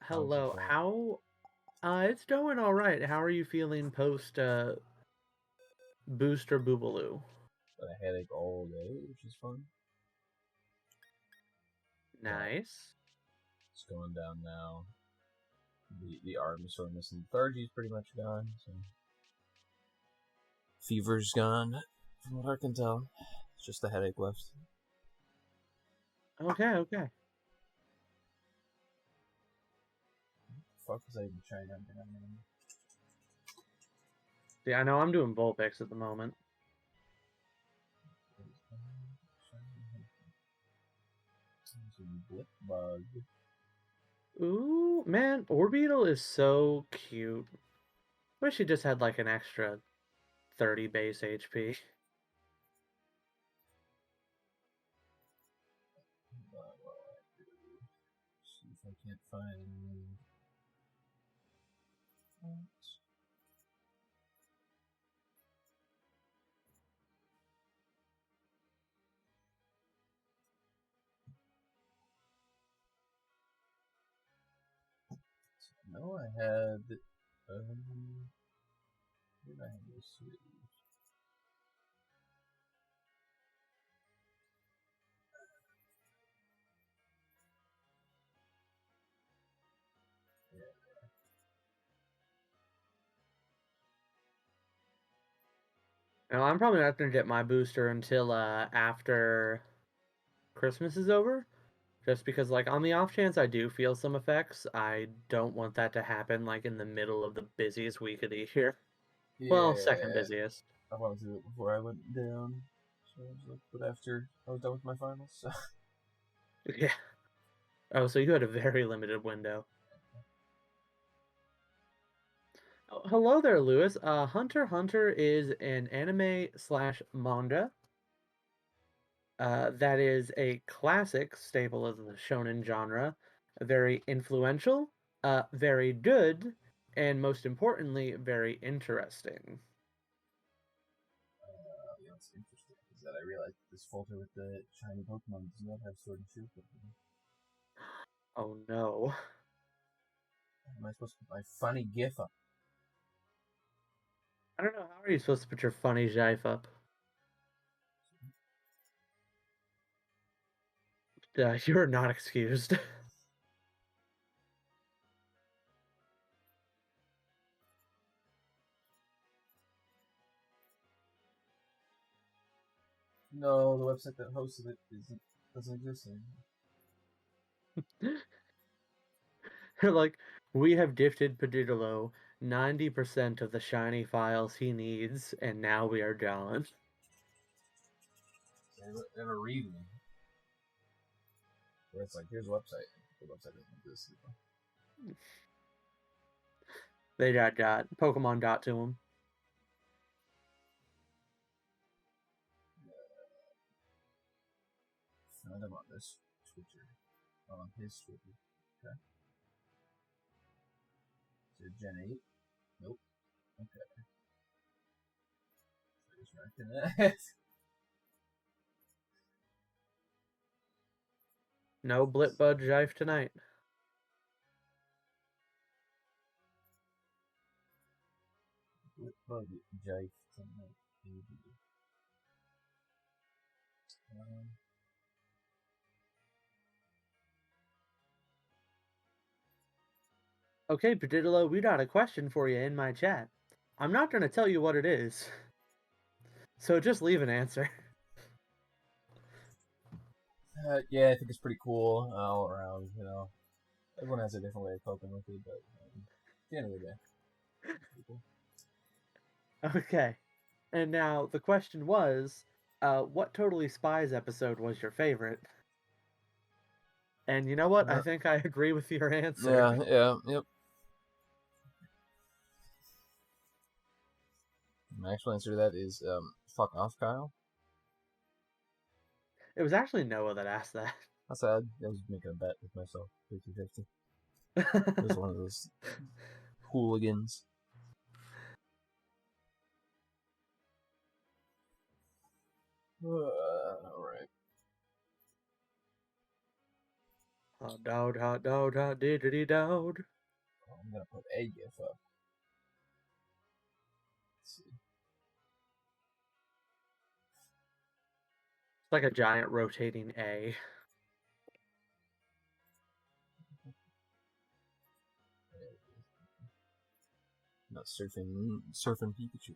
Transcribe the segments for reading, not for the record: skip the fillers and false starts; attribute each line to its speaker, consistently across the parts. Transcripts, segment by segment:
Speaker 1: How's it
Speaker 2: Hello.
Speaker 1: going?
Speaker 2: How? It's going all right. How are you feeling post booster boobaloo?
Speaker 1: Got a headache all day, which is fun. Yeah,
Speaker 2: Nice.
Speaker 1: it's going down now. The arm is sort of missing. Lethargy's pretty much gone. So fever's gone, from what I can tell. It's just the headache left.
Speaker 2: Okay. Okay.
Speaker 1: Fuck was I even trying to do?
Speaker 2: See, I know I'm doing Vulpix at the moment.
Speaker 1: Blip bug.
Speaker 2: Ooh, man, Orbeetle is so cute. Wish he just had like an extra 30 base HP.
Speaker 1: See if I can't find any. No, I had. Where did I have those three?
Speaker 2: Now, I'm probably not going to get my booster until after Christmas is over. Just because, like, on the off chance I do feel some effects, I don't want that to happen, like, in the middle of the busiest week of the year. Well, second
Speaker 1: Yeah,
Speaker 2: busiest.
Speaker 1: I wanted to do it before I went down. So I was like, but after I was done with my finals, so.
Speaker 2: Yeah. Oh, so you had a very limited window. Oh, hello there, Lewis. Hunter x Hunter is an anime slash manga. That is a classic staple of the shonen genre. Very influential, very good, and most importantly, very interesting.
Speaker 1: Yeah, what's interesting is that I realized this folder with the shiny Pokemon does not have Sword and Shield.
Speaker 2: Oh no.
Speaker 1: Am I supposed to put my funny GIF up?
Speaker 2: I don't know, how are you supposed to put your funny Jive up? You're not excused.
Speaker 1: No, the website that hosted it doesn't exist anymore.
Speaker 2: Like, we have gifted Paggigalo 90% of the shiny files he needs, and now we are gone.
Speaker 1: They have a read me. Where it's like, here's a website. The website doesn't exist anymore.
Speaker 2: They got Pokemon got to him.
Speaker 1: Found him on this Twitter. On his Twitter. Okay. Is it Gen 8? Nope. Okay. So just ranking it.
Speaker 2: No Blipbud Jive tonight.
Speaker 1: Bug Jive tonight, baby. Um,
Speaker 2: Okay, Paggigalo, we got a question for you in my chat. I'm not going to tell you what it is, so just leave an answer.
Speaker 1: yeah, I think it's pretty cool all around, you know. Everyone has a different way of coping with it, but at the end of the day, cool.
Speaker 2: Okay. And now the question was, what Totally Spies episode was your favorite? And you know what? I think I agree with your answer.
Speaker 1: Yep. My actual answer to that is, fuck off, Kyle.
Speaker 2: It was actually Noah that asked that.
Speaker 1: That's sad. I was making a bet with myself, 50-50. It was one of those hooligans. Alright.
Speaker 2: hot dog, hot diddity dog.
Speaker 1: Oh, I'm gonna put a GIF up. Let's see.
Speaker 2: It's like a giant rotating A.
Speaker 1: Not surfing Pikachu.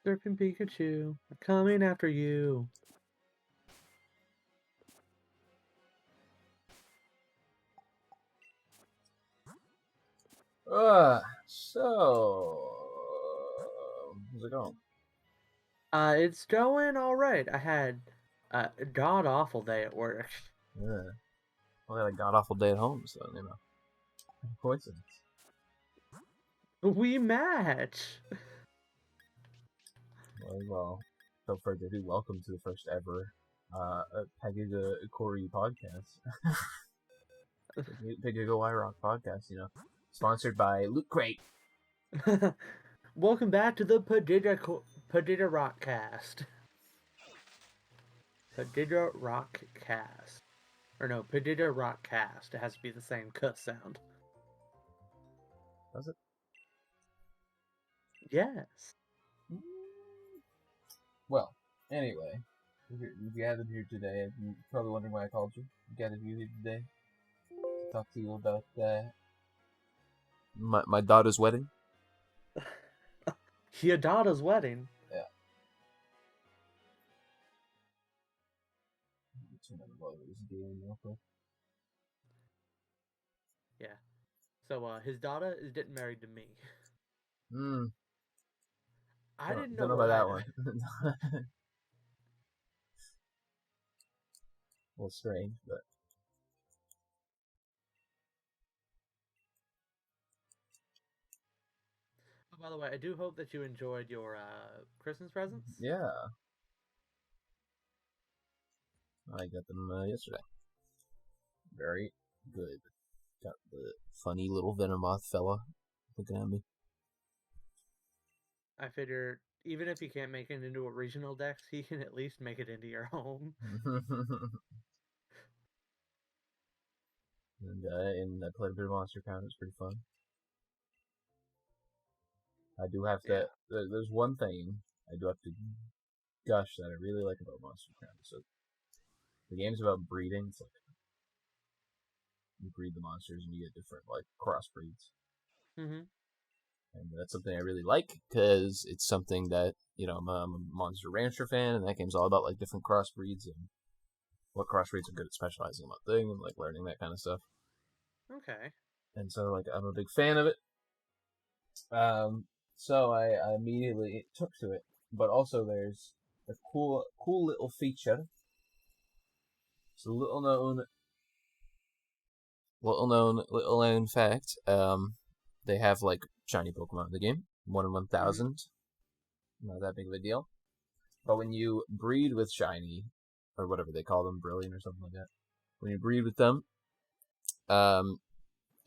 Speaker 2: Surfing Pikachu, I'm coming after you.
Speaker 1: So how's it going?
Speaker 2: It's going all right. I had a god awful day at work.
Speaker 1: Yeah. Well, I had a god awful day at home, so coincidence.
Speaker 2: We match.
Speaker 1: Well, without further ado, welcome to the first ever Paggigalo Cory podcast. Paggigalo Rock podcast, sponsored by Loot Crate.
Speaker 2: Welcome back to the Paggigalo Rock Cast. Paggigalo Rock Cast. Or no, Paggigalo Rock Cast. It has to be the same cuss sound.
Speaker 1: Does it?
Speaker 2: Yes.
Speaker 1: Well, anyway, we gathered here today. You're probably wondering why I called you. We gathered you here today to talk to you about my daughter's wedding.
Speaker 2: Your daughter's wedding.
Speaker 1: Yeah. Turn on the volume of this game real quick.
Speaker 2: Yeah. So his daughter is getting married to me. I didn't know
Speaker 1: about
Speaker 2: why.
Speaker 1: that one. A little strange, but
Speaker 2: Oh, by the way, I do hope that you enjoyed your Christmas presents.
Speaker 1: yeah, I got them yesterday. Very good. Got the funny little Venomoth fella looking at me.
Speaker 2: I figured even if he can't make it into a regional dex, he can at least make it into your home.
Speaker 1: And I played a bit of Monster Count. It's pretty fun. I do have to.
Speaker 2: Yeah.
Speaker 1: There's one thing I do have to gush that I really like about Monster Count. So the game's about breeding. It's like you breed the monsters and you get different like crossbreeds.
Speaker 2: Mm-hmm.
Speaker 1: And that's something I really like because it's something that I'm a Monster Rancher fan, and that game's all about like different crossbreeds and what crossbreeds are good at specializing in what thing and like learning that kind of stuff.
Speaker 2: Okay.
Speaker 1: And so like I'm a big fan of it. So I immediately took to it, but also there's a cool little feature. It's a little known fact. They have like shiny Pokemon in the game, 1 in 1,000. Not that big of a deal. But when you breed with shiny, or whatever they call them, brilliant or something like that, when you breed with them,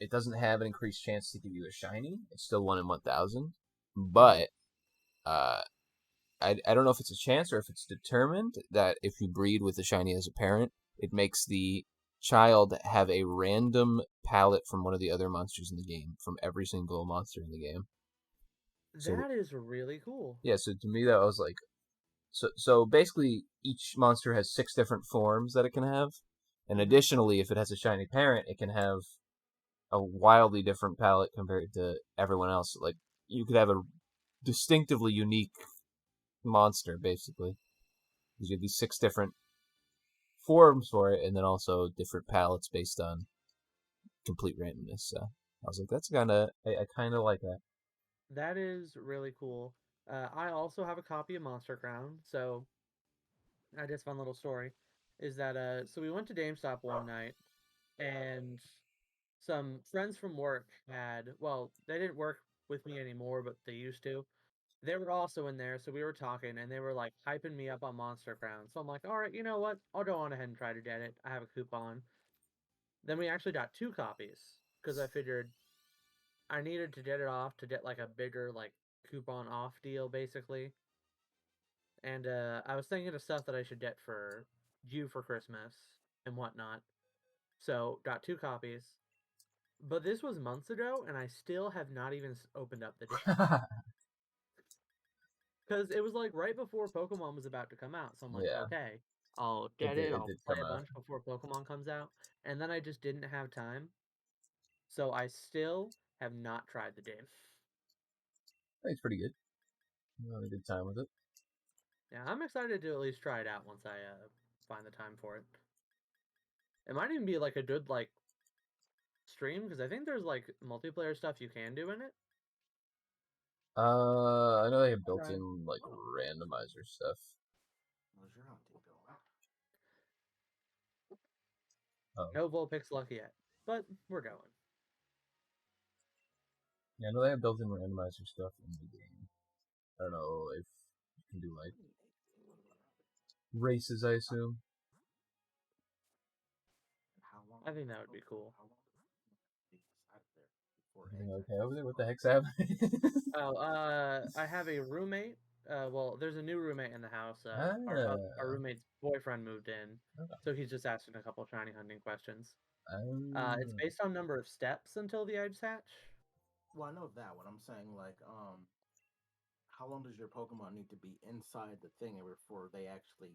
Speaker 1: it doesn't have an increased chance to give you a shiny. It's still 1 in 1,000. But I don't know if it's a chance or if it's determined that if you breed with a shiny as a parent, it makes the child have a random palette from one of the other monsters in the game, from every single monster in the game.
Speaker 2: That is really cool.
Speaker 1: Yeah, so to me that was like, so basically each monster has 6 different forms that it can have, and additionally, if it has a shiny parent, it can have a wildly different palette compared to everyone else. Like you could have a distinctively unique monster, basically, because you have these 6 different forms for it, and then also different palettes based on complete randomness. So I was like, that's I kind of like that.
Speaker 2: That is really cool. I also have a copy of Monster Crown, so I just fun little story is that so we went to GameStop one night and some friends from work had, well, they didn't work with me anymore, but they used to. They were also in there, so we were talking, and they were like hyping me up on Monster Crown. So I'm like, all right, you know what? I'll go on ahead and try to get it. I have a coupon. Then we actually got 2 copies because I figured I needed to get it off to get like a bigger like coupon off deal, basically. And I was thinking of stuff that I should get for you for Christmas. and whatnot. So got 2 copies. But this was months ago, and I still have not even opened up the disc. Because it was like right before Pokemon was about to come out. So I'm like,
Speaker 1: Yeah,
Speaker 2: okay, I'll
Speaker 1: it
Speaker 2: get
Speaker 1: did.
Speaker 2: it.
Speaker 1: It
Speaker 2: I'll
Speaker 1: did
Speaker 2: play
Speaker 1: come
Speaker 2: a
Speaker 1: out.
Speaker 2: bunch before Pokemon comes out. And then I just didn't have time. So I still have not tried the game.
Speaker 1: I think it's pretty good. I had a good time with it.
Speaker 2: Yeah, I'm excited to at least try it out once I find the time for it. It might even be like a good like stream because I think there's like multiplayer stuff you can do in it.
Speaker 1: I know they have
Speaker 2: Right.
Speaker 1: built-in like randomizer stuff.
Speaker 3: How's your hunting going?
Speaker 1: Oh,
Speaker 2: No Vulpix luck yet, but we're going.
Speaker 1: yeah, I know they have built-in randomizer stuff in the game. I don't know if you can do like races. I assume.
Speaker 3: How long?
Speaker 2: I think that would be cool.
Speaker 3: How long be inside of there before
Speaker 1: Everything
Speaker 3: eggs
Speaker 1: okay over there? What the
Speaker 3: hatch?
Speaker 1: heck's happening?
Speaker 2: Oh, I have a roommate. Well, there's a new roommate in the house. Our
Speaker 1: Ah,
Speaker 2: roommate's boyfriend moved in,
Speaker 1: okay.
Speaker 2: so he's just asking a couple shiny hunting questions. It's
Speaker 1: Ah.
Speaker 2: based on number of steps until the eggs hatch.
Speaker 3: Well, I know that. What I'm saying, like, how long does your Pokemon need to be inside the thing before they actually,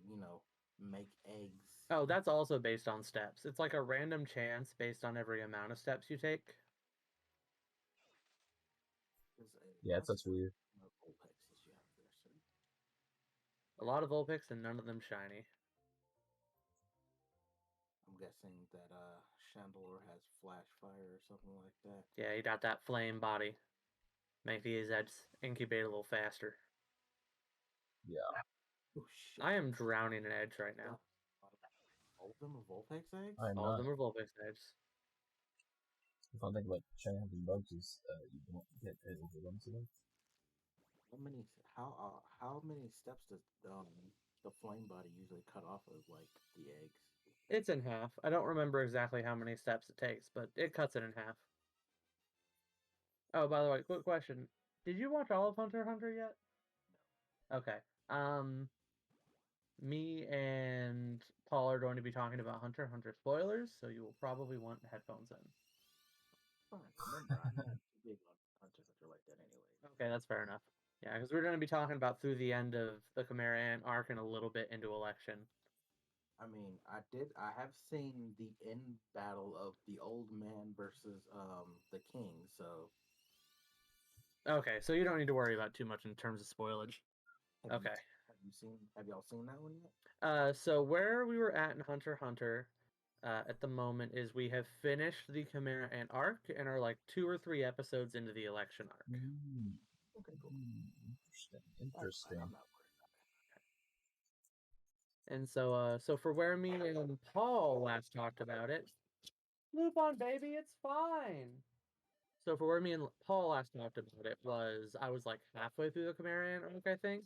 Speaker 3: make eggs?
Speaker 2: Oh, that's also based on steps. It's like a random chance based on every amount of steps you take.
Speaker 3: 'Cause,
Speaker 1: Yeah,
Speaker 3: that's
Speaker 1: that's weird.
Speaker 3: Vulpixes you have there, so
Speaker 2: A lot of Vulpix and none of them shiny.
Speaker 3: I'm guessing that Chandelure has Flash Fire or something like that.
Speaker 2: Yeah, he got that flame body. Make these eggs incubate a little faster.
Speaker 1: Yeah,
Speaker 3: Oh shit!
Speaker 2: I am drowning in eggs right now.
Speaker 3: All of them are Vulpix eggs?
Speaker 1: I'm
Speaker 2: All of
Speaker 1: not.
Speaker 2: them are Vulpix eggs.
Speaker 1: The fun thing about shiny hunting bugs is you don't get hit over once a them.
Speaker 3: How many steps does the flame body usually cut off of like the eggs?
Speaker 2: It's in half. I don't remember exactly how many steps it takes, but it cuts it in half. Oh, by the way, quick question. Did you watch all of Hunter x Hunter yet? Okay. Me and Paul are going to be talking about Hunter x Hunter spoilers, so you will probably want headphones in.
Speaker 3: Fine. Remember, I'm not too big on Hunter x Hunter like that anyway.
Speaker 2: Okay, that's fair enough. Yeah, because we're going to be talking about through the end of the Chimera Ant arc and a little bit into Election.
Speaker 3: I mean, I have seen the end battle of the old man versus the king, so
Speaker 2: Okay, so you don't need to worry about too much in terms of spoilage.
Speaker 3: have
Speaker 2: Okay.
Speaker 3: have y'all seen that one yet?
Speaker 2: So where we were at in Hunter x Hunter at the moment is we have finished the Chimera Ant arc and are like 2 or 3 episodes into the election arc.
Speaker 3: Okay, cool.
Speaker 1: Interesting.
Speaker 3: That's fine.
Speaker 1: Interesting.
Speaker 3: I'm not worried about
Speaker 2: And so for where me and Paul last talked about it, move on, baby, it's fine. So for where me and Paul last talked about it was I was like halfway through the Chimera Ant arc, I think,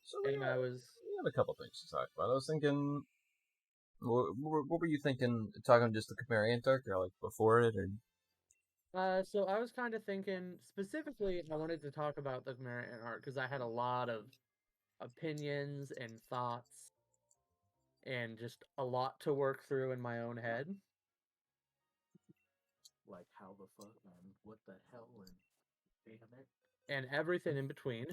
Speaker 1: So
Speaker 2: and I was.
Speaker 1: we have a couple things to talk about. I was thinking, what were you thinking? Talking just the Chimera Ant or like before it, or
Speaker 2: So I was kind of thinking specifically I wanted to talk about the Chimera Ant arc because I had a lot of opinions and thoughts and just a lot to work through in my own head
Speaker 3: like how the fuck and what the hell and damn it.
Speaker 2: and everything in between.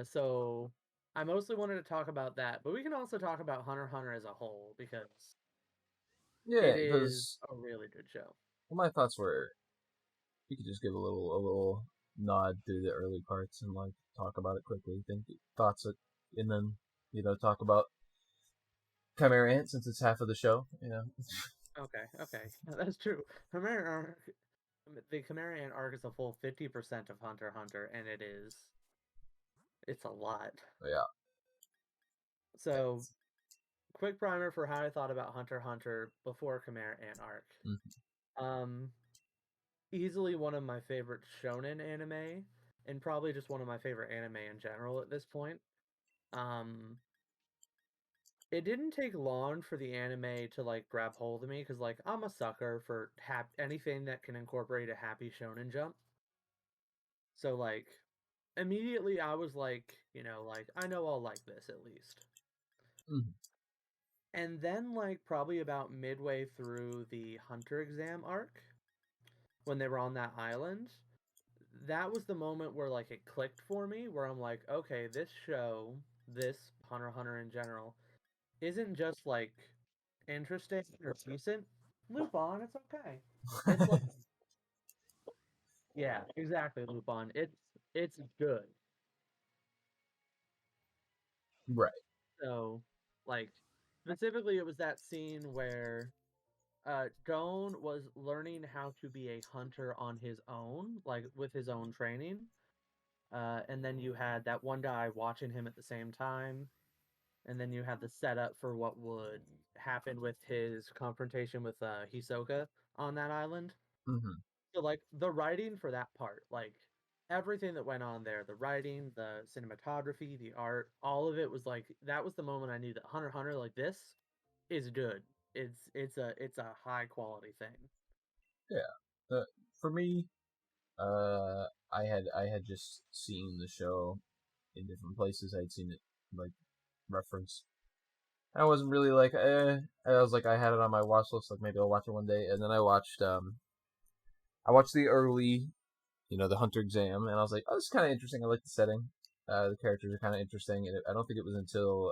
Speaker 2: So I mostly wanted to talk about that, but we can also talk about Hunter x Hunter as a whole because
Speaker 1: yeah,
Speaker 2: it is
Speaker 1: because
Speaker 2: a really good show.
Speaker 1: my thoughts were you could just give a little nod to the early parts and like talk about it quickly. Think thoughts, and then talk about Chimera Ant since it's half of the show.
Speaker 2: Okay, that's true. The Chimera Ant arc is a full 50% of Hunter x Hunter, and it's a lot.
Speaker 1: Yeah.
Speaker 2: So quick primer for how I thought about Hunter x Hunter before Chimera Ant arc.
Speaker 1: Mm-hmm.
Speaker 2: Easily one of my favorite shonen anime, and probably just one of my favorite anime in general at this point. It didn't take long for the anime to like grab hold of me because like I'm a sucker for anything that can incorporate a happy shonen jump. So like immediately I was like, like I know I'll like this at least.
Speaker 1: Mm-hmm.
Speaker 2: And then, like, probably about midway through the Hunter exam arc, when they were on that island, that was the moment where, like, it clicked for me, where I'm like, okay, this show, this Hunter x Hunter in general, isn't just, like, interesting or decent. Loop on, it's okay. It's like, yeah, exactly, loop on. It's good.
Speaker 1: Right.
Speaker 2: So, like, specifically, it was that scene where Gon was learning how to be a hunter on his own, like with his own training. And then you had that one guy watching him at the same time. And then you had the setup for what would happen with his confrontation with Hisoka on that island.
Speaker 1: Mm-hmm.
Speaker 2: So, like, the writing for that part, like, everything that went on there, the writing, the cinematography, the art, all of it was like, that was the moment I knew that Hunter x Hunter, like, this is good. It's a high quality thing.
Speaker 1: Yeah. For me, I had just seen the show in different places. I'd seen it like referenced. I wasn't really like I was like I had it on my watch list. Like maybe I'll watch it one day. And then I watched the early, the Hunter exam, and I was like, oh, this is kind of interesting. I like the setting. The characters are kind of interesting, and I don't think it was until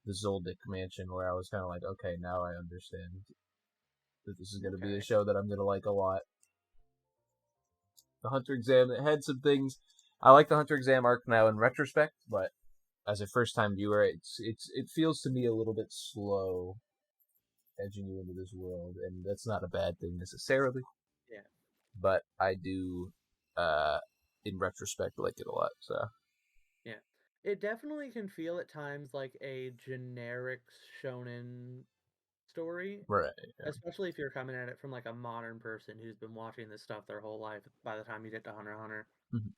Speaker 1: the Zoldyck mansion where I was kind of like, okay, now I understand that this is going to be a
Speaker 2: Okay.
Speaker 1: show that I'm going to like a lot. The Hunter exam, it had some things. I like the Hunter exam arc now in retrospect, but as a first time viewer, it feels to me a little bit slow edging you into this world, and that's not a bad thing necessarily.
Speaker 2: Yeah.
Speaker 1: But I do, uh, in retrospect, like it a lot. So
Speaker 2: Yeah. It definitely can feel at times like a generic shonen story,
Speaker 1: right, yeah.
Speaker 2: especially if you're coming at it from like a modern person who's been watching this stuff their whole life by the time you get to Hunter x Hunter.
Speaker 1: Mhm.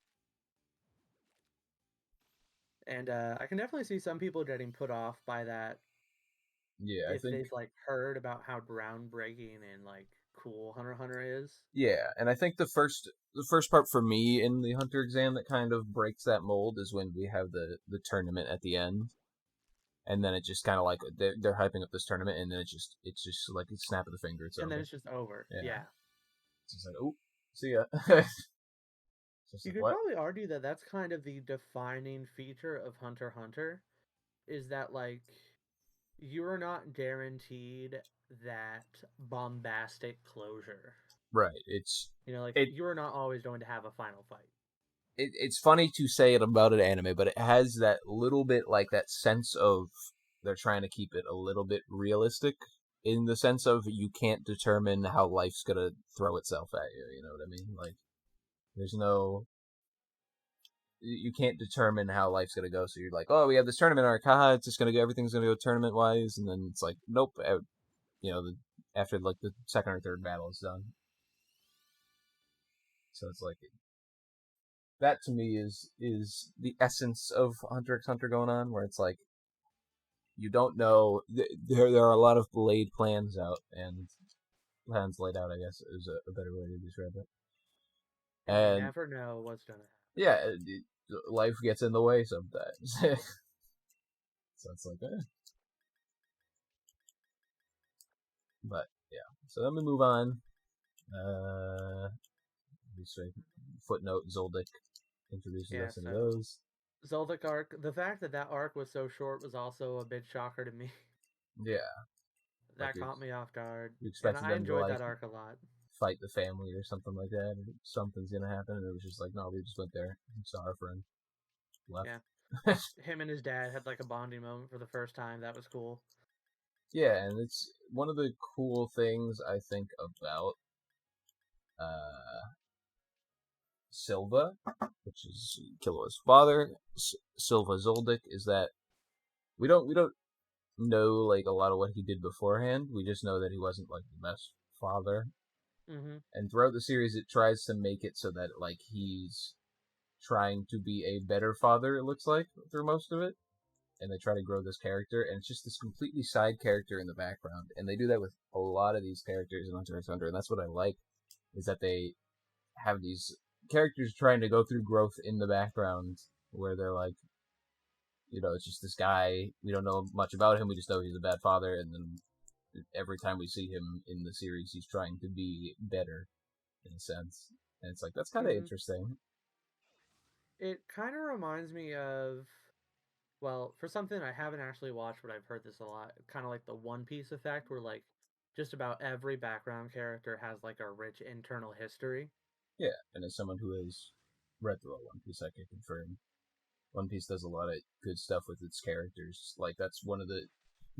Speaker 2: And I can definitely see some people getting put off by that
Speaker 1: Yeah, I
Speaker 2: if
Speaker 1: think
Speaker 2: they've like heard about how groundbreaking and like cool Hunter x Hunter is.
Speaker 1: yeah, and I think the first part for me in the Hunter exam that kind of breaks that mold is when we have the tournament at the end, and then it just kind of like they're hyping up this tournament, and then it's just like a snap of the finger, it's
Speaker 2: And then
Speaker 1: over.
Speaker 2: it's just over.
Speaker 1: Yeah,
Speaker 2: Yeah.
Speaker 1: it's just like oh, see ya. Just
Speaker 2: You
Speaker 1: like
Speaker 2: could
Speaker 1: what?
Speaker 2: probably argue that that's kind of the defining feature of Hunter x Hunter is that like you are not guaranteed that bombastic closure.
Speaker 1: Right. It's
Speaker 2: You know, like
Speaker 1: it,
Speaker 2: you are not always going to have a final fight.
Speaker 1: it's funny to say it about an anime, but it has that little bit like that sense of they're trying to keep it a little bit realistic in the sense of you can't determine how life's gonna throw itself at you. You know what I mean? Like there's no you can't determine how life's gonna go. So you're like, oh, we have this tournament arc, haha, it's just gonna go, everything's gonna go tournament wise, and then it's like, nope, after like the second or third battle is done. So it's like that to me is the essence of Hunter x Hunter going on, where it's like you don't know. There are a lot of laid plans out, and plans laid out, I guess, is a better way to describe it.
Speaker 2: And you
Speaker 1: And
Speaker 2: never know what's going to happen.
Speaker 1: yeah, life gets in the way sometimes. So it's like, but yeah. So let me move on. Just a footnote: Zoldyck introduces
Speaker 2: Yeah,
Speaker 1: us into
Speaker 2: so
Speaker 1: those.
Speaker 2: Zoldyck arc, the fact that that arc was so short was also a bit shocker to me.
Speaker 1: Yeah, like
Speaker 2: That caught me off guard.
Speaker 1: you
Speaker 2: And
Speaker 1: expected
Speaker 2: I
Speaker 1: them to
Speaker 2: enjoyed
Speaker 1: like
Speaker 2: that arc a lot.
Speaker 1: fight the family or something like that, or something's gonna happen, and it was just like, no, we just went there, and saw our friend, left.
Speaker 2: Yeah. Him and his dad had like a bonding moment for the first time. That was cool.
Speaker 1: Yeah, and it's one of the cool things I think about uh, Silva, which is Killua's father, Silva Zoldyck, is that we don't know like a lot of what he did beforehand. We just know that he wasn't like the best father,
Speaker 2: Mm-hmm.
Speaker 1: and throughout the series, it tries to make it so that like he's trying to be a better father. It looks like through most of it, and they try to grow this character, and it's just this completely side character in the background, and they do that with a lot of these characters in Hunter x Hunter, and that's what I like, is that they have these characters trying to go through growth in the background, where they're like, it's just this guy. We don't know much about him. We just know he's a bad father, and then every time we see him in the series, he's trying to be better, in a sense. And it's like, that's kind of
Speaker 2: Mm-hmm.
Speaker 1: interesting.
Speaker 2: It kind of reminds me of, well, for something I haven't actually watched, but I've heard this a lot, kind of like the One Piece effect, where like just about every background character has like a rich internal history.
Speaker 1: Yeah, and as someone who has read through all One Piece, I can confirm One Piece does a lot of good stuff with its characters. Like, that's one of the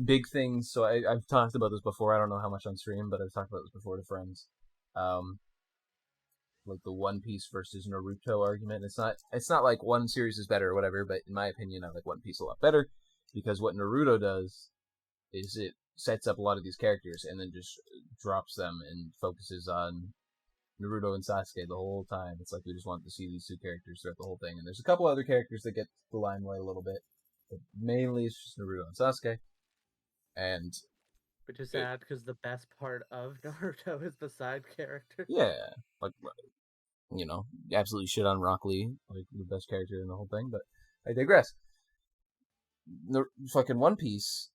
Speaker 1: big things. So I've talked about this before. I don't know how much on stream, but I've talked about this before to friends. Um, like the One Piece versus Naruto argument. It's not like one series is better or whatever, but in my opinion, I like One Piece a lot better because what Naruto does is it sets up a lot of these characters and then just drops them and focuses on Naruto and Sasuke the whole time. It's like we just want to see these two characters throughout the whole thing. And there's a couple other characters that get the limelight a little bit, but mainly it's just Naruto and Sasuke. And
Speaker 2: Which is
Speaker 1: it,
Speaker 2: sad because the best part of Naruto is the side characters.
Speaker 1: yeah, like absolutely shit on Rock Lee, like the best character in the whole thing. But I digress. The fucking One Piece,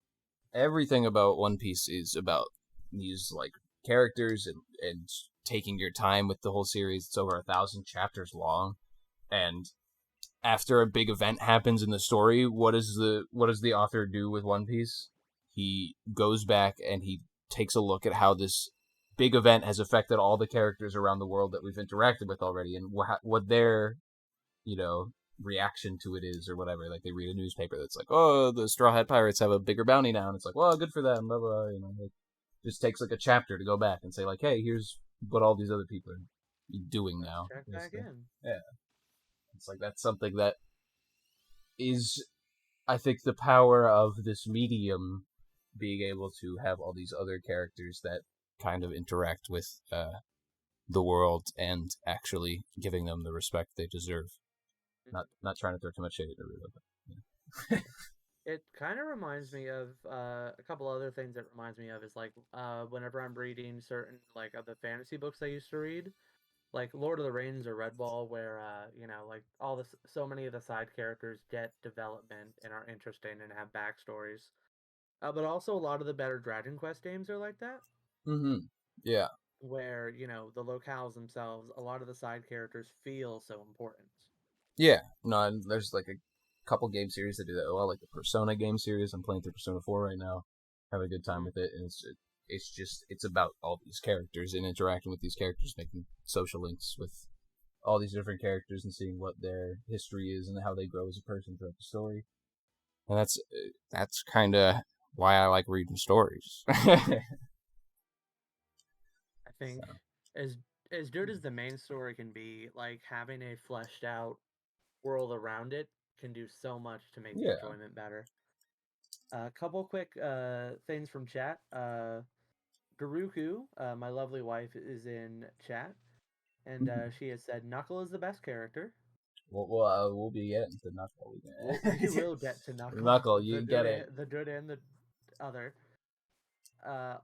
Speaker 1: everything about One Piece is about these like characters and taking your time with the whole series. It's over 1,000 chapters long, and after a big event happens in the story, what does the author do with One Piece? He goes back and he takes a look at how this big event has affected all the characters around the world that we've interacted with already, and what their you know reaction to it is or whatever. Like they read a newspaper that's like, oh, the Straw Hat Pirates have a bigger bounty now, and it's like, well, good for them, blah blah. It just takes like a chapter to go back and say like, hey, here's what all these other people are doing
Speaker 2: Let's
Speaker 1: now.
Speaker 2: check back
Speaker 1: Basically.
Speaker 2: in.
Speaker 1: Yeah, it's like that's something that is, I think, the power of this medium being able to have all these other characters that kind of interact with the world and actually giving them the respect they deserve. Not trying to throw too much shade at Naruto, but
Speaker 2: It kind of reminds me of a couple other things. It reminds me of is like whenever I'm reading certain like of the fantasy books I used to read, like Lord of the Rings or Redwall, where like all this, so many of the side characters get development and are interesting and have backstories. But also a lot of the better Dragon Quest games are like that,
Speaker 1: yeah,
Speaker 2: where the locales themselves, a lot of the side characters feel so important.
Speaker 1: yeah. No, and there's like a couple game series that do that well, like the Persona game series. I'm playing through Persona 4 right now, having a good time
Speaker 2: Mm-hmm.
Speaker 1: with it, and it's about all these characters and interacting with these characters, making social links with all these different characters and seeing what their history is and how they grow as a person throughout the story. And that's kind of why I like reading stories.
Speaker 2: I think as good as the main story can be, like having a fleshed out world around it can do so much to make the
Speaker 1: Yeah.
Speaker 2: enjoyment better. A couple quick things from chat. Garuku, my lovely wife, is in chat, and she has said Knuckle is the best character.
Speaker 1: We'll be getting to Knuckle
Speaker 2: We
Speaker 1: again.
Speaker 2: will get to Knuckle,
Speaker 1: Knuckle, you get it.
Speaker 2: the good and the other.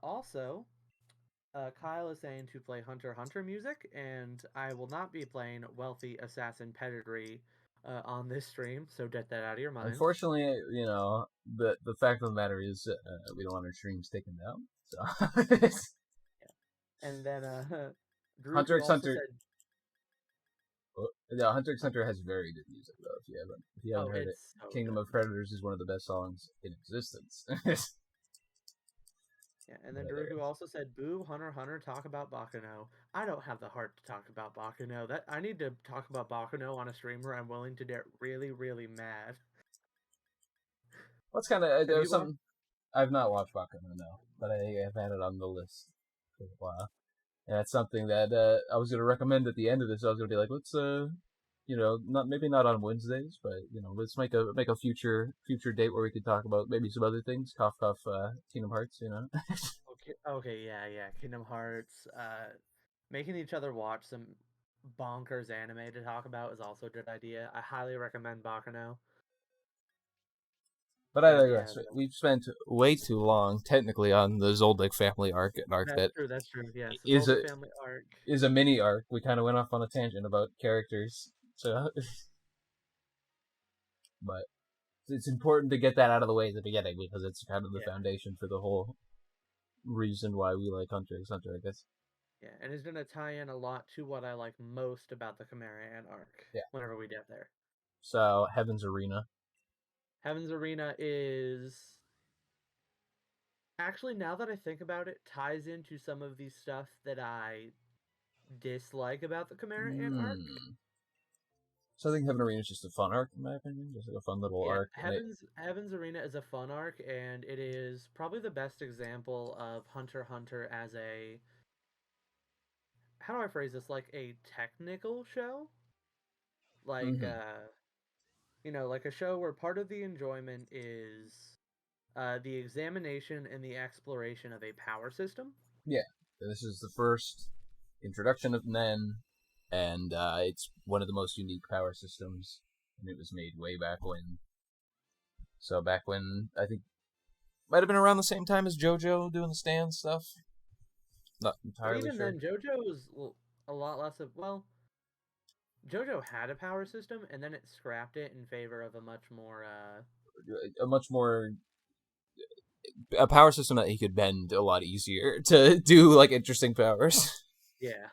Speaker 2: Also, Kyle is saying to play Hunter x Hunter music, and I will not be playing Wealthy Assassin Pedigree on this stream, so get that out of your minds.
Speaker 1: Unfortunately, the fact of the matter is we don't want our streams taken down. So
Speaker 2: Yeah. And then
Speaker 1: Hunter
Speaker 2: Garuku
Speaker 1: x
Speaker 2: also
Speaker 1: Hunter.
Speaker 2: said,
Speaker 1: Yeah, Hunter x Hunter has very good music though. If you haven't
Speaker 2: "Oh,
Speaker 1: heard it,
Speaker 2: it's so
Speaker 1: Kingdom
Speaker 2: good."
Speaker 1: of Predators is one of the best songs in existence.
Speaker 2: Yeah, and then Daruku also said, "Boo, Hunter x Hunter, talk about Bakuno. I don't have the heart to talk about Bakuno. That I need to talk about Bakuno on a stream where I'm willing to get really, really mad."
Speaker 1: What's kind of
Speaker 2: Have
Speaker 1: there's
Speaker 2: you watched?
Speaker 1: something I've not watched Bakuman no, but I have had it on the list for a while, and that's something that I was gonna recommend at the end of this. I was gonna be like, let's not maybe not on Wednesdays, but let's make a future date where we could talk about maybe some other things. Cough cough, Kingdom Hearts,
Speaker 2: Okay, okay, yeah, yeah. Kingdom Hearts. Making each other watch some bonkers anime to talk about is also a good idea. I highly recommend Bakuno.
Speaker 1: But I
Speaker 2: And yeah,
Speaker 1: digress. We've spent way too long technically on the Zoldyck family arc, an arc
Speaker 2: that's
Speaker 1: that
Speaker 2: true. That's true. Yes, the
Speaker 1: is
Speaker 2: Zoldyck
Speaker 1: a
Speaker 2: family arc.
Speaker 1: is a mini arc. We kind of went off on a tangent about characters, so but it's important to get that out of the way at the beginning because it's kind of the
Speaker 2: Yeah.
Speaker 1: foundation for the whole reason why we like Hunter x Hunter, I guess.
Speaker 2: Yeah, and it's gonna tie in a lot to what I like most about the Chimera arc.
Speaker 1: Yeah.
Speaker 2: Whenever we get there,
Speaker 1: So Heaven's Arena.
Speaker 2: Heaven's Arena is actually, now that I think about it, ties into some of the stuff that I dislike about the Chimera Ant arc.
Speaker 1: So I think Heaven Arena is just a fun arc, in my opinion. Just like a fun little
Speaker 2: Yeah,
Speaker 1: arc. And
Speaker 2: Heaven's Arena is a fun arc, and it is probably the best example of Hunter x Hunter as a, how do I phrase this, like a technical show, like
Speaker 1: mm-hmm.
Speaker 2: like a show where part of the enjoyment is the examination and the exploration of a power system.
Speaker 1: Yeah, this is the first introduction of Nen, and it's one of the most unique power systems, and it was made way back when. So back when, I think, might have been around the same time as JoJo doing the stand stuff. Not
Speaker 2: But
Speaker 1: entirely
Speaker 2: even
Speaker 1: sure.
Speaker 2: then, JoJo was a lot less of, well, JoJo had a power system, and then it scrapped it in favor of a much more
Speaker 1: A much more a power system that he could bend a lot easier to do like interesting powers.
Speaker 2: yeah.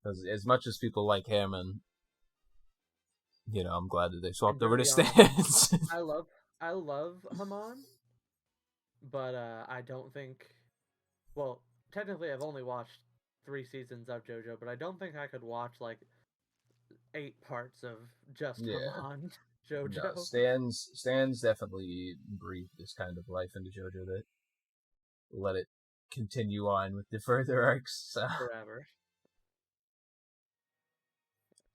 Speaker 1: Because as much as people like him, and I'm glad that they
Speaker 2: And
Speaker 1: swapped
Speaker 2: gonna
Speaker 1: over to
Speaker 2: be honest,
Speaker 1: stands.
Speaker 2: I love Haman, but I don't think. Well, technically, I've only watched 3 seasons of JoJo, but I don't think I could watch like 8 parts of just
Speaker 1: Yeah.
Speaker 2: Haman
Speaker 1: No,
Speaker 2: JoJo
Speaker 1: Stan's definitely breathed this kind of life into JoJo that let it continue on with the further arcs. So.
Speaker 2: forever.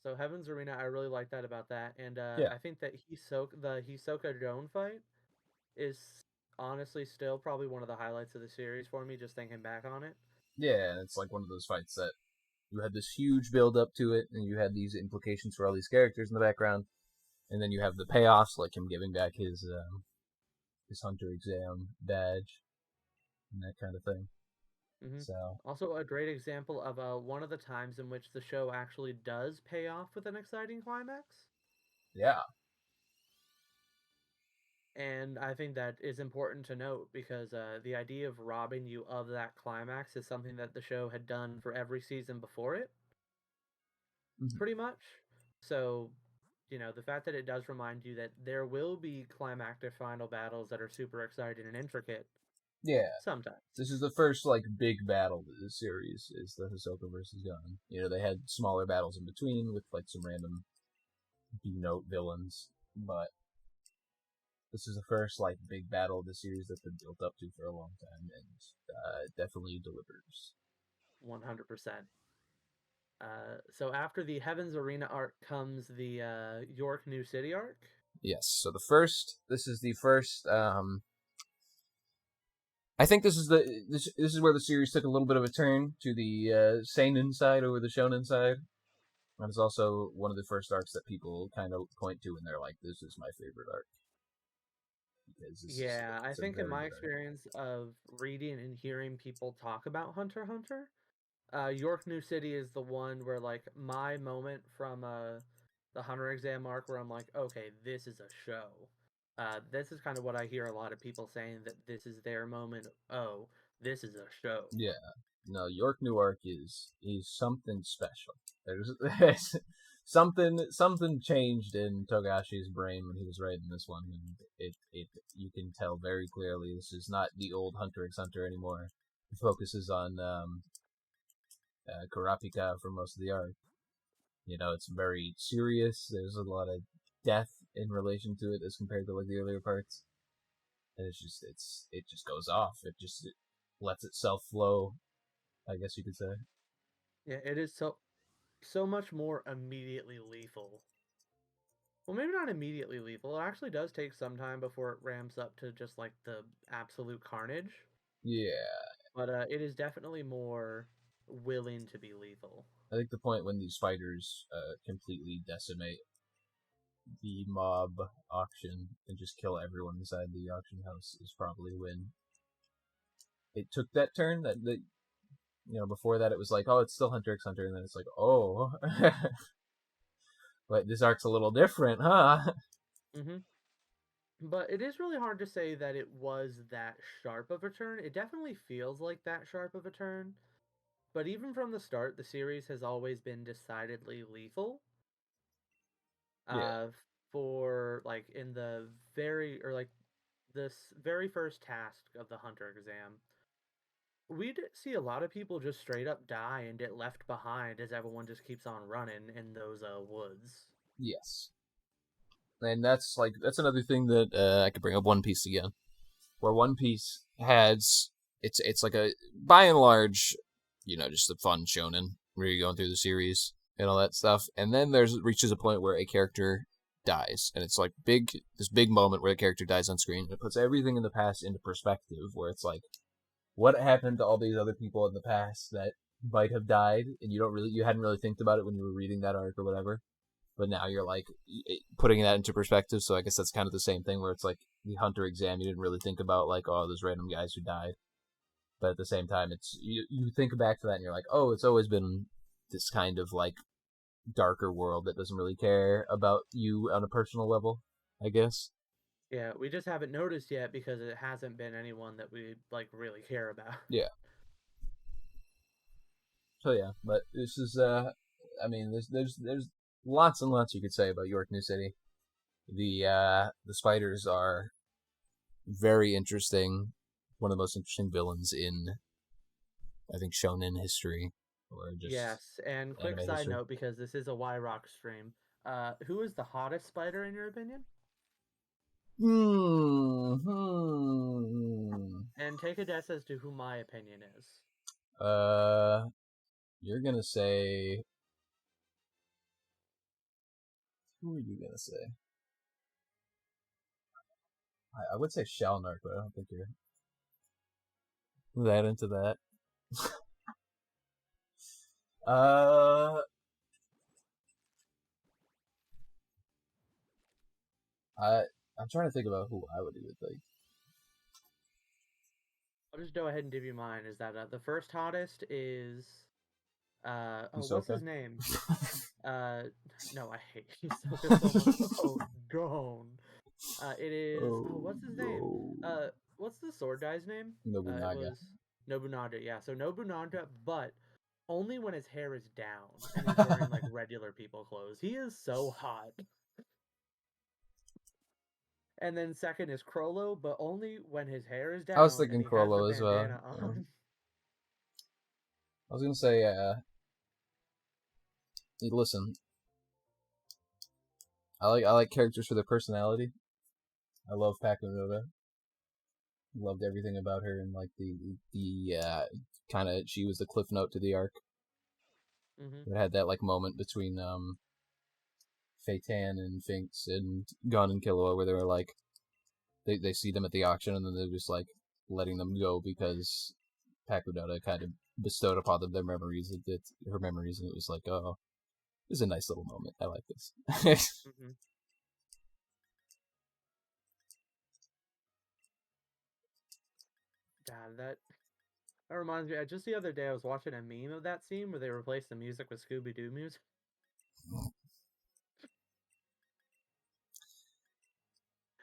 Speaker 2: So Heaven's Arena, I really like that about that, and
Speaker 1: Yeah,
Speaker 2: I think that the Hisoka Joan fight is honestly still probably one of the highlights of the series for me. Just thinking back on it.
Speaker 1: yeah, it's like one of those fights that you had this huge build up to it, and you had these implications for all these characters in the background, and then you have the payoffs, like him giving back his hunter exam badge and that kind of thing.
Speaker 2: Mm-hmm.
Speaker 1: So
Speaker 2: Also, a great example of one of the times in which the show actually does pay off with an exciting climax.
Speaker 1: yeah,
Speaker 2: And I think that is important to note because the idea of robbing you of that climax is something that the show had done for every season before it,
Speaker 1: mm-hmm.
Speaker 2: pretty much. So, the fact that it does remind you that there will be climactic final battles that are super exciting and intricate
Speaker 1: Yeah.
Speaker 2: sometimes.
Speaker 1: This is the first like big battle of the series is the Hisoka versus Gon. They had smaller battles in between with like some random B-note villains, but this is the first like big battle of the series that's been built up to for a long time, and it definitely delivers.
Speaker 2: 100%. So after the Heavens Arena arc comes the York New City arc.
Speaker 1: Yes. So this is the first. I think this is this is where the series took a little bit of a turn to the seinen side over the shonen side, and it's also one of the first arcs that people kind of point to and they're like, "This is my favorite arc." Because
Speaker 2: Yeah, I
Speaker 1: it's a
Speaker 2: think in
Speaker 1: very
Speaker 2: my
Speaker 1: good arc.
Speaker 2: experience of reading and hearing people talk about Hunter x Hunter, York New City is the one where like my moment from the Hunter exam arc where I'm like, okay, this is a show. This is kind of what I hear a lot of people saying that this is their moment. Oh, this is a show.
Speaker 1: Yeah. No, York Newark is something special. There's something changed in Togashi's brain when he was writing this one, and it you can tell very clearly this is not the old Hunter x Hunter anymore. It focuses on Kurapika for most of the arc. It's very serious. There's a lot of death in relation to it as compared to like the earlier parts, and it just goes off. It lets itself flow, I guess you could say.
Speaker 2: Yeah, it is so much more immediately lethal. Well, maybe not immediately lethal. It actually does take some time before it ramps up to just like the absolute carnage.
Speaker 1: Yeah,
Speaker 2: But it is definitely more willing to be lethal.
Speaker 1: I think the point when these fighters completely decimate the mob auction and just kill everyone inside the auction house is probably when it took that turn. Before that it was like, oh, it's still Hunter x Hunter, and then it's like, oh, but this arc's a little different, huh?
Speaker 2: Mm-hmm. But it is really hard to say that it was that sharp of a turn. It definitely feels like that sharp of a turn. But even from the start, the series has always been decidedly lethal.
Speaker 1: Yeah.
Speaker 2: Uh, for like in the very or like this very first task of the hunter exam, we'd see a lot of people just straight up die and get left behind as everyone just keeps on running in those woods.
Speaker 1: Yes. And that's another thing that I could bring up One Piece again, where One Piece has it's like a by and large, just a fun shonen where you're going through the series and all that stuff, and then there's reaches a point where a character dies, and it's like this big moment where the character dies on screen. It puts everything in the past into perspective, where it's like, what happened to all these other people in the past that might have died, and you hadn't really think about it when you were reading that arc or whatever. But now you're like putting that into perspective. So I guess that's kind of the same thing where it's like the hunter exam. You didn't really think about like, oh, those random guys who died. But at the same time, it's you think back to that and you're like, oh, it's always been this kind of like darker world that doesn't really care about you on a personal level, I guess.
Speaker 2: Yeah, we just haven't noticed yet because it hasn't been anyone that we like really care about.
Speaker 1: Yeah. So yeah, but this is I mean, there's lots and lots you could say about York New City. The spiders are very interesting. One of the most interesting villains in, I think, shonen history or just
Speaker 2: Yes, and quick
Speaker 1: anime
Speaker 2: side
Speaker 1: history.
Speaker 2: note because this is a Y Rock stream. Who is the hottest spider in your opinion?
Speaker 1: Hmm.
Speaker 2: And take a guess as to who my opinion is.
Speaker 1: Uh, you're gonna say, who are you gonna say? I would say Shalnark, but I don't think you're that into that. Uh, I I'm trying to think about who I would do it like.
Speaker 2: I'll just go ahead and give you mine. Is that the first hottest is what's
Speaker 1: Hisoka.
Speaker 2: his name? Uh, no, I hate Hisoka so much. Oh, gone. It is. Oh,
Speaker 1: Oh
Speaker 2: what's his name?
Speaker 1: no,
Speaker 2: What's the sword guy's name? It
Speaker 1: Nobunaga.
Speaker 2: was Nobunaga. Yeah, so Nobunaga, but only when his hair is down and he's wearing like regular people clothes. He is so hot. And then second is Crollo, but only when his hair is
Speaker 1: I was
Speaker 2: down and
Speaker 1: thinking
Speaker 2: he has the
Speaker 1: Chrollo as well.
Speaker 2: bandana on.
Speaker 1: I was gonna say, listen, I like characters for their personality. I love Pakunoda. Loved everything about her, and like the kind of she was the cliff note to the arc.
Speaker 2: Hmm.
Speaker 1: It had that like moment between Feitan and Finks and Gon and Killua where they were like they see them at the auction and then they're just like letting them go because Pakunoda kind of bestowed upon them their memories, her memories, and it was like, oh, this is a nice little moment. I like this.
Speaker 2: Hmm. God, that reminds me. Just the other day, I was watching a meme of that scene where they replaced the music with Scooby Doo music.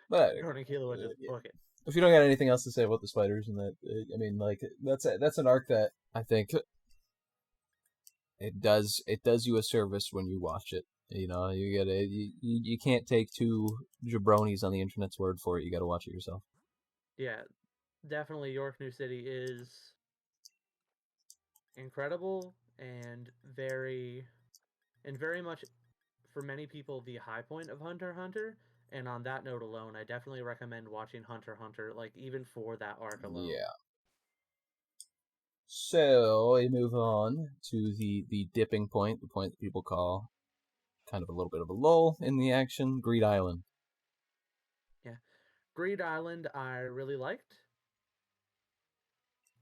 Speaker 1: But
Speaker 2: Jordan Kilo would just book it.
Speaker 1: if you don't got anything else to say about the spiders and that, I mean, like that's an arc that I think it does you a service when you watch it. You can't take two jabronis on the internet's word for it. You got to watch it yourself.
Speaker 2: Yeah, definitely. York New City is incredible and very much for many people the high point of Hunter x Hunter. And on that note alone, I definitely recommend watching Hunter x Hunter, like even for that arc alone.
Speaker 1: Yeah. So we move on to the dipping point, the point that people call kind of a little bit of a lull in the action, Greed Island.
Speaker 2: Yeah, Greed Island, I really liked.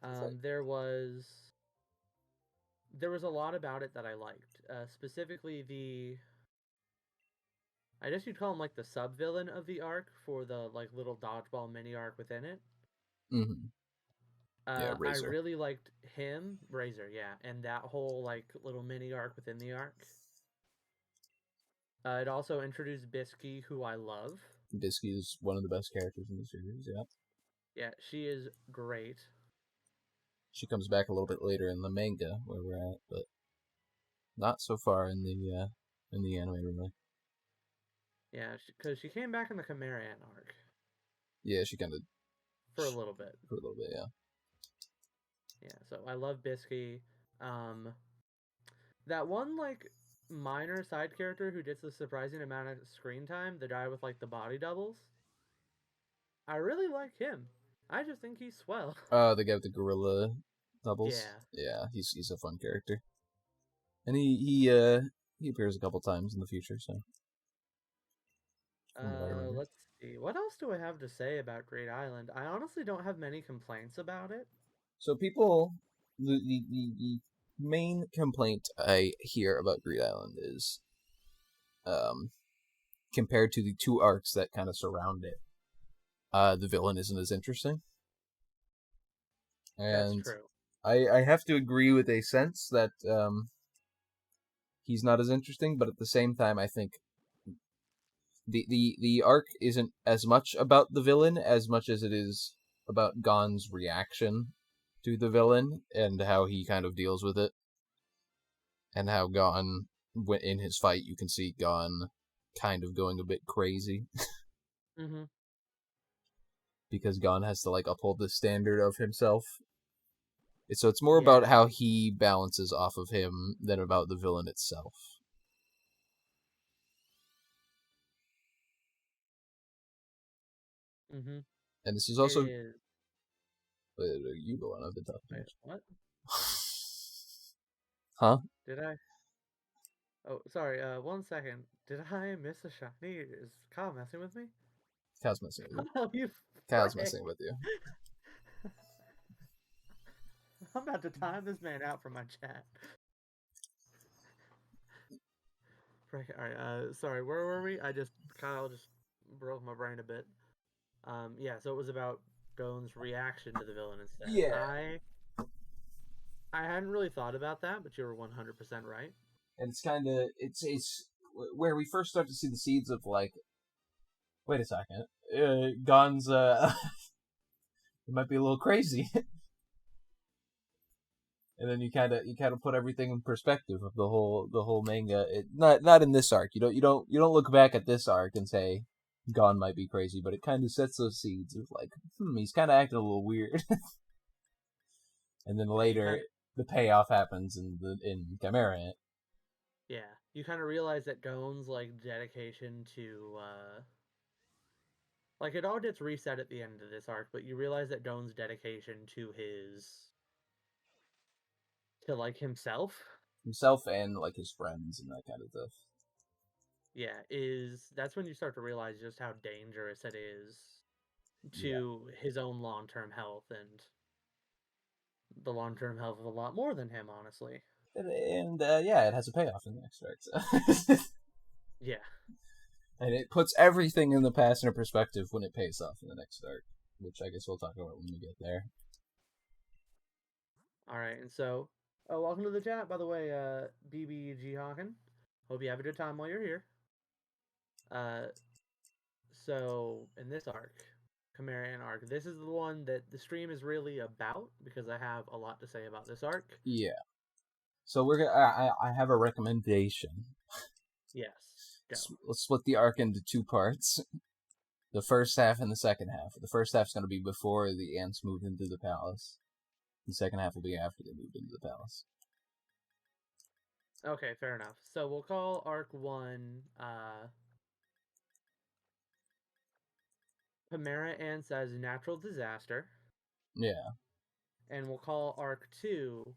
Speaker 2: Um, there was there was a lot about it that I liked. Specifically, I guess you'd call him like the sub villain of the arc for the like little dodgeball mini arc within it.
Speaker 1: Mm-hmm. Yeah,
Speaker 2: I
Speaker 1: Razor.
Speaker 2: really liked him, Razor, yeah, and that whole like little mini arc within the arc. It also introduced Bisky, who I love.
Speaker 1: Bisky is one of the best characters in the series. Yeah,
Speaker 2: Yeah, she is great.
Speaker 1: she comes back a little bit later in the manga where we're at, but not so far in the anime really.
Speaker 2: Yeah, because she came back in the Chimerian arc
Speaker 1: Yeah, she kind of
Speaker 2: for a little bit.
Speaker 1: for a little bit. Yeah.
Speaker 2: Yeah, so I love Bisky. That one like minor side character who gets a surprising amount of screen time, the guy with like the body doubles. I really like him. I just think he's swell.
Speaker 1: The guy with the gorilla doubles.
Speaker 2: Yeah.
Speaker 1: Yeah, he's a fun character, and he appears a couple times in the future. So. From what I remember.
Speaker 2: Let's see. What else do I have to say about Great Island? I honestly don't have many complaints about it.
Speaker 1: So people, the main complaint I hear about Greed Island is, compared to the two arcs that kind of surround it, the villain isn't as interesting. And
Speaker 2: That's true.
Speaker 1: I have to agree with a sense that he's not as interesting, but at the same time, I think the arc isn't as much about the villain as much as it is about Gon's reaction to the villain and how he kind of deals with it, and how Gon, in his fight, you can see Gon kind of going a bit crazy.
Speaker 2: Mm-hmm.
Speaker 1: Because Gon has to like uphold the standard of himself. So it's more about how he balances off of him than about the villain itself.
Speaker 2: Mm-hmm.
Speaker 1: And this is also...
Speaker 2: It is...
Speaker 1: You go on, I've been talking.
Speaker 2: Wait, what?
Speaker 1: Huh?
Speaker 2: Did I? Oh, sorry. 1 second. Did I miss a shiny? Is Kyle messing with me?
Speaker 1: Kyle's messing with you.
Speaker 2: Kyle, you
Speaker 1: Kyle's
Speaker 2: frick.
Speaker 1: messing with you.
Speaker 2: I'm about to time this man out for my chat. Alright, sorry, where were we? Kyle just broke my brain a bit. Yeah, so it was about Gon's reaction to the villain instead.
Speaker 1: Yeah.
Speaker 2: I hadn't really thought about that, but you were 100% right.
Speaker 1: And it's kind of... It's where we first start to see the seeds of, like... Wait a second. Gon's, it might be a little crazy. And then you kind of put everything in perspective of the whole manga. Not in this arc. You don't look back at this arc and say Gon might be crazy, but it kind of sets those seeds of like, he's kind of acting a little weird. And then later the payoff happens in Chimera.
Speaker 2: Yeah, you kind of realize that Gon's like dedication to like it all gets reset at the end of this arc, but you realize that Gon's dedication to like himself
Speaker 1: And like his friends and that kind of stuff.
Speaker 2: Yeah, that's when you start to realize just how dangerous it is to his own long-term health and the long-term health of a lot more than him, honestly.
Speaker 1: And it has a payoff in the next arc. So.
Speaker 2: Yeah.
Speaker 1: And it puts everything in the past in a perspective when it pays off in the next arc, which I guess we'll talk about when we get there.
Speaker 2: Alright, and so, welcome to the chat, by the way, BBG Hawken. Hope you have a good time while you're here. So, in this arc, Chimerian arc, this is the one that the stream is really about, because I have a lot to say about this arc.
Speaker 1: Yeah. So we're gonna. I have a recommendation.
Speaker 2: Yes. Go.
Speaker 1: Let's split the arc into two parts. The first half and the second half. The first half's going to be before the ants moved into the palace. The second half will be after they moved into the palace.
Speaker 2: Okay, fair enough. So we'll call arc 1, Chimera Ants as natural disaster.
Speaker 1: Yeah.
Speaker 2: And we'll call arc 2,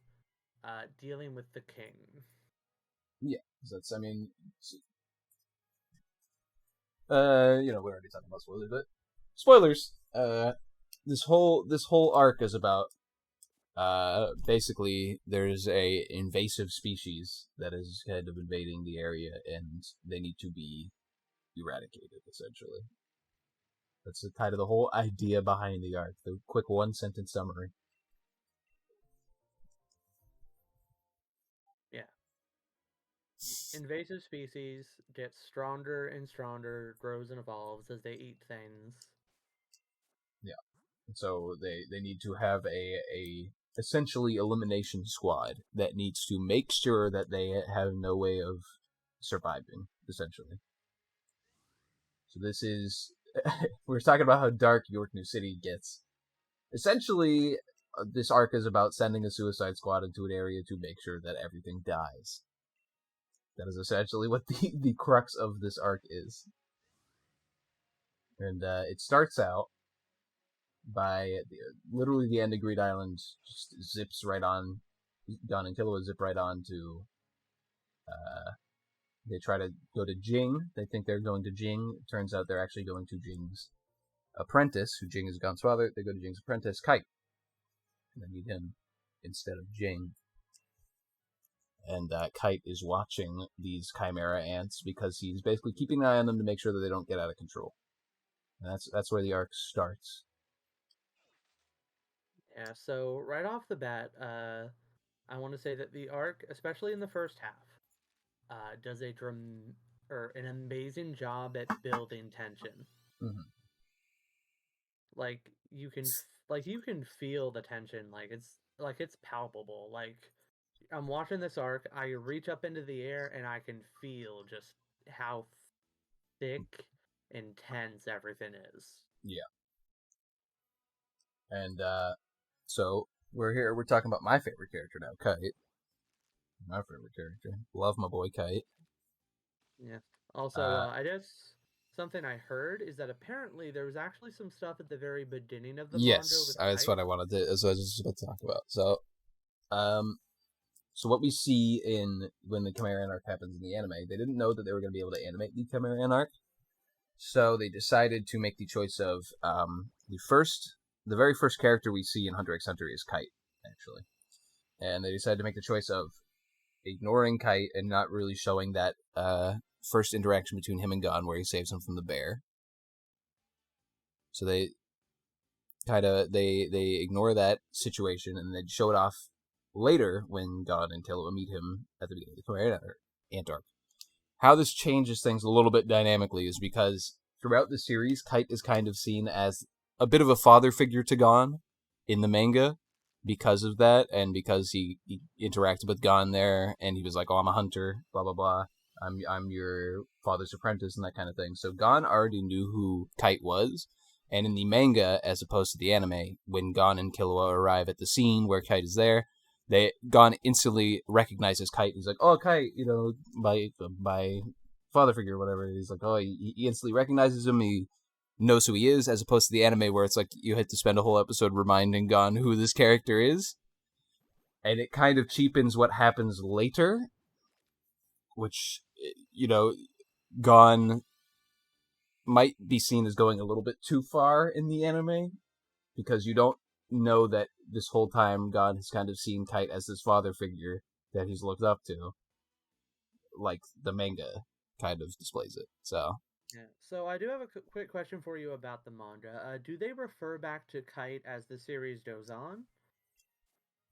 Speaker 2: dealing with the king.
Speaker 1: Yeah, that's, we already talked about spoilers, but spoilers. This whole arc is about basically there's a invasive species that is kind of invading the area, and they need to be eradicated. Essentially, that's the kind of the whole idea behind the arc. The quick 1-sentence summary.
Speaker 2: Yeah. invasive species get stronger and stronger, grows and evolves as they eat things.
Speaker 1: Yeah. So they need to have a essentially elimination squad that needs to make sure that they have no way of surviving, essentially. So this is we were talking about how dark York New City gets. Essentially, this arc is about sending a suicide squad into an area to make sure that everything dies. That is essentially what the crux of this arc is. And it starts out by literally the end of Greed Island just zips right on. Gon and Killua zip right on to. They try to go to Jing. They think they're going to Jing. It turns out they're actually going to Jing's apprentice, who Jing is Gon's father. They go to Jing's apprentice, Kite. And they meet him instead of Jing. And Kite is watching these Chimera ants because he's basically keeping an eye on them to make sure that they don't get out of control. And that's where the arc starts.
Speaker 2: Yeah, so right off the bat, I want to say that the arc, especially in the first half, does an amazing job at building tension.
Speaker 1: Mm-hmm.
Speaker 2: Like you can feel the tension, like it's palpable. Like I'm watching this arc, I reach up into the air and I can feel just how thick and tense everything is.
Speaker 1: Yeah. And so we're talking about my favorite character now, Kite. My favorite character. Love my boy Kite.
Speaker 2: Yeah. Also, I guess something I heard is that apparently there was actually some stuff at the very beginning of the manga with
Speaker 1: That's
Speaker 2: Kite.
Speaker 1: what I wanted to. That's what I was just about to talk about. So what we see in when the Chimera arc happens in the anime, they didn't know that they were going to be able to animate the Chimera arc, so they decided to make the choice of the very first character we see in Hunter x Hunter is Kite, actually, and they decided to make the choice of ignoring Kite and not really showing that first interaction between him and Gon where he saves him from the bear. So they ignore that situation and they show it off later when Gon and Killua meet him at the beginning of the Chimera Ant arc. How this changes things a little bit dynamically is because throughout the series, Kite is kind of seen as a bit of a father figure to Gon in the manga because of that, and because he interacted with Gon there, and he was like, "Oh, I'm a hunter, blah blah blah. I'm your father's apprentice," and that kind of thing. So Gon already knew who Kite was, and in the manga, as opposed to the anime, when Gon and Killua arrive at the scene where Kite is there, Gon instantly recognizes Kite. He's like, "Oh, Kite, my father figure, or whatever." He's like, "Oh," he instantly recognizes him. He knows who he is, as opposed to the anime where it's like you had to spend a whole episode reminding Gon who this character is, and it kind of cheapens what happens later, which Gon might be seen as going a little bit too far in the anime because you don't know that this whole time Gon has kind of seen Kite as this father figure that he's looked up to, like the manga kind of displays it. So
Speaker 2: Yeah. So I do have a quick question for you about the manga. Do they refer back to Kite as the series goes on?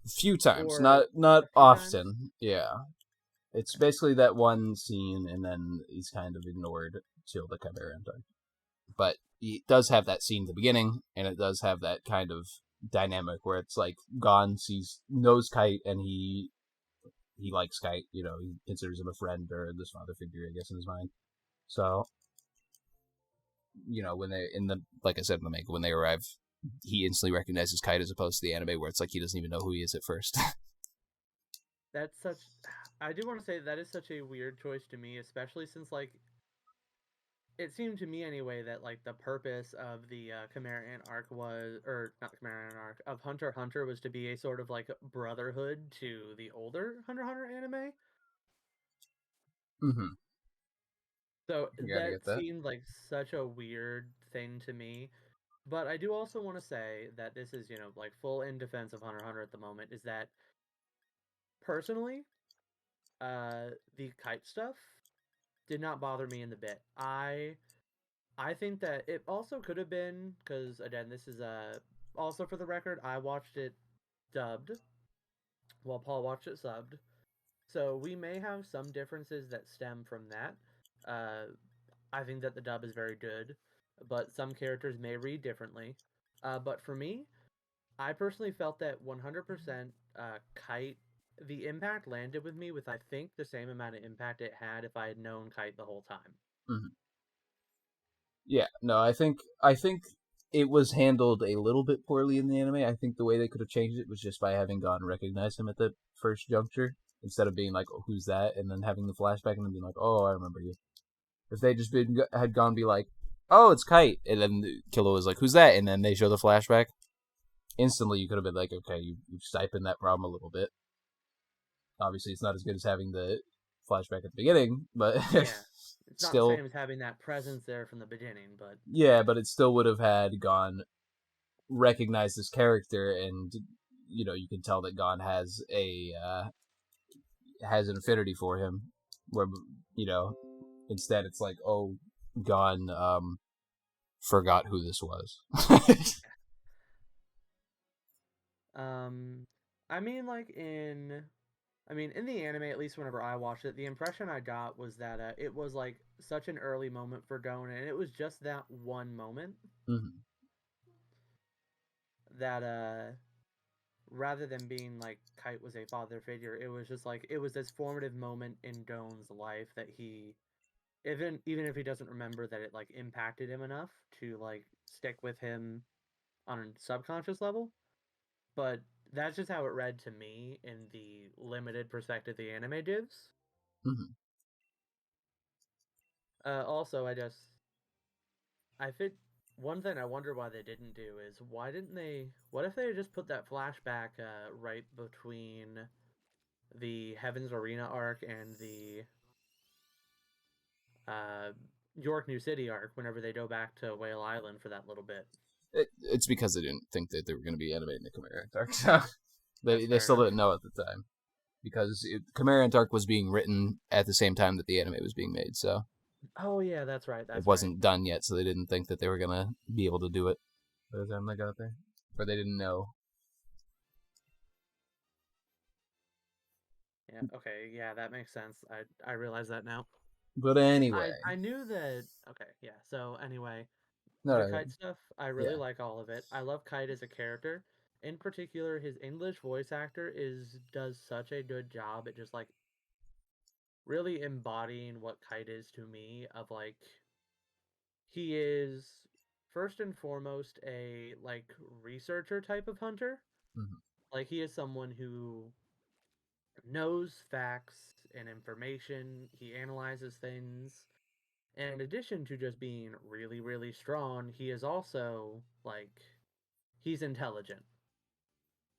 Speaker 1: a few times,
Speaker 2: Or
Speaker 1: not
Speaker 2: a few times?
Speaker 1: often. Yeah, it's basically that one scene, and then he's kind of ignored till the Chimera Ant. But it does have that scene at the beginning, and it does have that kind of dynamic where it's like Gon knows Kite, and he likes Kite. He considers him a friend or this father figure, I guess, in his mind. So when they like I said in the manga, when they arrive, he instantly recognizes Kite, as opposed to the anime where it's like he doesn't even know who he is at first.
Speaker 2: That's such. I do want to say that is such a weird choice to me, especially since it seemed to me anyway that the purpose of the Chimera Ant arc was, or not Chimera Ant arc of Hunter x Hunter, was to be a sort of brotherhood to the older Hunter x Hunter anime.
Speaker 1: Mm-hmm.
Speaker 2: So
Speaker 1: You gotta
Speaker 2: that
Speaker 1: get that.
Speaker 2: seemed like such a weird thing to me. But I do also want to say that this is, full in defense of Hunter x Hunter at the moment, is that personally, the Kite stuff did not bother me in the bit. I think that it also could have been because, again, this is also for the record, I watched it dubbed while Paul watched it subbed. So we may have some differences that stem from that. I think that the dub is very good, but some characters may read differently. But for me, I personally felt that 100% Kite, the impact landed with me with, I think, the same amount of impact it had if I had known Kite the whole time.
Speaker 1: Mm-hmm. Yeah, no, I think it was handled a little bit poorly in the anime. I think the way they could have changed it was just by having Gon recognize him at the first juncture instead of being like, "Oh, who's that?" and then having the flashback and then being like, "Oh, I remember you." If they just had Gon be like, "Oh, it's Kite," and then Killua was like, "Who's that?" and then they show the flashback, instantly you could have been like, "Okay, you've stipend that problem a little bit." Obviously, it's not as good as having the flashback at the beginning, but
Speaker 2: Yeah, it's not the
Speaker 1: still,
Speaker 2: same as having that presence there from the beginning, but
Speaker 1: yeah, but it still would have had Gon recognize this character, and you can tell that Gon has an affinity for him. Where you know, instead it's like, oh, Gon forgot who this was.
Speaker 2: um, I mean, like in the anime, at least whenever I watched it, the impression I got was that it was like such an early moment for Gon, and it was just that one moment
Speaker 1: Mm-hmm.
Speaker 2: that rather than being like Kite was a father figure, it was just like it was this formative moment in Gon's life that he even if he doesn't remember that it like impacted him enough to like stick with him on a subconscious level. But that's just how it read to me in the limited perspective the anime gives.
Speaker 1: Mm-hmm.
Speaker 2: Also, I think one thing I wonder why they didn't do is why didn't they? What if they just put that flashback right between the Heaven's Arena arc and the uh, York New City arc whenever they go back to Whale Island for that little bit?
Speaker 1: It's because they didn't think that they were going to be animating the Chimera Antarc, so
Speaker 2: That's
Speaker 1: they
Speaker 2: fair
Speaker 1: still
Speaker 2: enough.
Speaker 1: didn't know at the time because Chimera Antarc was being written at the same time that the anime was being made, so
Speaker 2: Oh yeah, that's right.
Speaker 1: it
Speaker 2: That's right.
Speaker 1: wasn't done yet, so they didn't think that they were going to be able to do it by the time they got there, or they didn't know.
Speaker 2: Yeah. Okay. Yeah, that makes sense. I realize that now.
Speaker 1: But anyway,
Speaker 2: I knew that. Okay. Yeah. So anyway,
Speaker 1: no,
Speaker 2: the
Speaker 1: no,
Speaker 2: Kite stuff, I really
Speaker 1: yeah,
Speaker 2: like all of it. I love Kite as a character. In particular, his English voice actor is does such a good job at just like really embodying what Kite is to me of like he is first and foremost a like researcher type of hunter.
Speaker 1: mm-hmm.
Speaker 2: Like he is someone who knows facts and information. He analyzes things. And in addition to just being really, really strong, he is also like he's intelligent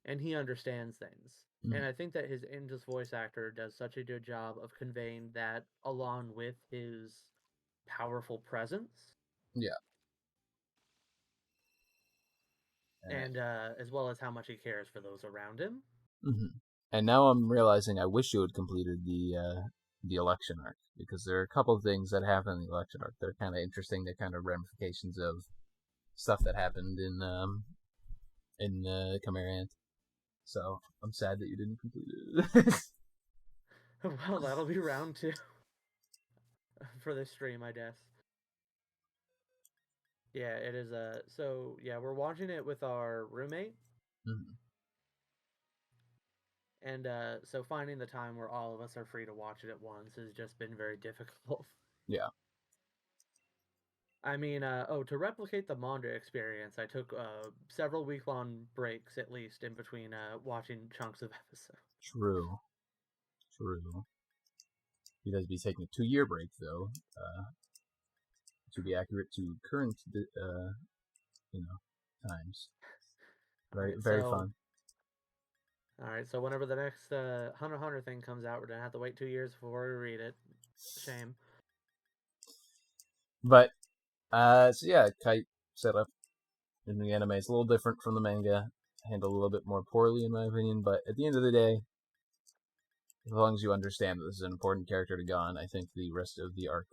Speaker 2: and he understands things.
Speaker 1: Mm-hmm.
Speaker 2: And I think that his English voice actor does such a good job of conveying that along with his powerful presence
Speaker 1: Yeah,
Speaker 2: and as well as how much he cares for those around him.
Speaker 1: mm-hmm. And now I'm realizing I wish you had completed the election arc because there are a couple of things that happen in the election arc that are kind of interesting. They're kind of ramifications of stuff that happened in Camarant. So I'm sad that you didn't complete it.
Speaker 2: Well, that'll be round two for this stream, I guess. Yeah, it is so yeah, we're watching it with our roommate.
Speaker 1: Mhm.
Speaker 2: And so finding the time where all of us are free to watch it at once has just been very difficult.
Speaker 1: Yeah,
Speaker 2: I mean, to replicate the manga experience, I took several week-long breaks at least in between watching chunks of episodes.
Speaker 1: true, true. He does be taking a 2 year break though, to be accurate to current, times.
Speaker 2: All
Speaker 1: Very
Speaker 2: right,
Speaker 1: very
Speaker 2: so
Speaker 1: fun.
Speaker 2: whenever the next Hunter x Hunter thing comes out, we're gonna have to wait 2 years before we read it. Shame.
Speaker 1: But so yeah, Kite setup in the anime is a little different from the manga, handled a little bit more poorly in my opinion. But at the end of the day, as long as you understand that this is an important character to Gon, I think the rest of the arc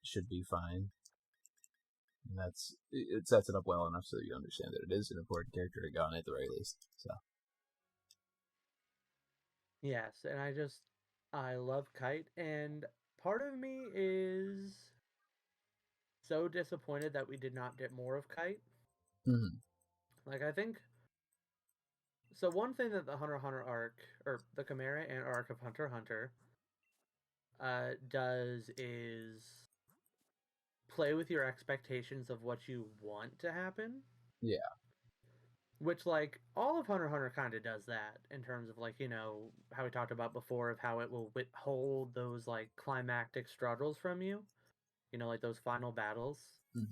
Speaker 1: should be fine. And it sets it up well enough so that you understand that it is an important character to Gon at the very least. So
Speaker 2: Yes, and I just I love Kite, and part of me is so disappointed that we did not get more of Kite.
Speaker 1: Hmm.
Speaker 2: Like, I think so. One thing that the Hunter x Hunter arc, or the Chimera and arc of Hunter x Hunter, does is play with your expectations of what you want to happen.
Speaker 1: Yeah.
Speaker 2: Which, like, all of Hunter x Hunter kind of does that in terms of, like, how we talked about before of how it will withhold those, like, climactic struggles from you. Like those final battles.
Speaker 1: Hmm.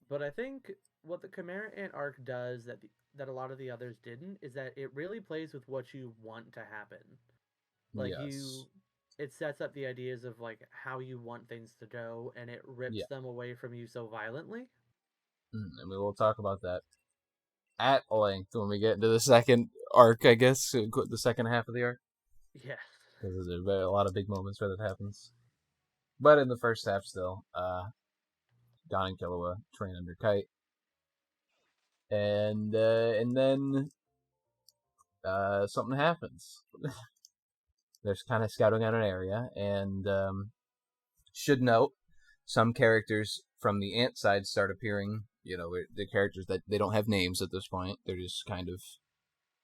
Speaker 2: But I think what the Chimera Ant arc does that a lot of the others didn't is that it really plays with what you want to happen. Like
Speaker 1: Yes.
Speaker 2: it sets up the ideas of like how you want things to go, and it rips
Speaker 1: Yeah.
Speaker 2: them away from you so violently.
Speaker 1: And we will talk about that at length when we get into the second arc, I guess, the second half of the arc,
Speaker 2: Yes.
Speaker 1: because there's a lot of big moments where that happens. But in the first half, still, Don and Killua train under Kite, and then something happens. They're kind of scouting out an area, and should note some characters from the ant side start appearing. The characters that they don't have names at this point; they're just kind of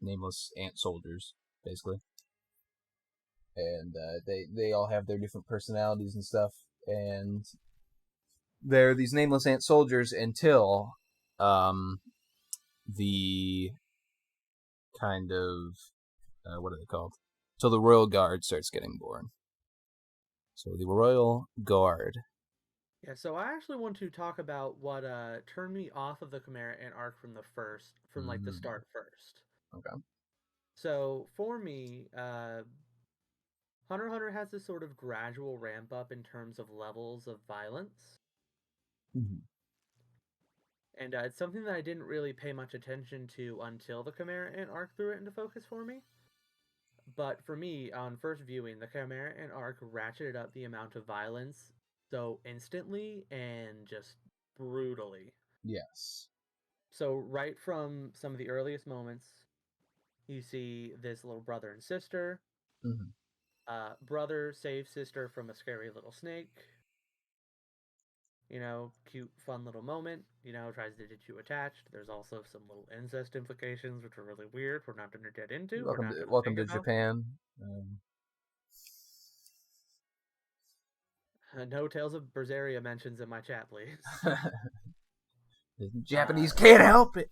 Speaker 1: nameless ant soldiers, basically. And they all have their different personalities and stuff, and they're these nameless ant soldiers until um the kind of what are they called? Till the Royal Guard starts getting born. So the Royal Guard.
Speaker 2: Yeah, so I actually want to talk about what turned me off of the Chimera Ant arc from like the
Speaker 1: Mm,
Speaker 2: start first.
Speaker 1: okay.
Speaker 2: So for me, Hunter x Hunter has this sort of gradual ramp up in terms of levels of violence.
Speaker 1: Mm-hmm.
Speaker 2: And it's something that I didn't really pay much attention to until the Chimera Ant arc threw it into focus for me. But for me, on first viewing, the Chimera Ant arc ratcheted up the amount of violence so instantly and just brutally.
Speaker 1: Yes.
Speaker 2: So, right from some of the earliest moments, you see this little brother and sister.
Speaker 1: Mm-hmm.
Speaker 2: Brother saves sister from a scary little snake. Cute, fun little moment. Tries to get you attached. There's also some little incest implications, which are really weird. We're not going to get into. We're not going to
Speaker 1: Welcome
Speaker 2: think
Speaker 1: to
Speaker 2: about them.
Speaker 1: Japan.
Speaker 2: No Tales of Berseria mentions in my chat, please.
Speaker 1: The
Speaker 2: Uh,
Speaker 1: Japanese can't help it.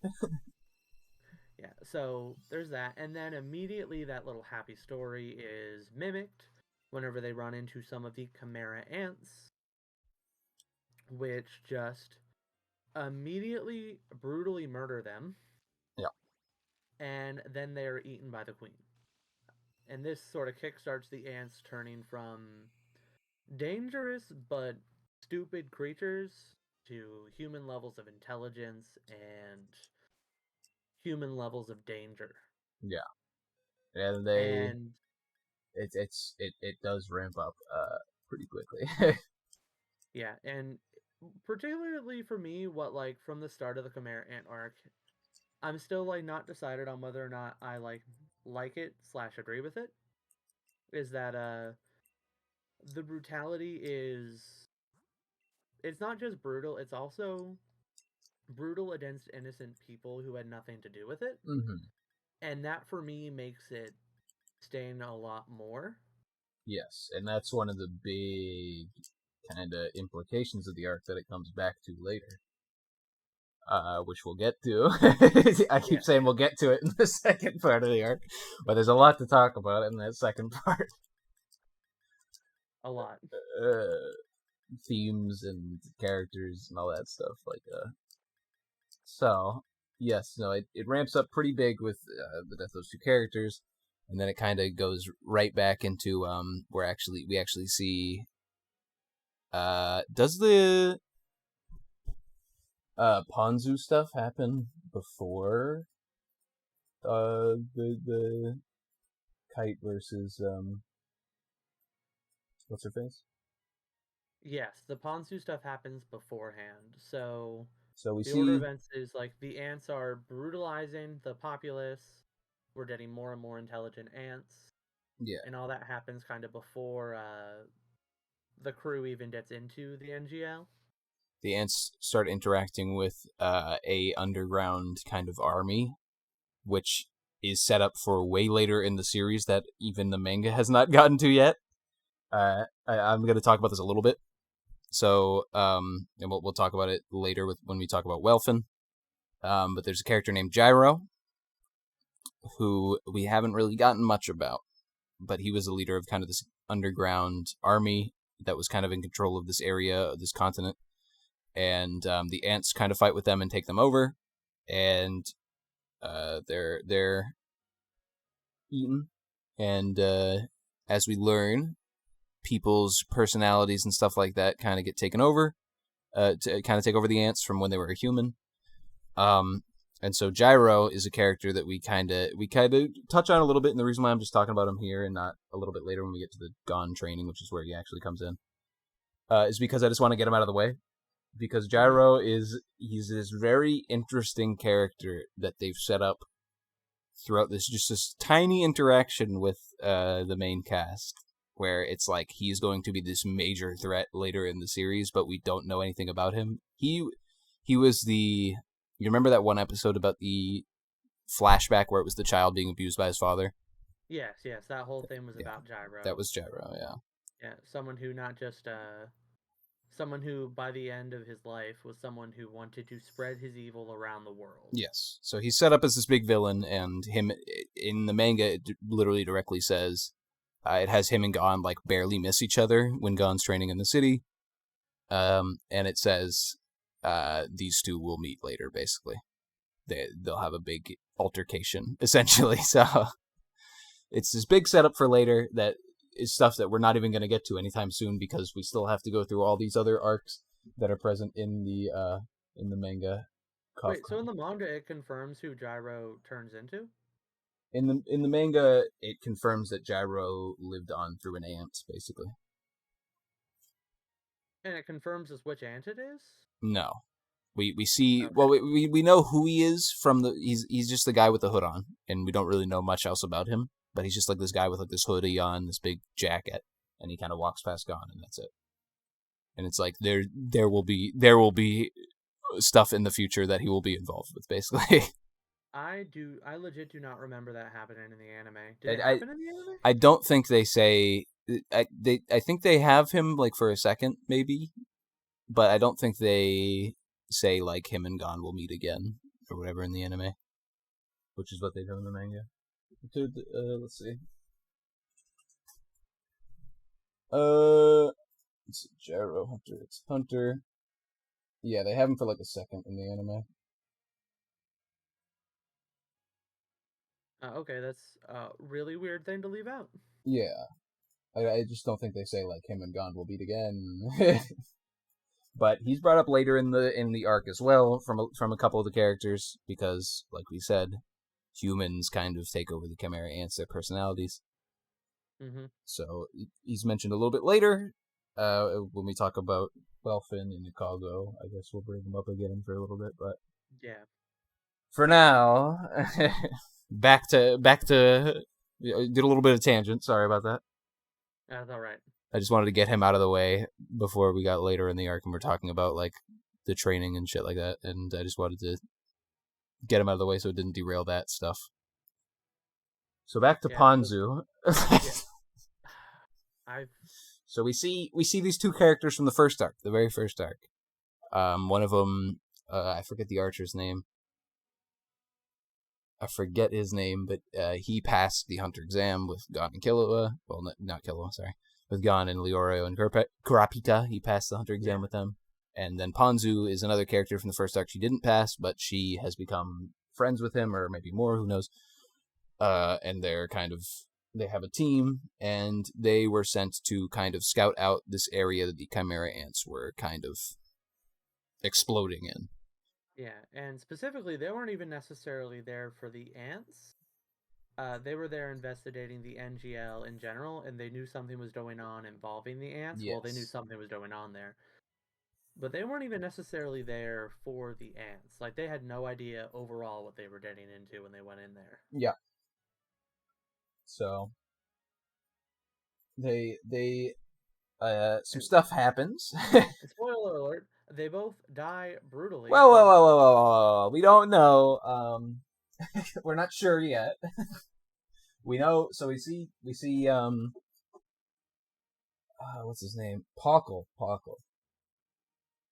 Speaker 2: yeah, so there's that. And then immediately that little happy story is mimicked whenever they run into some of the Chimera ants, which just immediately brutally murder them,
Speaker 1: Yeah.
Speaker 2: and then they are eaten by the queen. And this sort of kickstarts the ants turning from dangerous but stupid creatures to human levels of intelligence and human levels of danger.
Speaker 1: Yeah. And
Speaker 2: And
Speaker 1: it does ramp up pretty quickly.
Speaker 2: yeah, and particularly for me, what like from the start of the Chimera Ant arc, I'm still like not decided on whether or not I like it slash agree with it. Is that the brutality is it's not just brutal, it's also brutal against innocent people who had nothing to do with it.
Speaker 1: Mm-hmm.
Speaker 2: And that for me makes it stain a lot more.
Speaker 1: Yes, and that's one of the big kind of implications of the arc that it comes back to later, which we'll get to. I keep
Speaker 2: Yeah,
Speaker 1: saying we'll get to it in the second part of the arc, but there's a lot to talk about in that second part.
Speaker 2: a lot.
Speaker 1: Uh, Themes and characters and all that stuff. So yes, no, it ramps up pretty big with the death of those two characters, and then it kind of goes right back into where we actually see does the Ponzu stuff happen before the Kite versus what's her face?
Speaker 2: Yes, the Ponzu stuff happens beforehand. So
Speaker 1: So we
Speaker 2: the order of
Speaker 1: see
Speaker 2: events is like the ants are brutalizing the populace. We're getting more and more intelligent ants.
Speaker 1: Yeah.
Speaker 2: And all that happens kind of before the crew even gets into the NGL.
Speaker 1: The ants start interacting with a underground kind of army, which is set up for way later in the series that even the manga has not gotten to yet. I'm going to talk about this a little bit. So, and we'll talk about it later when we talk about Welfin. But there's a character named Gyro, who we haven't really gotten much about. But he was the leader of kind of this underground army that was kind of in control of this area, of this continent. And the ants kind of fight with them and take them over. And they're eaten. And as we learn, people's personalities and stuff like that kind of get taken over, to kind of take over the ants from when they were a human. And so Gyro is a character that we kind of touch on a little bit, and the reason why I'm just talking about him here and not a little bit later when we get to the Gon training, which is where he actually comes in, is because I just want to get him out of the way. Because Gyro he's this very interesting character that they've set up throughout this tiny interaction with the main cast, where it's like he's going to be this major threat later in the series, but we don't know anything about him. He was the... You remember that one episode about the flashback where it was the child being abused by his father?
Speaker 2: Yes, that whole thing was about Gyro.
Speaker 1: That was Gyro, yeah.
Speaker 2: Yeah, someone who not just someone who by the end of his life was someone who wanted to spread his evil around the world.
Speaker 1: Yes. So he's set up as this big villain, and him in the manga it literally directly says it has him and Gon like barely miss each other when Gon's training in the city. And it says these two will meet later, basically. They'll have a big altercation, essentially. So it's this big setup for later that is stuff that we're not even going to get to anytime soon, because we still have to go through all these other arcs that are present in the manga.
Speaker 2: Wait, so in the manga it confirms who Gyro turns into?
Speaker 1: In the manga, it confirms that Gyro lived on through an ant, basically.
Speaker 2: And it confirms as which ant it is?
Speaker 1: No. We see...
Speaker 2: Okay.
Speaker 1: Well, we know who he is from the... He's just the guy with the hood on, and we don't really know much else about him, but he's just like this guy with like this hoodie on, this big jacket, and he kind of walks past Gon, and that's it. And it's like there will be stuff in the future that he will be involved with, basically.
Speaker 2: I legit do not remember that happening in the anime. Did it happen in the anime?
Speaker 1: I don't think they say... I think they have him like for a second, maybe, but I don't think they say like him and Gon will meet again or whatever in the anime, which is what they do in the manga. Let's see. It's Gyro Hunter. It's Hunter. Yeah, they have him for like a second in the anime.
Speaker 2: Okay, that's a really weird thing to leave out.
Speaker 1: Yeah. I just don't think they say like him and Gon will meet again. But he's brought up later in the arc as well from a couple of the characters, because like we said, humans kind of take over the Chimera ants, their personalities.
Speaker 2: Mm-hmm.
Speaker 1: So he's mentioned a little bit later when we talk about Welfin and Chicago. I guess we'll bring him up again for a little bit, but
Speaker 2: yeah.
Speaker 1: For now, back to did a little bit of tangent. Sorry about that.
Speaker 2: That's all right.
Speaker 1: I just wanted to get him out of the way before we got later in the arc and we're talking about like the training and shit like that, and I just wanted to get him out of the way so it didn't derail that stuff. So back to Ponzu. So we see these two characters from the first arc, the very first arc. One of them, I forget the archer's name. I forget his name, but he passed the hunter exam with Gon and Killua. Well, not Killua, sorry. With Gon and Leorio and Kurapika, he passed the hunter exam with them. And then Ponzu is another character from the first arc she didn't pass, but she has become friends with him, or maybe more, who knows. And they have a team, and they were sent to kind of scout out this area that the Chimera ants were kind of exploding in.
Speaker 2: Yeah, and specifically, they weren't even necessarily there for the ants. They were there investigating the NGL in general, and they knew something was going on involving the ants.
Speaker 1: Yes.
Speaker 2: Well, they knew something was going on there. But they weren't even necessarily there for the ants. Like, they had no idea overall what they were getting into when they went in there.
Speaker 1: Yeah. So, they some stuff happens.
Speaker 2: Spoiler alert: they both die brutally.
Speaker 1: Whoa, whoa,
Speaker 2: but
Speaker 1: whoa, whoa, whoa, whoa! We don't know. We're not sure yet. We know. So we see what's his name? Pockle.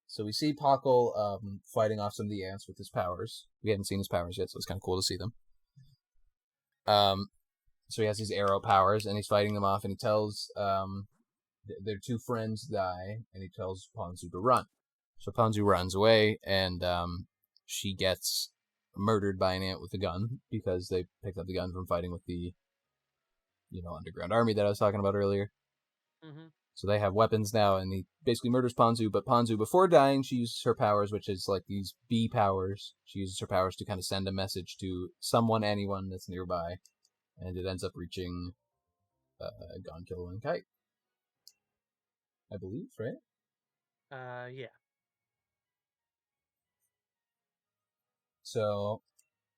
Speaker 1: So we see Pockle fighting off some of the ants with his powers. We haven't seen his powers yet, so it's kind of cool to see them. So he has these arrow powers, and he's fighting them off, and he tells their two friends die, and he tells Ponzu to run. So Ponzu runs away, and she gets murdered by an ant with a gun because they picked up the gun from fighting with the underground army that I was talking about earlier.
Speaker 2: mm-hmm.
Speaker 1: So they have weapons now, and he basically murders Ponzu. But Ponzu, before dying, she uses her powers, which is like these bee powers. She uses her powers to kind of send a message to someone, anyone that's nearby, and it ends up reaching Gon, Killer, and Kite, I believe, right?
Speaker 2: Yeah.
Speaker 1: So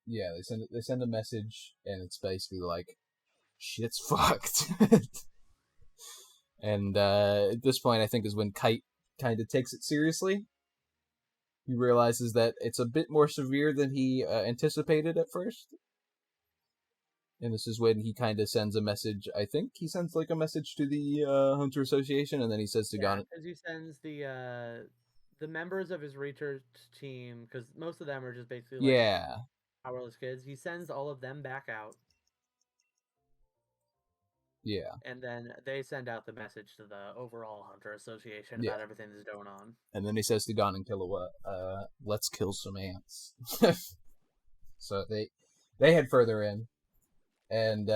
Speaker 1: yeah, they send a message, and it's basically like shit's fucked. And at this point, I think is when Kite kind of takes it seriously. He realizes that it's a bit more severe than he anticipated at first. And this is when he kind of sends a message. I think he sends like a message to the Hunter Association, and then he says to Gon,
Speaker 2: because he sends the members of his research team, because most of them are just basically like
Speaker 1: yeah,
Speaker 2: powerless kids. He sends all of them back out,
Speaker 1: yeah,
Speaker 2: and then they send out the message to the overall Hunter Association
Speaker 1: yeah.
Speaker 2: about everything that's going on.
Speaker 1: And then he says to Gon and Killua, let's kill some ants. So they head further in, and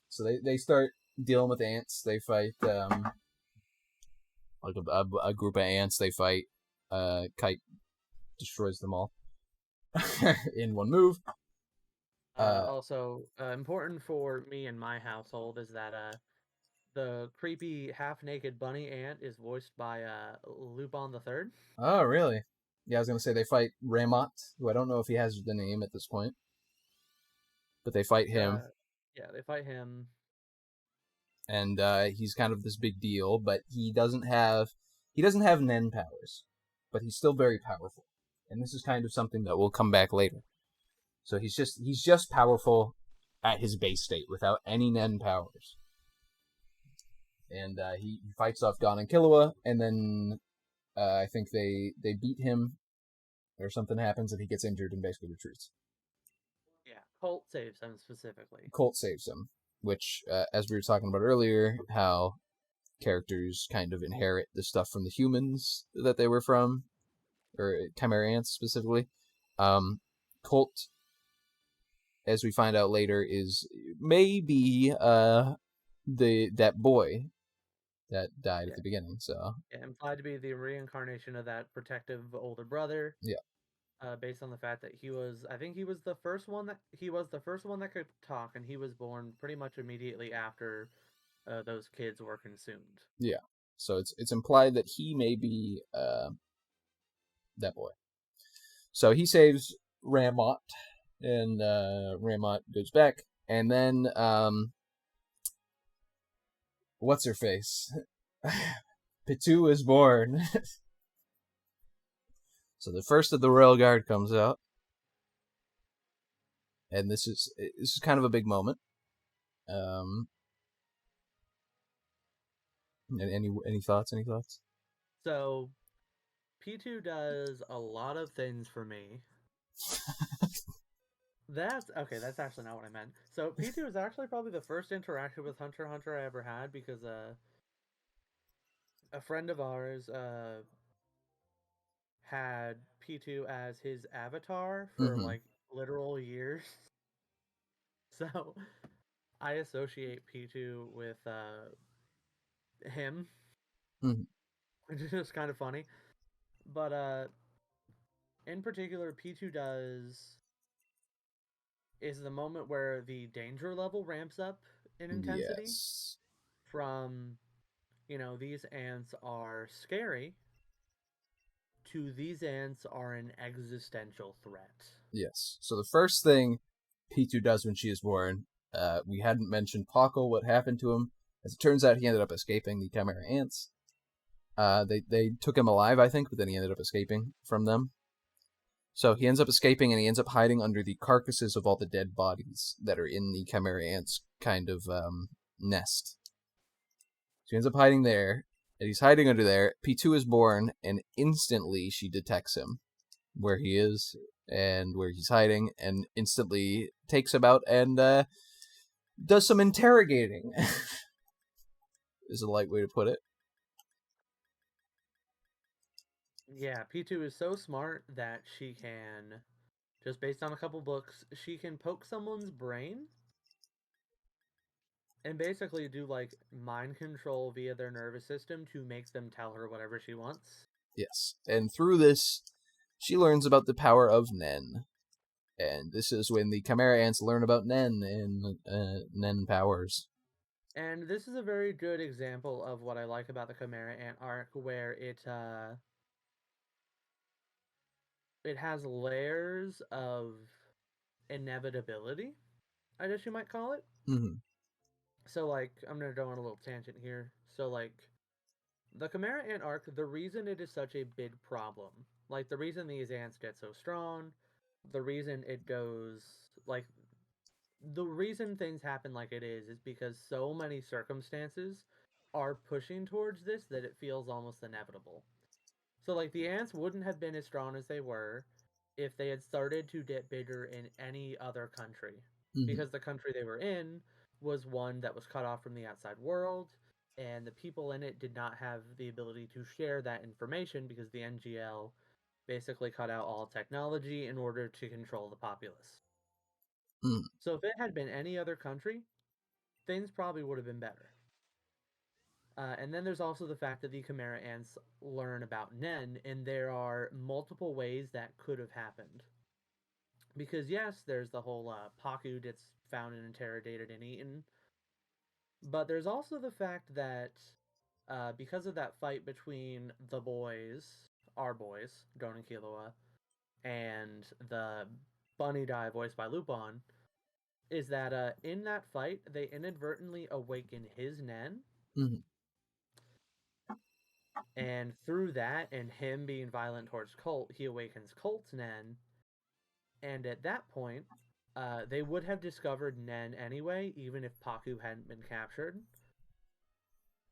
Speaker 1: so they start dealing with ants. They fight like a group of ants. They fight. Kite destroys them all in one move.
Speaker 2: Also, important for me and my household is that the creepy half-naked bunny ant is voiced by Lupin the Third.
Speaker 1: Oh, really? Yeah, I was gonna say they fight Ramot, who I don't know if he has the name at this point, but they fight him,
Speaker 2: Yeah, they fight him.
Speaker 1: and he's kind of this big deal, but he doesn't have Nen powers, but he's still very powerful, and this is kind of something that will come back later. So he's just powerful at his base state without any Nen powers, and he fights off Gon and Killua, and then I think they beat him, or something happens, and he gets injured and basically retreats.
Speaker 2: Yeah, Colt saves him specifically.
Speaker 1: Colt saves him, which, as we were talking about earlier, how characters kind of inherit the stuff from the humans that they were from, or Chimera ants specifically. Colt, as we find out later, is maybe that boy that died at the beginning. So
Speaker 2: yeah, implied to be the reincarnation of that protective older brother.
Speaker 1: Yeah.
Speaker 2: Based on the fact that I think he was the first one that could talk, and he was born pretty much immediately after those kids were consumed.
Speaker 1: Yeah. So it's implied that he may be that boy. So he saves Ramot, and Ramot goes back, and then what's her face? Pitu is born. So the first of the Royal Guard comes out, and this is kind of a big moment. Any thoughts? Any thoughts?
Speaker 2: So, P2 does a lot of things for me. That's actually not what I meant. So P2 is actually probably the first interaction with Hunter x Hunter I ever had, because a friend of ours had P2 as his avatar for like literal years. So I associate P2 with him, which is just kind of funny. But in particular, P2 is the moment where the danger level ramps up in intensity.
Speaker 1: Yes.
Speaker 2: From, these ants are scary, to these ants are an existential threat.
Speaker 1: Yes. So the first thing P2 does when she is born, we hadn't mentioned Paco, what happened to him. As it turns out, he ended up escaping the Chimera ants. They took him alive, I think, but then he ended up escaping from them. So he ends up escaping, and he ends up hiding under the carcasses of all the dead bodies that are in the Chimera ants' kind of nest. So he ends up hiding there, and he's hiding under there. P2 is born, and instantly she detects him, where he is and where he's hiding, and instantly takes him out and does some interrogating. Is a light way to put it.
Speaker 2: Yeah, P2 is so smart that she can, just based on a couple books, she can poke someone's brain and basically do like mind control via their nervous system to make them tell her whatever she wants.
Speaker 1: Yes, and through this, she learns about the power of Nen. And this is when the Chimera ants learn about Nen and Nen powers.
Speaker 2: And this is a very good example of what I like about the Chimera Ant arc, where it has layers of inevitability, I guess you might call it.
Speaker 1: Mm-hmm.
Speaker 2: So, like, I'm gonna go on a little tangent here. So, like, the Chimera Ant arc, the reason it is such a big problem, like, the reason these ants get so strong, the reason it goes, like, the reason things happen like it is because so many circumstances are pushing towards this that it feels almost inevitable. So, like, the ants wouldn't have been as strong as they were if they had started to get bigger in any other country.
Speaker 1: Mm-hmm.
Speaker 2: Because the country they were in was one that was cut off from the outside world, and the people in it did not have the ability to share that information because the NGL basically cut out all technology in order to control the populace.
Speaker 1: Mm.
Speaker 2: So, if it had been any other country, things probably would have been better. And then there's also the fact that the Chimera ants learn about Nen, and there are multiple ways that could have happened. Because yes, there's the whole Paku gets found and interrogated and eaten, but there's also the fact that because of that fight between the boys, our boys, Gon and Killua, and the bunny guy voiced by Lupin, is that in that fight they inadvertently awaken his Nen.
Speaker 1: Mm-hmm.
Speaker 2: And through that, and him being violent towards Colt, he awakens Colt's Nen. And at that point, they would have discovered Nen anyway, even if Paku hadn't been captured.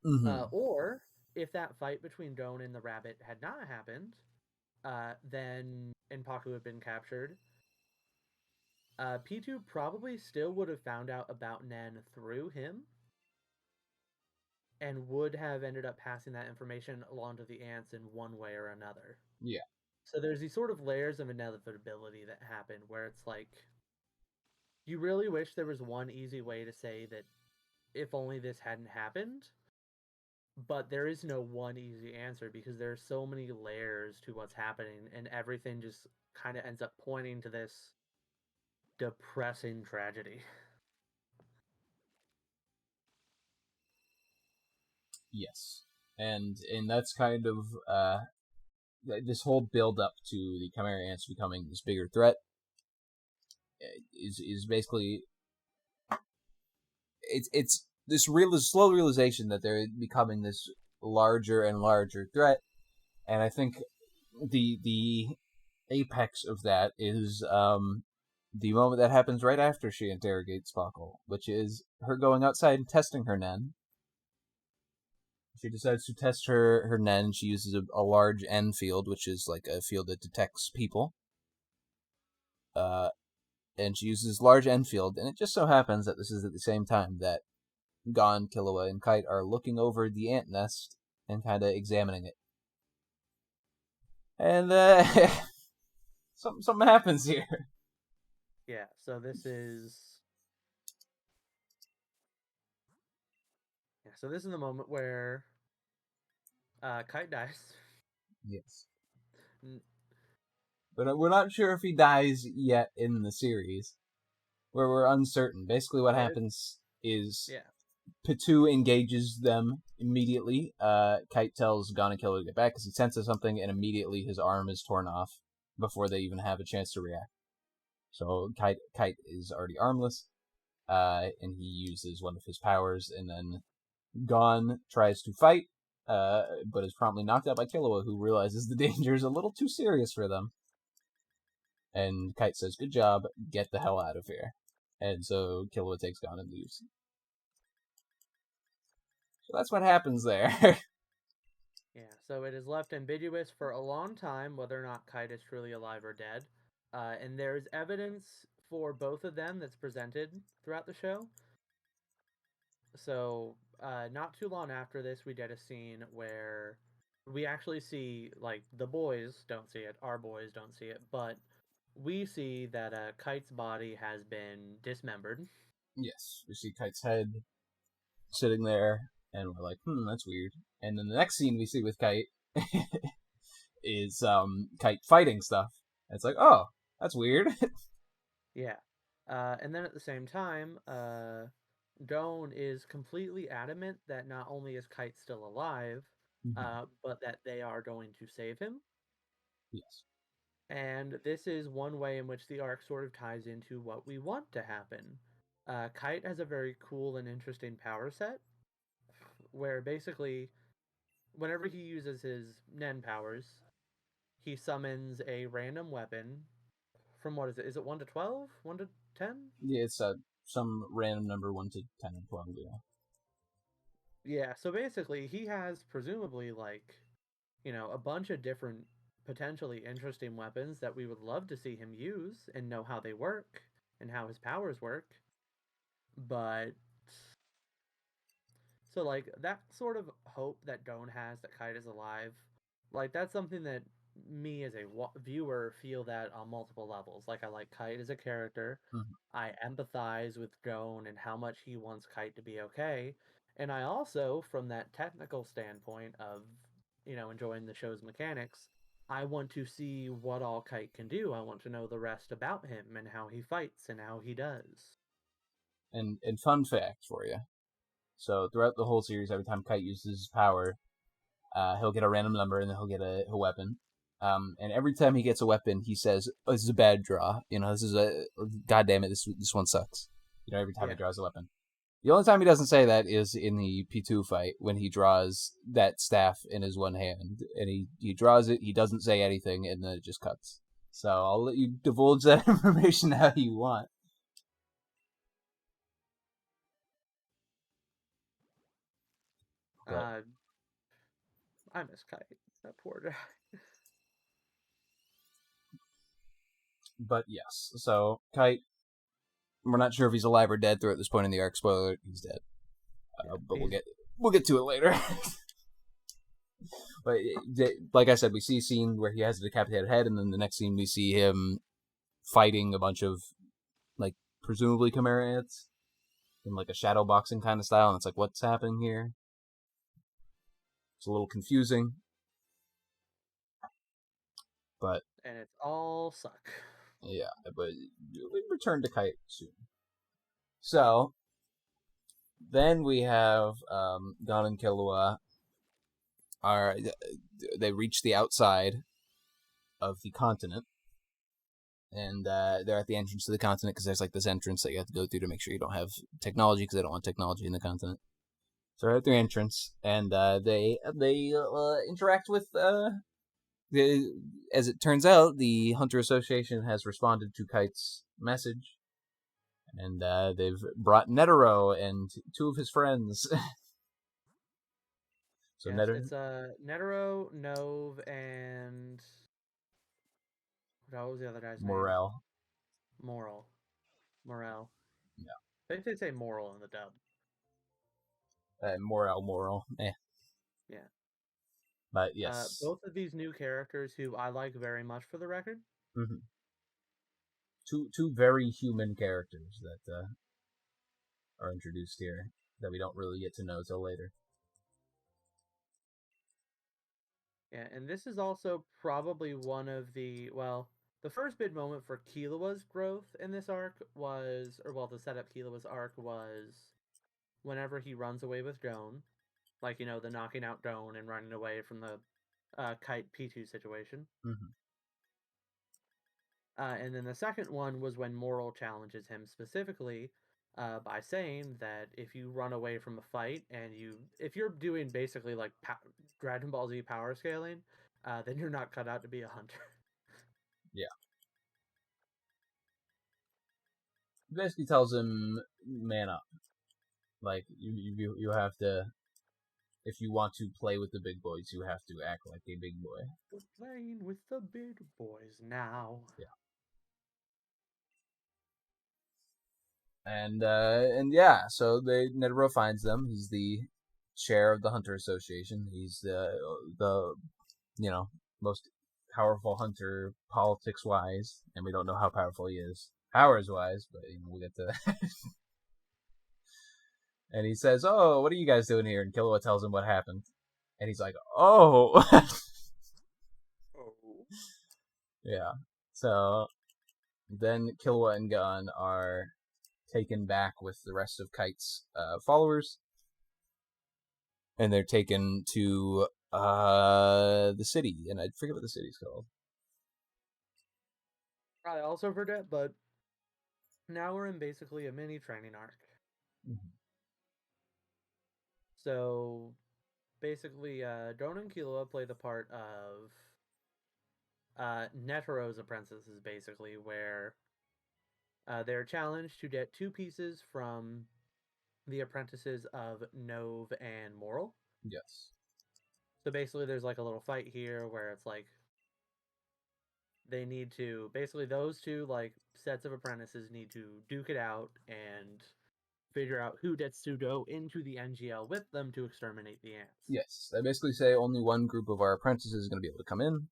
Speaker 1: Mm-hmm.
Speaker 2: Or if that fight between Gon and the rabbit had not happened, then and Paku had been captured, P2 probably still would have found out about Nen through him and would have ended up passing that information along to the ants in one way or another.
Speaker 1: Yeah.
Speaker 2: So there's these sort of layers of inevitability that happen where it's like, you really wish there was one easy way to say that if only this hadn't happened, but there is no one easy answer because there's so many layers to what's happening, and everything just kind of ends up pointing to this depressing tragedy.
Speaker 1: Yes. And that's kind of this whole build up to the Chimera ants becoming this bigger threat is basically it's this slow realization that they're becoming this larger and larger threat, and I think the apex of that is the moment that happens right after she interrogates Sparkle, which is her going outside and testing her Nen. She decides to test her Nen. She uses a large N field, which is like a field that detects people. And she uses large N field, and it just so happens that this is at the same time that Gon, Killua, and Kite are looking over the ant nest and kind of examining it. And something happens here.
Speaker 2: Yeah, so this is... Yeah, so this is the moment where Kite dies.
Speaker 1: Yes. But we're not sure if he dies yet in the series. Where we're uncertain. Basically what happens is P2 engages them immediately. Kite tells Gon and Killua to get back because he senses something, and immediately his arm is torn off before they even have a chance to react. So Kite is already armless, and he uses one of his powers, and then Gon tries to fight, but is promptly knocked out by Killua, who realizes the danger is a little too serious for them. And Kite says, "Good job, get the hell out of here." And so Killua takes Gon and leaves. So that's what happens there.
Speaker 2: Yeah, so it is left ambiguous for a long time whether or not Kite is truly alive or dead. And there's evidence for both of them that's presented throughout the show. So, not too long after this, we did a scene where we actually see, like, the boys don't see it, our boys don't see it, but we see that Kite's body has been dismembered.
Speaker 1: Yes, we see Kite's head sitting there, and we're like, that's weird. And then the next scene we see with Kite is Kite fighting stuff. And it's like, oh, that's weird.
Speaker 2: Yeah. And then at the same time, Doan is completely adamant that not only is Kite still alive, but that they are going to save him.
Speaker 1: Yes.
Speaker 2: And this is one way in which the arc sort of ties into what we want to happen. Kite has a very cool and interesting power set, where basically, whenever he uses his Nen powers, he summons a random weapon from what is it? Is it 1 to 12? 1 to 10?
Speaker 1: Yeah, it's some random number 1 to 10 or 12, yeah.
Speaker 2: Yeah, so basically, he has presumably, like, a bunch of different potentially interesting weapons that we would love to see him use and know how they work and how his powers work. But so like that sort of hope that Doan has that Kite is alive, like that's something that me as a viewer feel that on multiple levels. Like I like Kite as a character.
Speaker 1: Mhm.
Speaker 2: I empathize with Doan and how much he wants Kite to be okay. And I also, from that technical standpoint of, enjoying the show's mechanics, I want to see what all Kite can do. I want to know the rest about him and how he fights and how he does.
Speaker 1: And fun fact for you. So throughout the whole series, every time Kite uses his power, he'll get a random number and then he'll get a weapon. And every time he gets a weapon, he says, "Oh, this is a bad draw. This is a god damn it. This one sucks." Every time he
Speaker 2: Yeah.
Speaker 1: draws a weapon. The only time he doesn't say that is in the P2 fight when he draws that staff in his one hand and he draws it. He doesn't say anything and then it just cuts. So I'll let you divulge that information how you want. But
Speaker 2: I miss Kite. That poor guy.
Speaker 1: yes, so Kite, we're not sure if he's alive or dead throughout this point in the arc. Spoiler alert, he's dead. But we'll get to it later. But like I said, we see a scene where he has a decapitated head, and then the next scene we see him fighting a bunch of like presumably Chimera ants in like a shadow boxing kind of style, and it's like, what's happening here? It's a little confusing, but
Speaker 2: And it's all suck.
Speaker 1: yeah. But we return to Kite soon. So then we have Gon and Killua they reach the outside of the continent, and they're at the entrance to the continent because there's like this entrance that you have to go through to make sure you don't have technology because they don't want technology in the continent. So they're at their entrance, and they interact with. As it turns out, the Hunter Association has responded to Kite's message, and they've brought Netero and two of his friends. So
Speaker 2: Yes, it's Netero, Nove, and what was the other guy's name?
Speaker 1: Morel.
Speaker 2: Moral. Morel.
Speaker 1: Yeah.
Speaker 2: I think they say Moral in the dub.
Speaker 1: Moral.
Speaker 2: Yeah.
Speaker 1: But yes.
Speaker 2: Both of these new characters who I like very much for the record.
Speaker 1: Mm-hmm. Two very human characters that are introduced here that we don't really get to know till later.
Speaker 2: Yeah, and this is also probably one of the first big moment for Killua's growth in this arc was, the setup Killua's arc was whenever he runs away with Doan, like the knocking out Doan and running away from the Kite P2 situation.
Speaker 1: Mm-hmm.
Speaker 2: And then the second one was when Moral challenges him specifically by saying that if you run away from a fight and if you're doing basically like Dragon Ball Z power scaling, then you're not cut out to be a hunter.
Speaker 1: Yeah. He basically tells him, man up. Like, you have to, if you want to play with the big boys, you have to act like a big boy.
Speaker 2: We're playing with the big boys now.
Speaker 1: Yeah. And yeah, so Netero finds them. He's the chair of the Hunter Association. He's the most powerful hunter politics wise, and we don't know how powerful he is powers wise, but we'll get to that. And he says, "Oh, what are you guys doing here?" And Killua tells him what happened, and he's like, "Oh."
Speaker 2: Oh.
Speaker 1: Yeah. So then Killua and Gon are taken back with the rest of Kite's followers, and they're taken to the city, and I forget what the city's called.
Speaker 2: I also forget, but now we're in basically a mini training arc.
Speaker 1: Mm-hmm.
Speaker 2: So basically, Gon and Killua play the part of Netero's apprentices, basically, where they're challenged to get 2 pieces from the apprentices of Nove and Moral.
Speaker 1: Yes.
Speaker 2: So basically, there's like a little fight here where it's like they need to basically those two like sets of apprentices need to duke it out and figure out who gets to go into the NGL with them to exterminate the ants.
Speaker 1: Yes. They basically say only one group of our apprentices is going to be able to come in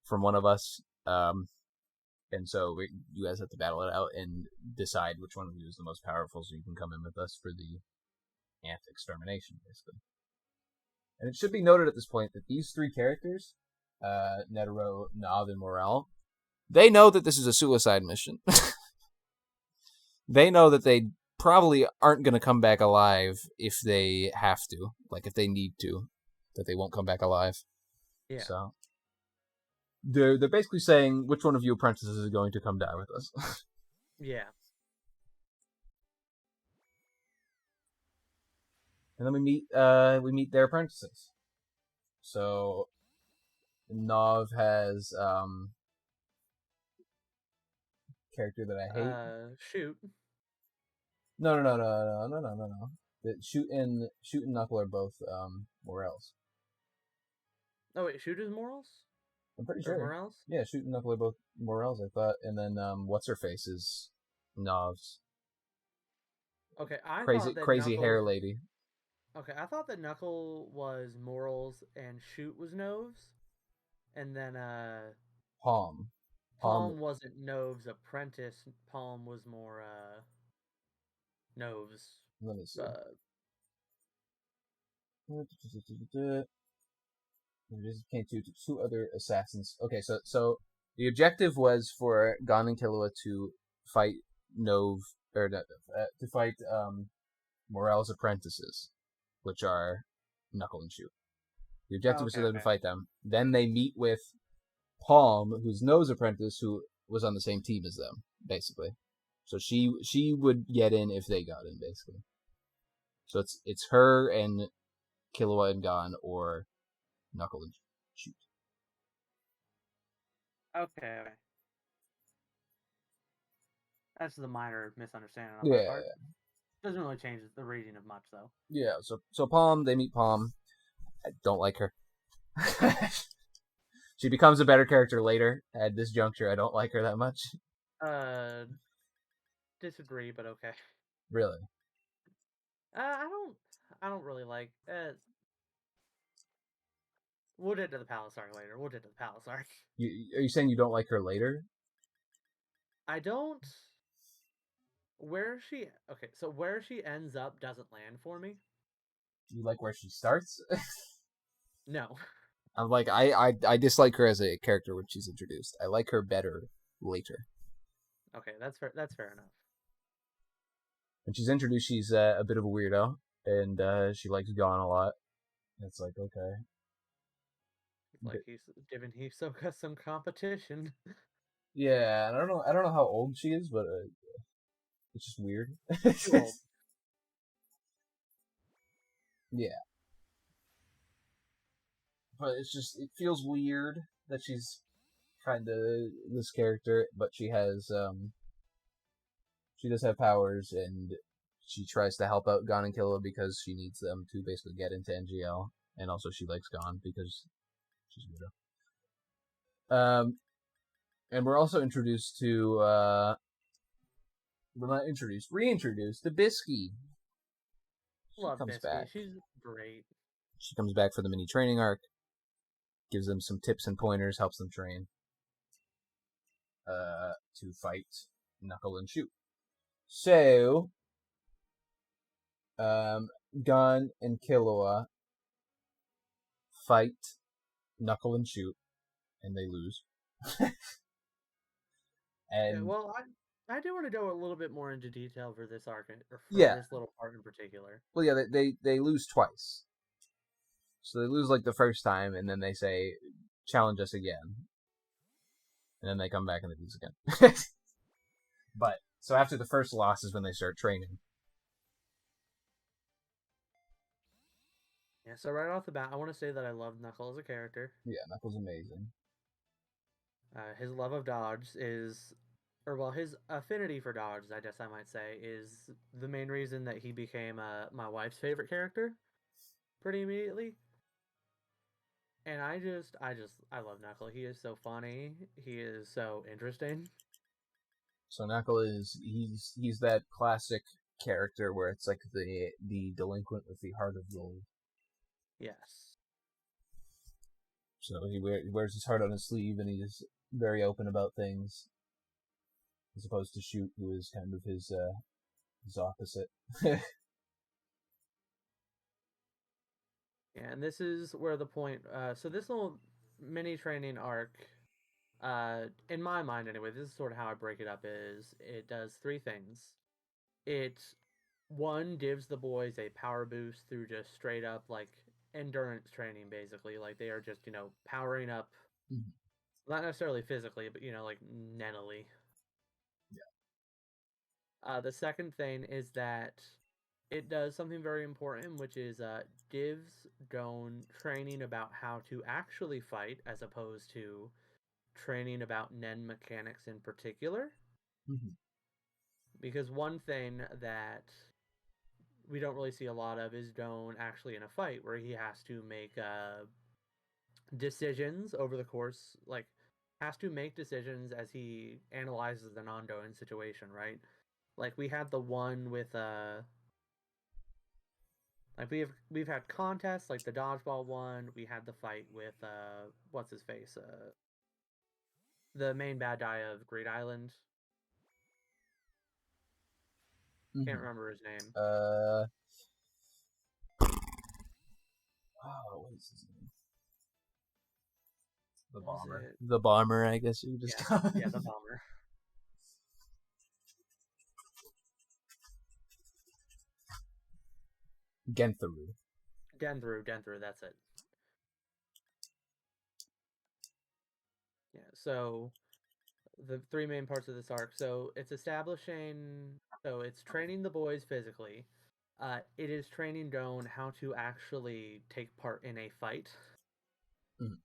Speaker 1: from one of us. And so you guys have to battle it out and decide which one of you is the most powerful so you can come in with us for the ant extermination, basically. And it should be noted at this point that these 3 characters, Netero, Nav, and Morel, they know that this is a suicide mission. They know that they probably aren't going to come back alive if they have to, like if they need to, that they won't come back alive.
Speaker 2: Yeah.
Speaker 1: So they're basically saying, which one of you apprentices is going to come die with us?
Speaker 2: Yeah.
Speaker 1: And then we meet their apprentices. So Nav has character that I hate.
Speaker 2: Shoot.
Speaker 1: No. The Shoot and Knuckle are both Morels.
Speaker 2: Oh wait, Shoot is Morals?
Speaker 1: I'm pretty
Speaker 2: Or
Speaker 1: sure.
Speaker 2: Morals?
Speaker 1: Yeah, Shoot and Knuckle are both Morels, I thought. And then what's her face is Nav's.
Speaker 2: Okay, I thought that
Speaker 1: Crazy
Speaker 2: Knuckles.
Speaker 1: hair lady.
Speaker 2: Okay, I thought that Knuckle was Morals and Shoot was Noves, and then
Speaker 1: Palm.
Speaker 2: Palm wasn't Nove's apprentice. Palm was more Nove's.
Speaker 1: Let me see. Just came to 2 other assassins. Okay, so the objective was for Gon and Killua to fight Nove or to fight Morel's apprentices, which are Knuckle and Shoot. The objective was for them to fight them. Then they meet with Palm, who's Nove's apprentice, who was on the same team as them, basically. So she would get in if they got in, basically. So it's her and Killua and Gon, or Knuckle and Shoot.
Speaker 2: Okay. That's the minor misunderstanding on my part. Doesn't really change the reading of much, though.
Speaker 1: Yeah, so Palm, they meet Palm. I don't like her. She becomes a better character later. At this juncture, I don't like her that much.
Speaker 2: Disagree, but okay.
Speaker 1: Really?
Speaker 2: I don't really like. We'll get to the Palace arc later. We'll get to the Palace arc.
Speaker 1: Are you saying you don't like her later?
Speaker 2: I don't. Where she ends up doesn't land for me.
Speaker 1: You like where she starts?
Speaker 2: No.
Speaker 1: I'm like I dislike her as a character when she's introduced. I like her better later.
Speaker 2: Okay, that's fair. That's fair enough.
Speaker 1: When she's introduced, she's a bit of a weirdo, and she likes Gon a lot. It's like, okay.
Speaker 2: Like he's giving Hisoka some competition.
Speaker 1: Yeah, and I don't know how old she is, but which is weird.
Speaker 2: Too old.
Speaker 1: Yeah. But it feels weird that she's kind of this character, but she does have powers, and she tries to help out Gon and Killua because she needs them to basically get into NGL, and also she likes Gon because she's a widow. And we're also introduced to, reintroduced to Bisky. She
Speaker 2: Love
Speaker 1: comes
Speaker 2: Biscuit.
Speaker 1: back.
Speaker 2: She's great.
Speaker 1: She comes back for the mini training arc, gives them some tips and pointers, helps them train to fight Knuckle and Shoot. So, Gon and Killua fight Knuckle and Shoot, and they lose. And
Speaker 2: Yeah, well, I do want to go a little bit more into detail for this arc, or for
Speaker 1: yeah,
Speaker 2: this little part in particular.
Speaker 1: well, yeah, they lose twice. So they lose like the first time, and then they say, "Challenge us again," and then they come back and they lose again. But so after the first loss is when they start training.
Speaker 2: Yeah, so right off the bat, I want to say that I love Knuckle as a character.
Speaker 1: Yeah, Knuckles amazing.
Speaker 2: His love of dodge is, or well, his affinity for dodge, I guess I might say, is the main reason that he became my wife's favorite character pretty immediately. And I love Knuckle. He is so funny. He is so interesting.
Speaker 1: So Knuckle he's that classic character where it's like the delinquent with the heart of gold.
Speaker 2: Yes.
Speaker 1: So he wears his heart on his sleeve, and he's very open about things, as opposed to Shoot, who is kind of his opposite.
Speaker 2: Yeah, and this is where the point. So this little mini training arc, in my mind anyway, this is sort of how I break it up. Is it does three things. It one gives the boys a power boost through just straight up like endurance training, basically. Like they are just powering up, not necessarily physically, but like mentally. The second thing is that it does something very important, which is gives Gon training about how to actually fight, as opposed to training about Nen mechanics in particular.
Speaker 1: Mm-hmm.
Speaker 2: Because one thing that we don't really see a lot of is Gon actually in a fight where he has to make decisions over the course, like has to make decisions as he analyzes an ongoing situation, right? Like we had the one with like we've had contests like the dodgeball one. We had the fight with what's his face, the main bad guy of Great Island. Can't remember his name.
Speaker 1: What is his name? The
Speaker 2: Was
Speaker 1: bomber.
Speaker 2: it?
Speaker 1: The bomber, I guess you just call
Speaker 2: Yeah, the bomber.
Speaker 1: Genthuru.
Speaker 2: Denthru, that's it. Yeah, so the three main parts of this arc. So it's training the boys physically. It is training Gon how to actually take part in a fight.
Speaker 1: Mm-hmm.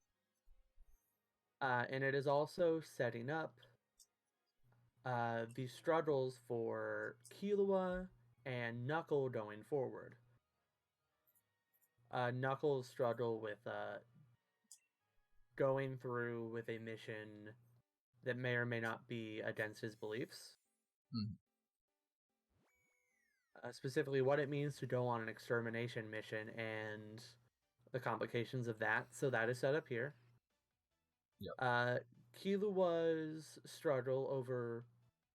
Speaker 2: And it is also setting up the struggles for Killua and Knuckle going forward. Knuckles struggle with going through with a mission that may or may not be against his beliefs.
Speaker 1: Mm-hmm.
Speaker 2: Specifically, what it means to go on an extermination mission and the complications of that. So that is set up here.
Speaker 1: Yep.
Speaker 2: Killua's struggle over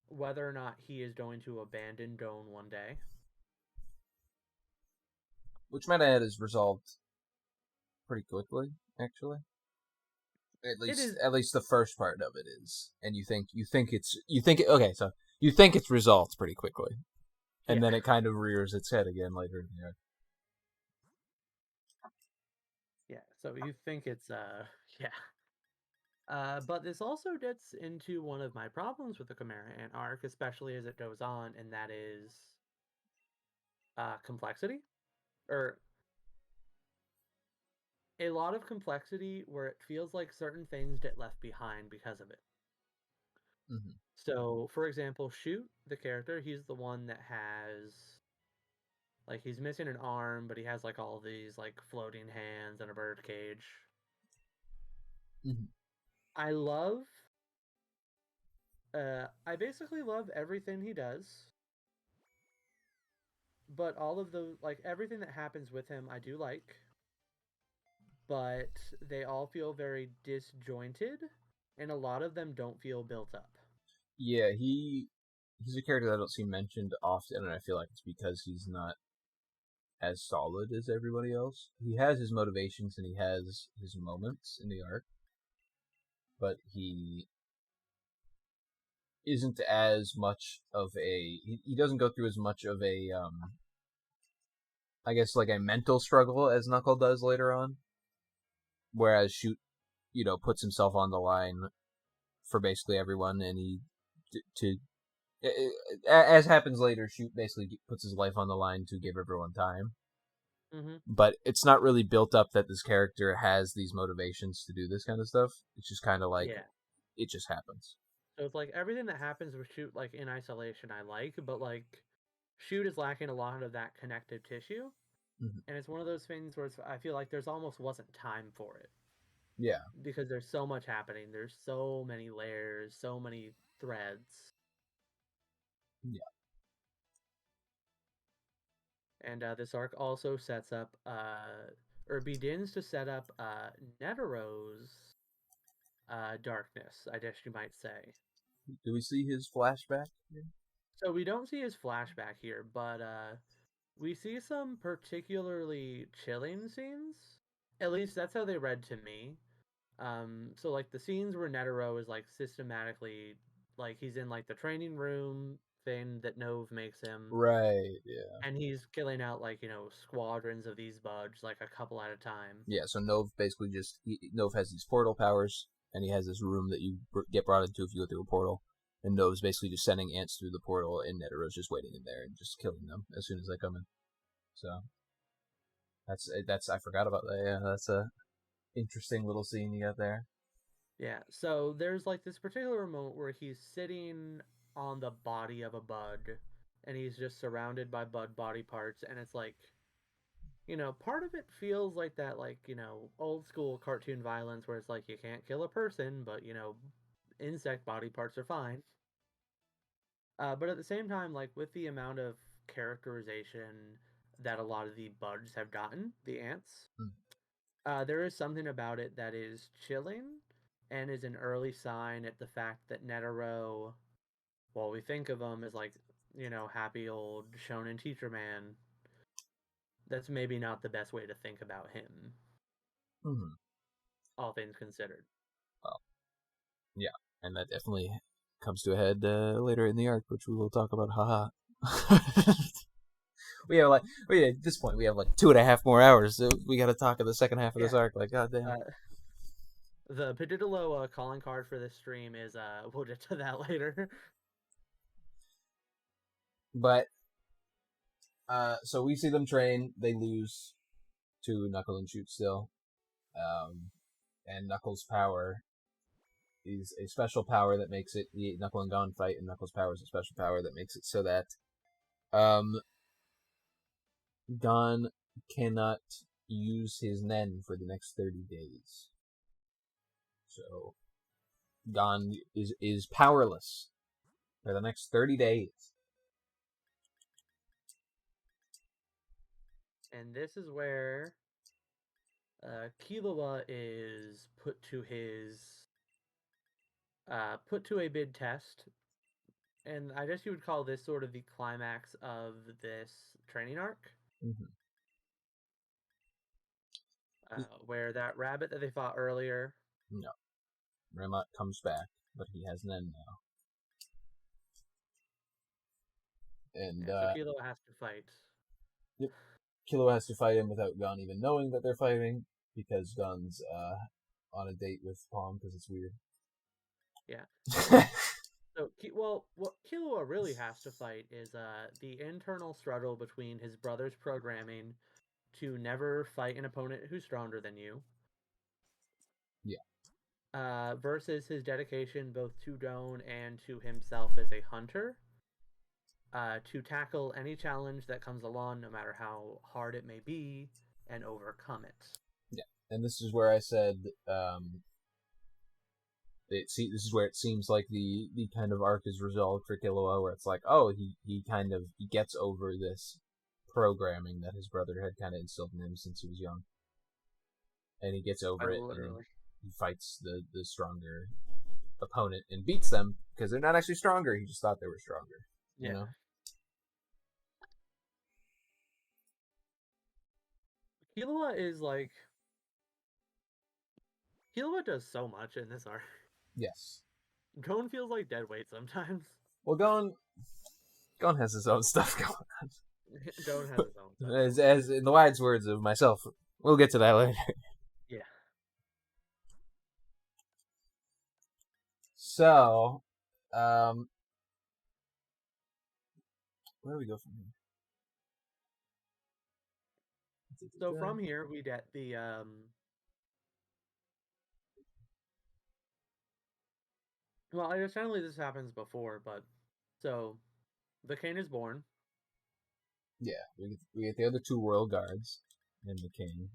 Speaker 2: whether or not he is going to abandon Gon one day.
Speaker 1: Which might add is resolved pretty quickly, actually. At least the first part of it is, and you think okay, so you think it's resolved pretty quickly, and then it kind of rears its head again later in the arc.
Speaker 2: Yeah, so you think it's yeah. But this also gets into one of my problems with the Chimera Ant arc, especially as it goes on, and that is complexity. Or a lot of complexity where it feels like certain things get left behind because of it.
Speaker 1: Mm-hmm.
Speaker 2: So, for example, Shoot, the character, he's the one that has like he's missing an arm, but he has like all these like floating hands and a bird cage.
Speaker 1: Mm-hmm.
Speaker 2: I love I basically love everything he does, but all of the like everything that happens with him I do like, but they all feel very disjointed and a lot of them don't feel built up.
Speaker 1: Yeah, he's a character that I don't see mentioned often, and I feel like it's because he's not as solid as everybody else. He has his motivations and he has his moments in the arc, but he isn't as much of a he doesn't go through as much of a I guess like a mental struggle as Knuckle does later on. Whereas Shoot, puts himself on the line for basically everyone, and to as happens later, Shoot basically puts his life on the line to give everyone time.
Speaker 2: Mm-hmm.
Speaker 1: But it's not really built up that this character has these motivations to do this kind of stuff. It's just kind of like
Speaker 2: Yeah.
Speaker 1: it just happens.
Speaker 2: So it's like everything that happens with Shoot like in isolation I like, but like Shoot is lacking a lot of that connective tissue.
Speaker 1: Mm-hmm.
Speaker 2: And it's one of those things where I feel like there's almost wasn't time for it
Speaker 1: Yeah,
Speaker 2: because there's so much happening. There's so many layers, so many threads.
Speaker 1: yeah.
Speaker 2: And this arc also sets up, or begins to set up, Netero's darkness, I guess you might say.
Speaker 1: Do we see his flashback?
Speaker 2: So we don't see his flashback here, but we see some particularly chilling scenes. At least that's how they read to me. So like the scenes where Netero is like systematically, like he's in like the training room thing that Nove makes him,
Speaker 1: Right. Yeah.
Speaker 2: and he's killing out like squadrons of these bugs like a couple at a time.
Speaker 1: Yeah. So Nove basically Nove has these portal powers, and he has this room that you get brought into if you go through a portal. And Nove's basically just sending ants through the portal, and Netero's just waiting in there and just killing them as soon as they come in. So that's I forgot about that. Yeah, that's a interesting little scene you got there.
Speaker 2: Yeah, so there's like this particular moment where he's sitting on the body of a bud and he's just surrounded by bud body parts and it's like, part of it feels like that like, old school cartoon violence where it's like you can't kill a person, but insect body parts are fine. But at the same time, like with the amount of characterization that a lot of the bugs have gotten, the ants,
Speaker 1: Mm.
Speaker 2: there is something about it that is chilling and is an early sign at the fact that Netero, well, we think of him as like, happy old shonen teacher man. That's maybe not the best way to think about him,
Speaker 1: Mm-hmm.
Speaker 2: all things considered.
Speaker 1: Well, yeah, and that definitely comes to a head later in the arc, which we will talk about. Haha. At this point we have like 2.5 more hours. So we got to talk of the second half of this
Speaker 2: Yeah.
Speaker 1: arc. Like, goddamn.
Speaker 2: The Paggigalo calling card for this stream is, we'll get to that later.
Speaker 1: But so we see them train. They lose to Knuckle and Shoot still. And Knuckles' power is a special power that makes it the Knuckle and Gon fight, and Knuckles' power is a special power that makes it so that Gon cannot use his Nen for the next 30 days. So Gon is powerless for the next 30 days.
Speaker 2: And this is where Killua is put to a bid test, and I guess you would call this sort of the climax of this training arc,
Speaker 1: Mm-hmm.
Speaker 2: where that rabbit that they fought earlier.
Speaker 1: No, Remote comes back, but he has Nen now, and
Speaker 2: Yeah, so Killua has to fight.
Speaker 1: Killua has to fight him without Gon even knowing that they're fighting, because Gon's on a date with Palm because it's weird.
Speaker 2: Yeah. So, what Killua really has to fight is the internal struggle between his brother's programming to never fight an opponent who's stronger than you.
Speaker 1: Yeah.
Speaker 2: Versus his dedication both to Gon and to himself as a hunter. To tackle any challenge that comes along, no matter how hard it may be, and overcome it.
Speaker 1: Yeah, and this is where I said, this is where it seems like the kind of arc is resolved for Killua, where it's like, oh, he gets over this programming that his brother had kind of instilled in him since he was young, and he gets over it, and he fights the stronger opponent and beats them because they're not actually stronger. He just thought they were stronger.
Speaker 2: Yeah.
Speaker 1: You know?
Speaker 2: Killua does so much in this arc.
Speaker 1: Yes.
Speaker 2: Gon feels like dead weight sometimes.
Speaker 1: Well, Gon has his own stuff going on.
Speaker 2: Gon has his own stuff.
Speaker 1: As in the wise words of myself, we'll get to that later.
Speaker 2: Yeah.
Speaker 1: So, where do we go from here?
Speaker 2: So from here we get the well, understandably this happens before, but so the king is born.
Speaker 1: Yeah, we get the other two royal guards and the king.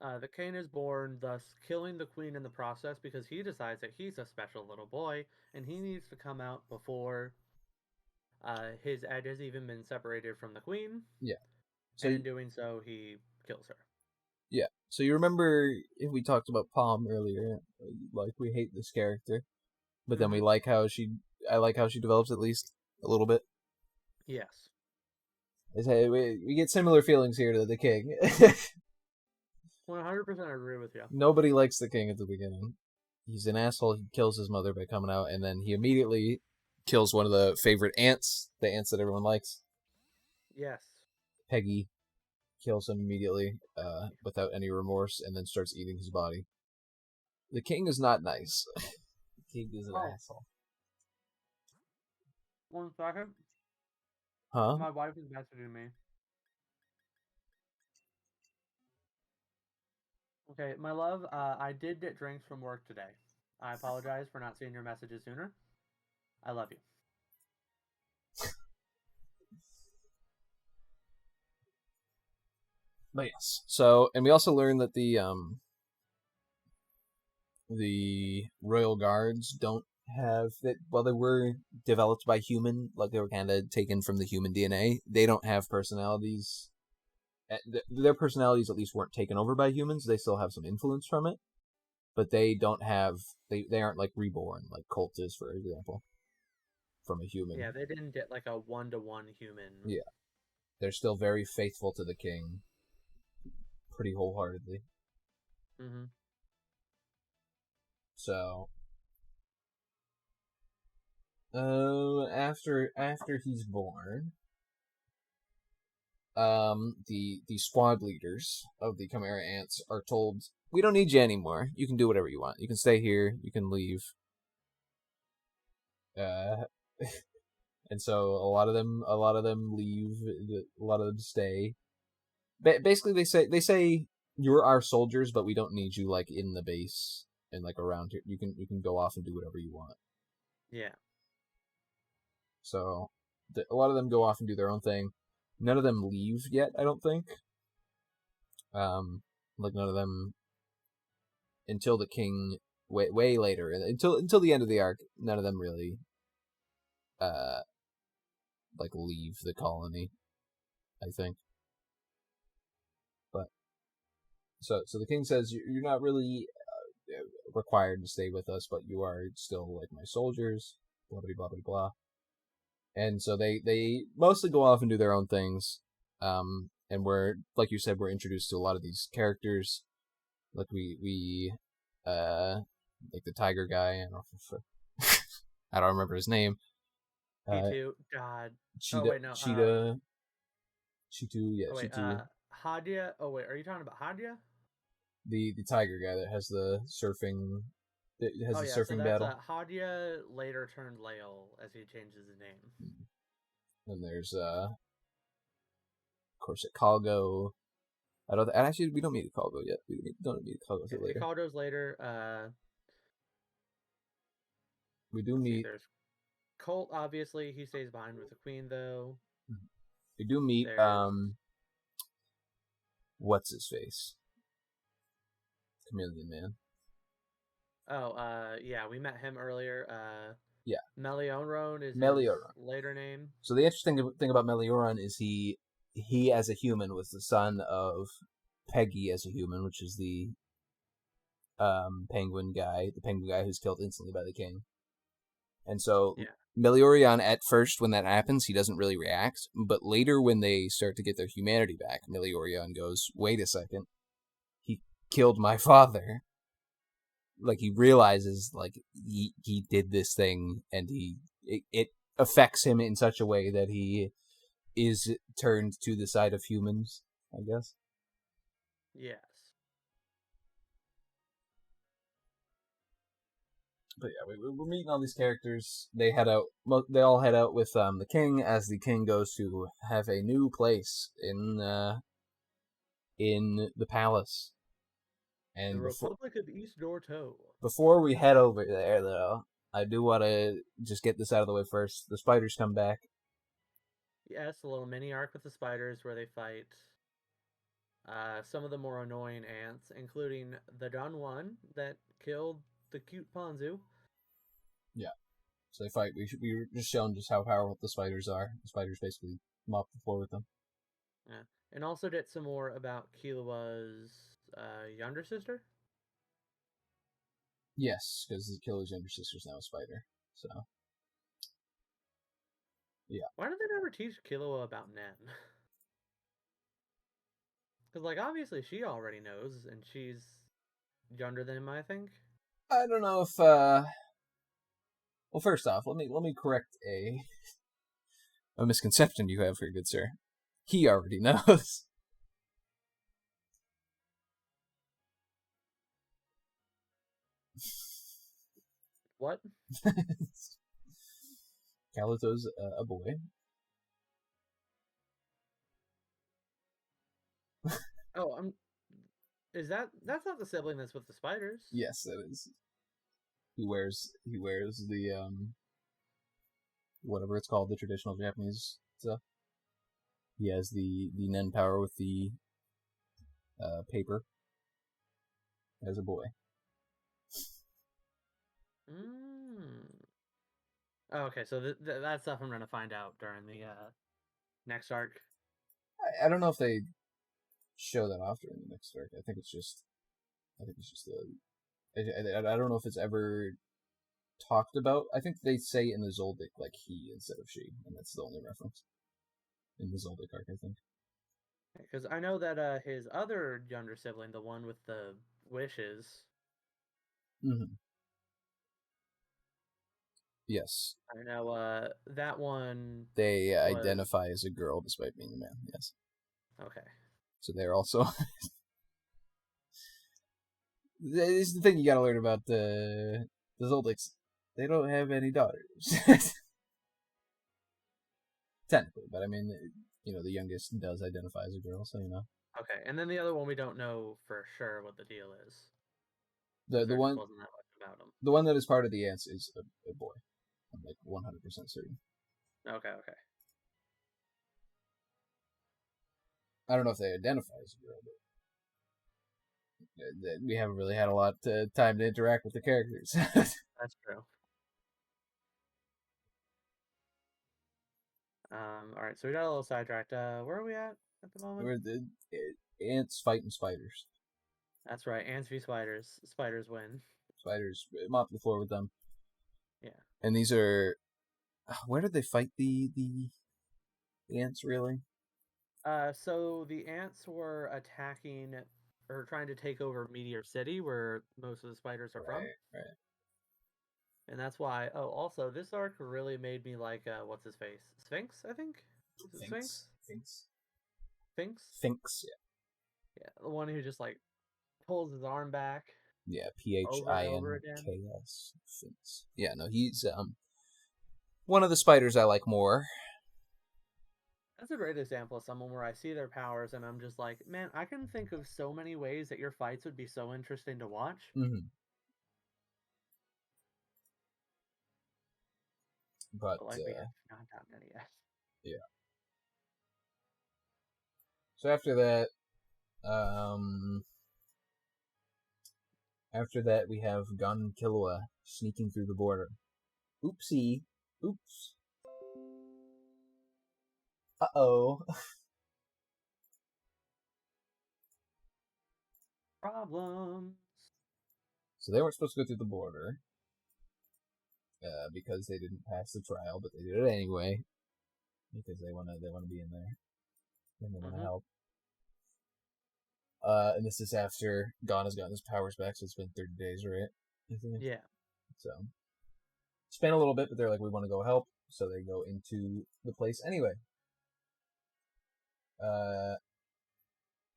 Speaker 2: The king is born, thus killing the queen in the process because he decides that he's a special little boy and he needs to come out before his egg has even been separated from the queen.
Speaker 1: Yeah. So
Speaker 2: and in doing so, he kills her.
Speaker 1: Yeah. So you remember if we talked about Palm earlier, like we hate this character, but then we like how I like how she develops at least a little bit.
Speaker 2: Yes.
Speaker 1: We get similar feelings here to the king.
Speaker 2: 100% agree with you.
Speaker 1: Nobody likes the king at the beginning. He's an asshole. He kills his mother by coming out, and then he immediately kills one of the favorite ants, the ants that everyone likes.
Speaker 2: Yes.
Speaker 1: Peggy kills him immediately, without any remorse, and then starts eating his body. The king is not nice. The king is an asshole.
Speaker 2: 1 second.
Speaker 1: Huh?
Speaker 2: My wife is messaging me. Okay, my love, I did get drinks from work today. I apologize for not seeing your messages sooner. I love you.
Speaker 1: But yes. So, and we also learned that the royal guards don't have that. Well, they were developed by human, like they were kind of taken from the human DNA. They don't have personalities. Their personalities at least weren't taken over by humans. They still have some influence from it, but they don't have. They aren't like reborn, like Colt is, for example, from a human.
Speaker 2: Yeah, they didn't get like a 1-to-1 human.
Speaker 1: Yeah, they're still very faithful to the king, pretty wholeheartedly.
Speaker 2: Mm-hmm.
Speaker 1: So, after he's born, the squad leaders of the Chimera Ants are told, "We don't need you anymore. You can do whatever you want. You can stay here. You can leave." And so a lot of them leave. A lot of them stay. Basically, they say you're our soldiers, but we don't need you like in the base and like around here. You can go off and do whatever you want.
Speaker 2: Yeah.
Speaker 1: So a lot of them go off and do their own thing. None of them leave yet, I don't think. Like none of them until the king way later, until the end of the arc. None of them really like leave the colony, I think. But so the king says you're not really required to stay with us, but you are still like my soldiers. Blah blah blah blah. And so they mostly go off and do their own things. And we're, like you said, we're introduced to a lot of these characters. Like we like the tiger guy. I don't remember his name.
Speaker 2: Cheetah. God.
Speaker 1: Cheetah.
Speaker 2: Oh wait, no.
Speaker 1: Cheetah. Cheetah. Yeah,
Speaker 2: oh, wait,
Speaker 1: Cheetah.
Speaker 2: Hadia. Oh wait, are you talking about Hadia?
Speaker 1: The tiger guy that has the surfing. It has
Speaker 2: Oh
Speaker 1: the
Speaker 2: yeah, so
Speaker 1: surfing
Speaker 2: that's
Speaker 1: battle.
Speaker 2: Hadia later turned Lael as he changes his name.
Speaker 1: And there's of course, a Calgo. I don't. And actually, we don't meet a Calgo yet. We don't meet a Calgo
Speaker 2: Yeah,
Speaker 1: until later.
Speaker 2: Ikaldo's later.
Speaker 1: We do
Speaker 2: Let's see.
Speaker 1: meet.
Speaker 2: There's Colt. Obviously, he stays behind with the queen though.
Speaker 1: We do meet.
Speaker 2: There's
Speaker 1: What's his face? Chameleon Man.
Speaker 2: yeah, we met him earlier.
Speaker 1: Yeah.
Speaker 2: Melioron is his
Speaker 1: Melioron.
Speaker 2: later name.
Speaker 1: So the interesting thing about Melioron is he as a human was the son of Peggy as a human, which is the penguin guy who's killed instantly by the king. And so
Speaker 2: Yeah.
Speaker 1: Meliorion, at first when that happens, he doesn't really react, but later when they start to get their humanity back, Meliorion goes, "Wait a second, he killed my father." Like he realizes, like he did this thing, and it affects him in such a way that he is turned to the side of humans, I guess.
Speaker 2: Yes.
Speaker 1: But yeah, we're meeting all these characters. They head out. They all head out with the king, as the king goes to have a new place in the palace. And
Speaker 2: The Republic of East Dorto.
Speaker 1: before we head over there, though, I do want to just get this out of the way first. The spiders come back.
Speaker 2: Yes, a little mini arc with the spiders where they fight some of the more annoying ants, including the done one that killed the cute Ponzu.
Speaker 1: Yeah. So they fight. We were just showing just how powerful the spiders are. The spiders basically mop the floor with them.
Speaker 2: Yeah. And also did some more about Killua's younger sister.
Speaker 1: Yes, because the killer's younger sister's now a spider. So, yeah.
Speaker 2: Why did they never teach Killua about Nen? Because, like, obviously she already knows, and she's younger than him, I think.
Speaker 1: I don't know if. Well, first off, let me correct a misconception you have here, good sir. He already knows.
Speaker 2: What?
Speaker 1: Kalato's a boy.
Speaker 2: Oh, Is that's not the sibling that's with the spiders?
Speaker 1: Yes, that is. He wears the whatever it's called, the traditional Japanese stuff. He has the Nen power with the paper as a boy.
Speaker 2: Oh, okay, so that stuff I'm gonna find out during the next arc.
Speaker 1: I don't know if they show that off during the next arc. I think it's just I don't know if it's ever talked about. I think they say in the Zoldyck like he instead of she, and that's the only reference in the Zoldyck arc, I think.
Speaker 2: Because I know that his other younger sibling, the one with the wishes.
Speaker 1: Mm-hmm. Yes.
Speaker 2: I know that one.
Speaker 1: They
Speaker 2: was...
Speaker 1: identify as a girl despite being a man. Yes.
Speaker 2: Okay.
Speaker 1: So they're also. This is the thing you gotta learn about the Zoldicks. They don't have any daughters. Technically, but I mean, the youngest does identify as a girl, so
Speaker 2: Okay, and then the other one we don't know for sure what the deal is.
Speaker 1: The one
Speaker 2: wasn't that much about him.
Speaker 1: The one that is part of the ants is a boy. I'm like 100% certain.
Speaker 2: Okay.
Speaker 1: I don't know if they identify as a girl, but we haven't really had a lot of time to interact with the characters.
Speaker 2: That's true. All right, so we got a little sidetracked. Where are we at the moment?
Speaker 1: We're the ants fighting spiders.
Speaker 2: That's right, ants v spiders. Spiders win.
Speaker 1: Spiders mop the floor with them.
Speaker 2: Yeah.
Speaker 1: And these are. Where did they fight the ants, really?
Speaker 2: So the ants were attacking or trying to take over Meteor City, where most of the spiders are from.
Speaker 1: Right.
Speaker 2: And that's why. Oh, also, this arc really made me like what's his face? Sphinx, I think. Is it Sphinx?
Speaker 1: Sphinx.
Speaker 2: Sphinx.
Speaker 1: Sphinx. Yeah.
Speaker 2: Yeah, the one who just like pulls his arm back
Speaker 1: Yeah,
Speaker 2: over and over again.
Speaker 1: Phinks. Finks. Yeah, no, he's one of the spiders I like more.
Speaker 2: That's a great example of someone where I see their powers and I'm just like, man, I can think of so many ways that your fights would be so interesting to watch.
Speaker 1: Mm-hmm. But
Speaker 2: But like we have not gotten any yet.
Speaker 1: yeah. So um, after that we have Gon Killua sneaking through the border. Oopsie. Oops. Uh-oh.
Speaker 2: Problems.
Speaker 1: So they weren't supposed to go through the border because they didn't pass the trial, but they did it anyway because they wanna be in there and they wanna help. And this is after Gon has gotten his powers back, so it's been 30 days, right? I think.
Speaker 2: Yeah.
Speaker 1: So it's been a little bit, but they're like, we want to go help, so they go into the place anyway.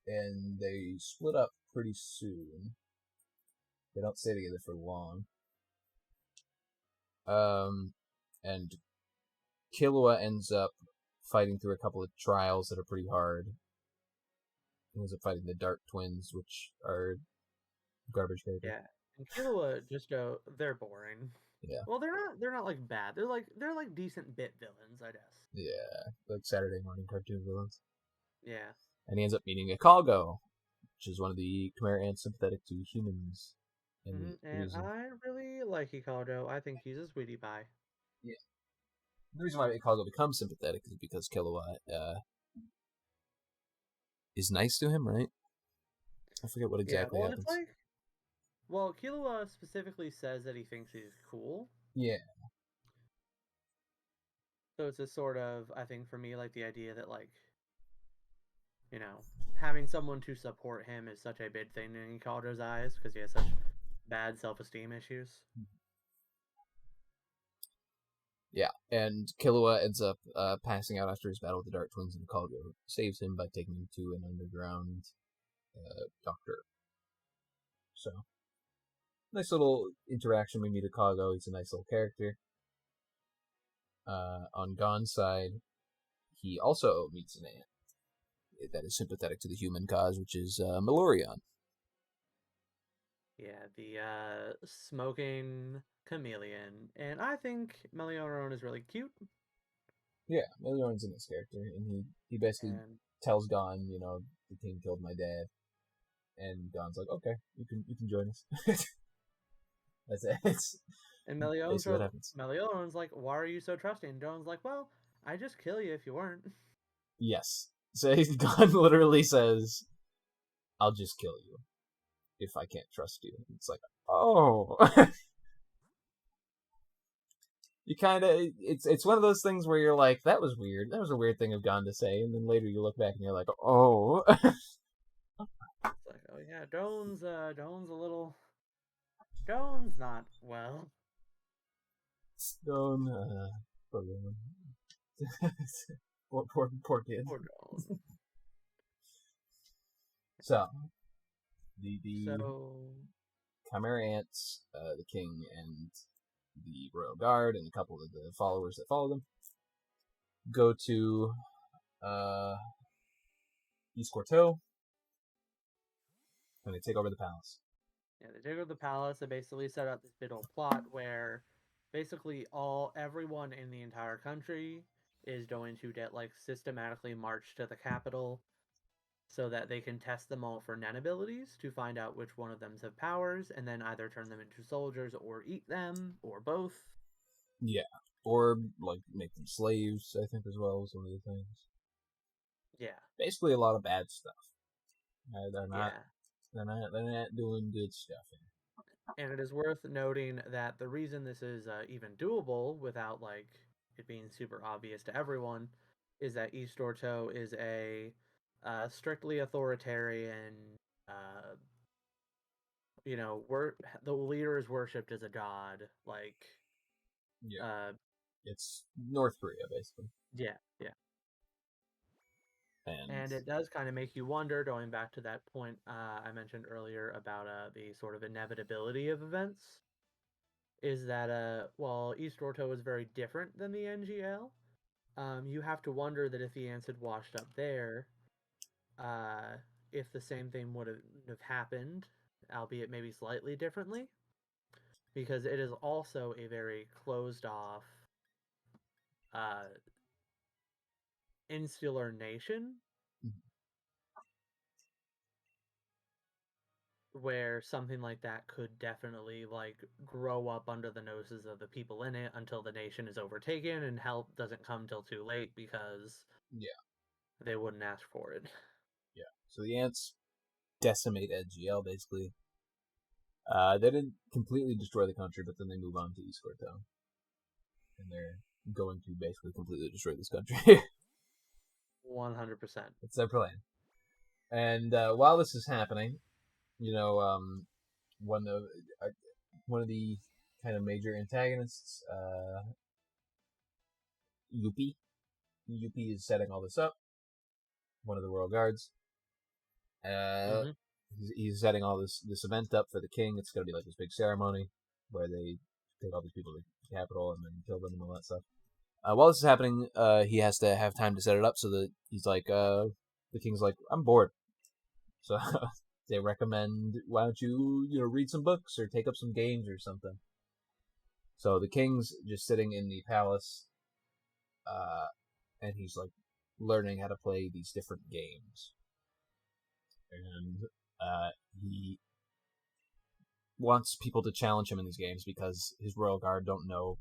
Speaker 1: And they split up pretty soon. They don't stay together for long. And Killua ends up fighting through a couple of trials that are pretty hard. He ends up fighting the Dark Twins, which are garbage characters.
Speaker 2: Yeah. And Killua just they're boring.
Speaker 1: Yeah.
Speaker 2: Well, they're not like bad. They're like decent bit villains, I guess.
Speaker 1: Yeah, like Saturday morning cartoon villains.
Speaker 2: Yeah.
Speaker 1: And he ends up meeting a Kalgo, which is one of the Khmer ants sympathetic to humans.
Speaker 2: And I really like Hikaruto. I think he's a sweetie pie.
Speaker 1: Yeah. The reason why Kalgo becomes sympathetic is because Killua is nice to him, right? I forget what exactly happens.
Speaker 2: It's like, well, Killua specifically says that he thinks he's cool.
Speaker 1: Yeah.
Speaker 2: So it's a sort of, I think for me, like the idea that like, you know, having someone to support him is such a big thing in Hikaruto's eyes because he has such bad self-esteem issues.
Speaker 1: Yeah, and Killua ends up passing out after his battle with the Dark Twins, and Kalgo saves him by taking him to an underground doctor. So, nice little interaction. We meet a Kalgo. He's a nice little character. On Gon's side, he also meets an ant that is sympathetic to the human cause, which is Melorion.
Speaker 2: Yeah, the smoking chameleon. And I think Melioron is really cute.
Speaker 1: Yeah, Melorion's a nice character, and he basically tells Gon, you know, the king killed my dad, and Gon's like, okay, you can join us. That's it.
Speaker 2: And
Speaker 1: basically what happens.
Speaker 2: Melioron's like, why are you so trusting? And Jon's like, well, I'd just kill you if you weren't.
Speaker 1: Yes. So Gon literally says, I'll just kill you if I can't trust you. It's like, oh. You kind of, it's one of those things where you're like, that was weird. That was a weird thing of Gon to say. And then later you look back and you're like, oh.
Speaker 2: It's like, oh yeah, Jon's not well.
Speaker 1: Jon, poor kid.
Speaker 2: Poor Jon.
Speaker 1: So, the
Speaker 2: So
Speaker 1: Chimera Ants, the king, and the royal guard, and a couple of the followers that follow them, go to East Corto, and they take over the palace.
Speaker 2: yeah, they take over the palace. They basically set up this big old plot where basically everyone in the entire country is going to get like systematically marched to the capital so that they can test them all for Nen abilities to find out which one of them have powers, and then either turn them into soldiers or eat them, or both.
Speaker 1: Yeah, or like make them slaves. I think as well was one of the things.
Speaker 2: Yeah,
Speaker 1: basically a lot of bad stuff. They're not doing good stuff here.
Speaker 2: And it is worth noting that the reason this is even doable without like it being super obvious to everyone is that East Orto is a strictly authoritarian, uh, the leader is worshipped as a god. Like,
Speaker 1: yeah, it's North Korea basically.
Speaker 2: Yeah, yeah. And it does kind of make you wonder, going back to that point I mentioned earlier about the sort of inevitability of events, is that while East Orto is very different than the NGL, you have to wonder that if the ants had washed up there, uh, if the same thing would have happened, albeit maybe slightly differently, because it is also a very closed off, uh, insular nation where something like that could definitely like grow up under the noses of the people in it until the nation is overtaken and help doesn't come till too late because they wouldn't ask for it.
Speaker 1: Yeah. So the ants decimate NGL basically. They didn't completely destroy the country, but then they move on to East Corto. And they're going to basically completely destroy this country.
Speaker 2: 100%.
Speaker 1: It's their plan. And while this is happening, one of the kind of major antagonists, Yuppie. Yuppie is setting all this up. One of the royal guards. He's setting all this event up for the king. It's going to be like this big ceremony where they take all these people to the capital and then kill them and all that stuff. While this is happening, he has to have time to set it up, so that he's like, the king's like, I'm bored. So they recommend, why don't you, read some books or take up some games or something. So the king's just sitting in the palace, and he's like learning how to play these different games. And he wants people to challenge him in these games because his royal guard don't know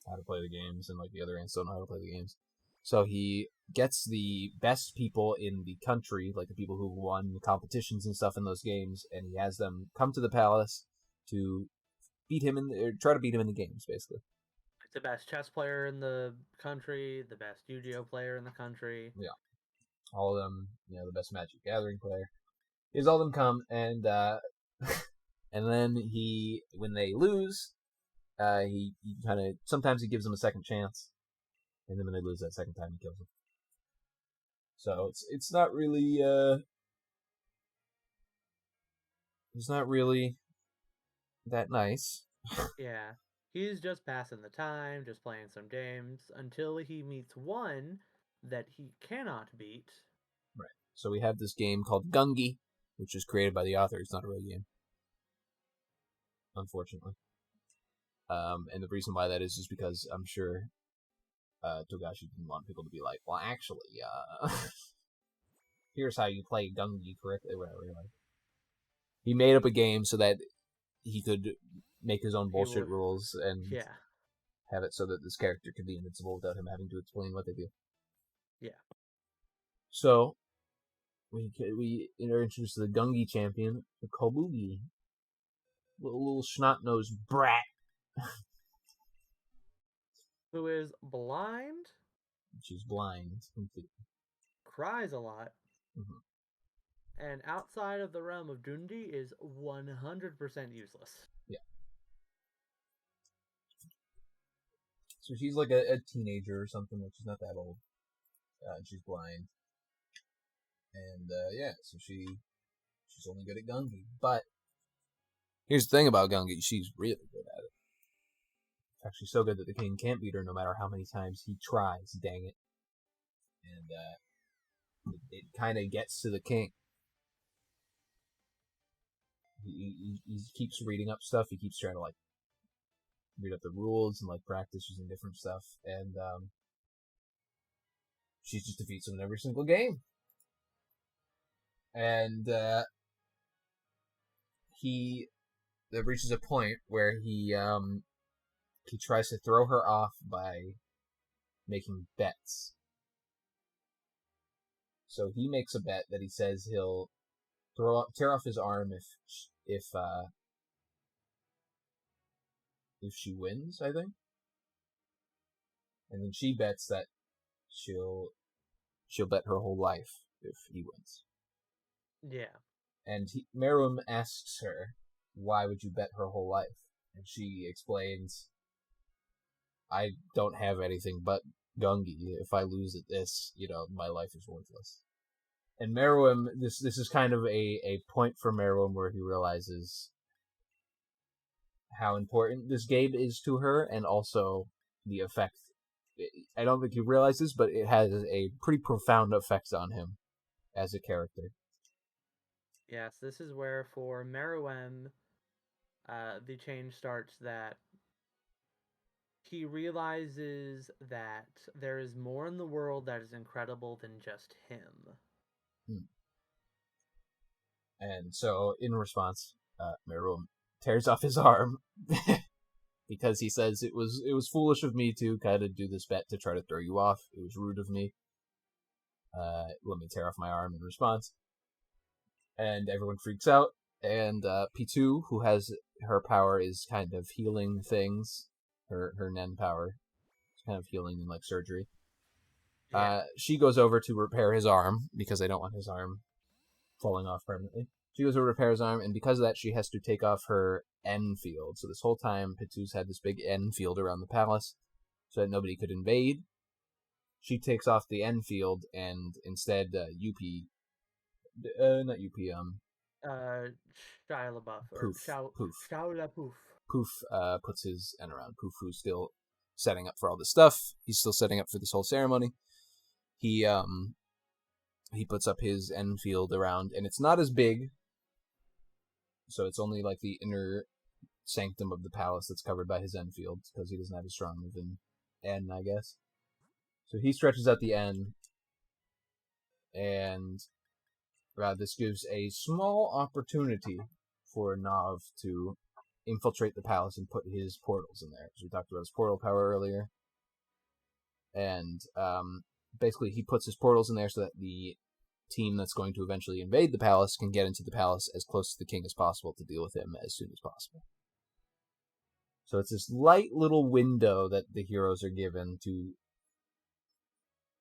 Speaker 1: how to play the games, and like the other ants don't know how to play the games. So he gets the best people in the country, like the people who won the competitions and stuff in those games, and he has them come to the palace to try to beat him in the games, basically.
Speaker 2: The best chess player in the country, the best Yu-Gi-Oh player in the country.
Speaker 1: Yeah. All of them, the best Magic Gathering player. He has all of them come, and and then when they lose, he kind of, sometimes he gives them a second chance, and then when they lose that second time, he kills them. So it's not really that nice.
Speaker 2: Yeah. He's just passing the time, just playing some games, until he meets one that he cannot beat.
Speaker 1: Right. So we have this game called Gungi, which was created by the author. It's not a real game, unfortunately. And the reason why that is because I'm sure Togashi didn't want people to be like, well, actually, here's how you play Gungi correctly, whatever. Like, he made up a game so that he could make his own bullshit rules and have it so that this character could be invincible without him having to explain what they do.
Speaker 2: Yeah.
Speaker 1: So we are introduced to the Gungi champion, the Kobugi, little snot-nosed brat,
Speaker 2: who is blind.
Speaker 1: She's blind completely.
Speaker 2: Cries a lot. And outside of the realm of Dundi is 100% useless.
Speaker 1: Yeah. So she's like a teenager or something, like she's not that old. She's blind. And so she's only good at Gungi. But here's the thing about Gungi, she's really good at it. In fact, she's so good that the king can't beat her no matter how many times he tries, dang it. And it kind of gets to the king. He keeps reading up stuff. He keeps trying to like read up the rules and like practice using different stuff. And she just defeats him in every single game. And he reaches a point where he tries to throw her off by making bets. So he makes a bet that he says he'll tear off his arm if she wins, I think. And then she bets that she'll bet her whole life if he wins.
Speaker 2: Yeah.
Speaker 1: And Meruem asks her, why would you bet her whole life? And she explains, I don't have anything but Gungi. If I lose at this, my life is worthless. And Meruem, this is kind of a point for Meruem where he realizes how important this game is to her, and also the effect. I don't think he realizes, but it has a pretty profound effect on him as a character.
Speaker 2: Yes, this is where for Meruem, the change starts that he realizes that there is more in the world that is incredible than just him.
Speaker 1: And so, in response, Meruem tears off his arm because he says it was foolish of me to kind of do this bet to try to throw you off. It was rude of me. Let me tear off my arm in response. And everyone freaks out. And P2, who has her power, is kind of healing things. Her Nen power is kind of healing and like surgery.
Speaker 2: Yeah.
Speaker 1: She goes over to repair his arm because they don't want his arm falling off permanently. She goes over to repair his arm, and because of that, she has to take off her N field. So this whole time, P2's had this big N field around the palace so that nobody could invade. She takes off the N field, and instead, not UP,
Speaker 2: Shia LaBeouf, or
Speaker 1: Poof, Poof.
Speaker 2: Shia LaBeouf.
Speaker 1: Poof puts his N around. Poof, who's still setting up for all this stuff. He's still setting up for this whole ceremony. He puts up his N field around, and it's not as big, so it's only like the inner sanctum of the palace that's covered by his N field, because he doesn't have as strong of an N, I guess. So he stretches out the N, and this gives a small opportunity for Nav to infiltrate the palace and put his portals in there. So we talked about his portal power earlier. And basically he puts his portals in there so that the team that's going to eventually invade the palace can get into the palace as close to the king as possible to deal with him as soon as possible. So it's this light little window that the heroes are given to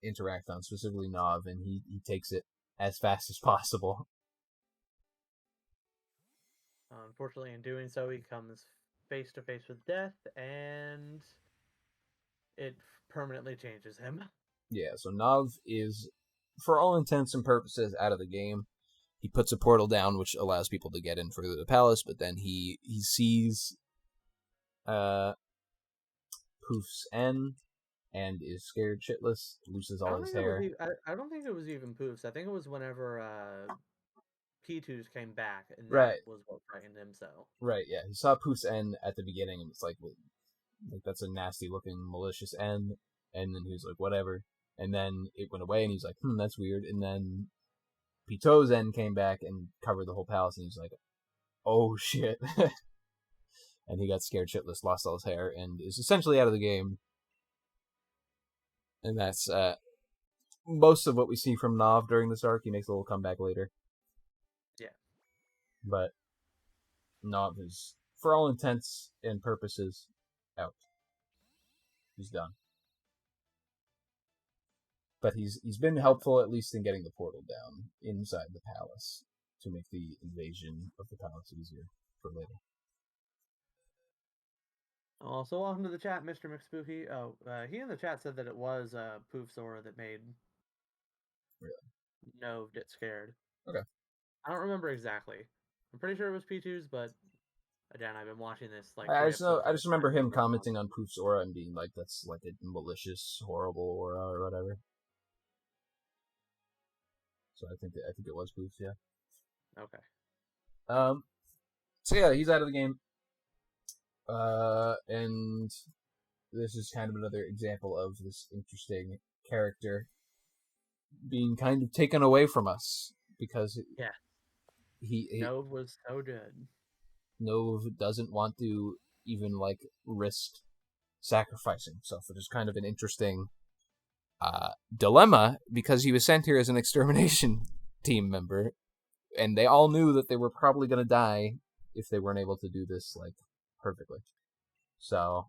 Speaker 1: interact on, specifically Nav, and he takes it as fast as possible.
Speaker 2: Unfortunately, in doing so, he comes face to face with death, and it permanently changes him.
Speaker 1: Yeah, so Nav is, for all intents and purposes, out of the game. He puts a portal down, which allows people to get in through the palace, but then he sees Poof's N and is scared shitless, loses all his hair.
Speaker 2: I don't think it was even Poofs. I think it was whenever P2s came back, and that
Speaker 1: Right.
Speaker 2: was what frightened him so.
Speaker 1: Right, yeah. He saw Poof's N at the beginning, and it's like that's a nasty-looking, malicious N, and then he was like, whatever. And then it went away, and he's like, that's weird. And then Pito's N came back and covered the whole palace, and he's like, oh shit. And he got scared shitless, lost all his hair, and is essentially out of the game. And that's most of what we see from Nav during this arc. He makes a little comeback later.
Speaker 2: Yeah.
Speaker 1: But Nav is, for all intents and purposes, out. He's done. But he's been helpful, at least in getting the portal down inside the palace to make the invasion of the palace easier for later.
Speaker 2: Also, welcome to the chat, Mr. McSpooky. Oh, he in the chat said that it was Poof Sora that made Nove get scared.
Speaker 1: Okay.
Speaker 2: I don't remember exactly. I'm pretty sure it was P2's, but again, I've been watching this like.
Speaker 1: I just remember him commenting on Poof's aura and being like, "That's like a malicious, horrible aura or whatever." So I think it was Poof's, yeah.
Speaker 2: Okay.
Speaker 1: So yeah, he's out of the game. And this is kind of another example of this interesting character being kind of taken away from us because
Speaker 2: Nove was so good.
Speaker 1: Nove doesn't want to even like risk sacrificing himself, which is kind of an interesting dilemma because he was sent here as an extermination team member, and they all knew that they were probably going to die if they weren't able to do this like perfectly. So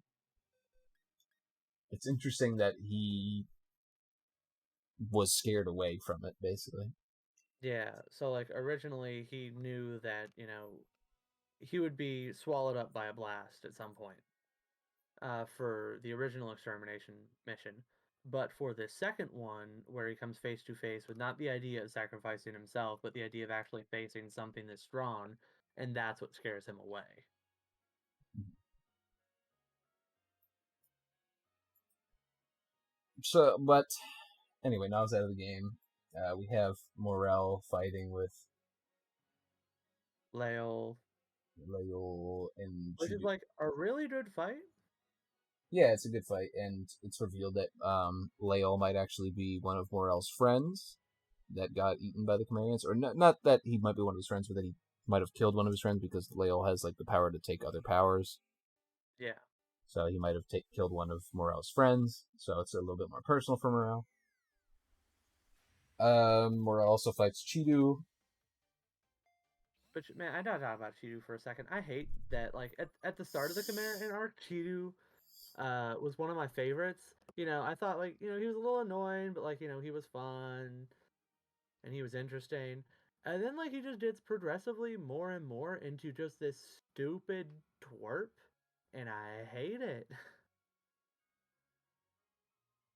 Speaker 1: it's interesting that he was scared away from it, basically.
Speaker 2: Yeah, so like originally he knew that, he would be swallowed up by a blast at some point for the original extermination mission. But for the second one, where he comes face to face with not the idea of sacrificing himself, but the idea of actually facing something that's strong, and that's what scares him away.
Speaker 1: So, but anyway, now it's out of the game. We have Morel fighting with
Speaker 2: Lael,
Speaker 1: Lael and
Speaker 2: which is
Speaker 1: Chidu.
Speaker 2: like a really good fight.
Speaker 1: Yeah, it's a good fight, and it's revealed that Lael might actually be one of Morel's friends that got eaten by the Chimerians, or not that he might be one of his friends, but that he might have killed one of his friends because Lael has like the power to take other powers.
Speaker 2: Yeah.
Speaker 1: So he might have killed one of Morel's friends. So it's a little bit more personal for Morel. Morel also fights Chidu.
Speaker 2: But man, I gotta talk about Chidu for a second. I hate that, like, at the start of the Chimerian arc, Chidu was one of my favorites. I thought, like, he was a little annoying, but, like, he was fun and he was interesting. And then, like, he just gets progressively more and more into just this stupid twerp, and I hate it.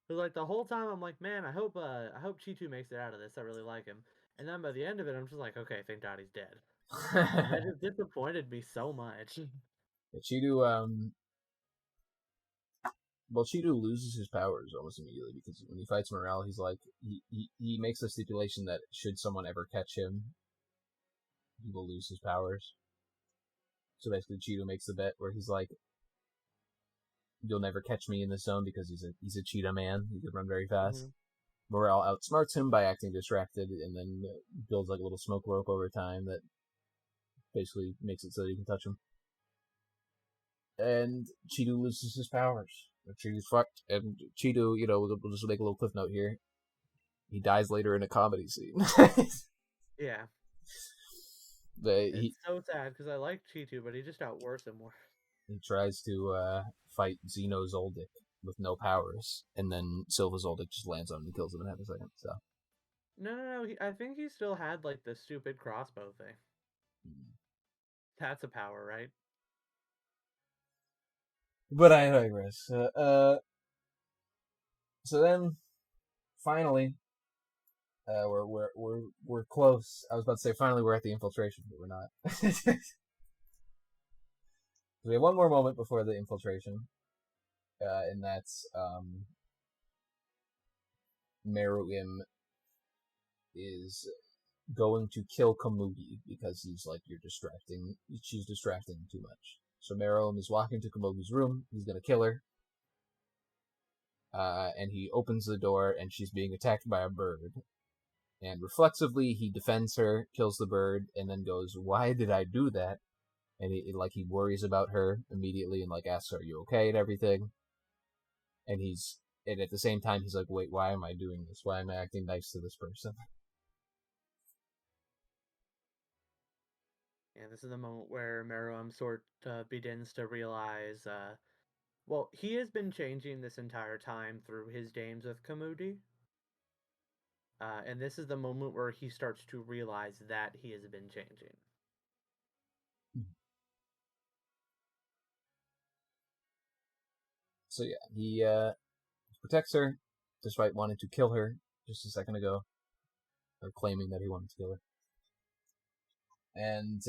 Speaker 2: Cause like the whole time I'm like, man, I hope Chitu makes it out of this. I really like him. And then by the end of it, I'm just like, okay, thank God he's dead. And that just disappointed me so much.
Speaker 1: Chidu, well, Chidu loses his powers almost immediately because when he fights Morel, he's like, he makes a stipulation that should someone ever catch him, he will lose his powers. So basically, Chidu makes the bet where he's like, "You'll never catch me in this zone because he's a cheetah man. He can run very fast." Morel outsmarts him by acting distracted, and then builds like a little smoke rope over time that basically makes it so that he can touch him. And Chidu loses his powers. Chidu's fucked, and Chidu, we'll just make a little cliff note here. He dies later in a comedy scene.
Speaker 2: Yeah.
Speaker 1: He
Speaker 2: It's so sad because I like Chitu, but he just got worse and worse.
Speaker 1: he tries to fight Xeno Zoldyck with no powers, and then Silva Zoldyck just lands on him and kills him in half a second. So
Speaker 2: No. I think he still had like the stupid crossbow thing. That's a power, right?
Speaker 1: But I digress. So then, finally, we're close. I was about to say finally we're at the infiltration, but we're not. We have one more moment before the infiltration, and that's Meruem is going to kill Komugi because he's like, she's distracting too much. So Meruem is walking to Komugi's room. He's gonna kill her. And he opens the door, and she's being attacked by a bird. And reflexively, he defends her, kills the bird, and then goes, "Why did I do that?" And he worries about her immediately, and like asks, "Are you okay?" and everything. And at the same time, he's like, "Wait, why am I doing this? Why am I acting nice to this person?"
Speaker 2: Yeah, this is the moment where Meruem sort of begins to realize, well, he has been changing this entire time through his games with Kamudi. And this is the moment where he starts to realize that he has been changing.
Speaker 1: So yeah, he protects her despite wanting to kill her just a second ago, or claiming that he wanted to kill her. And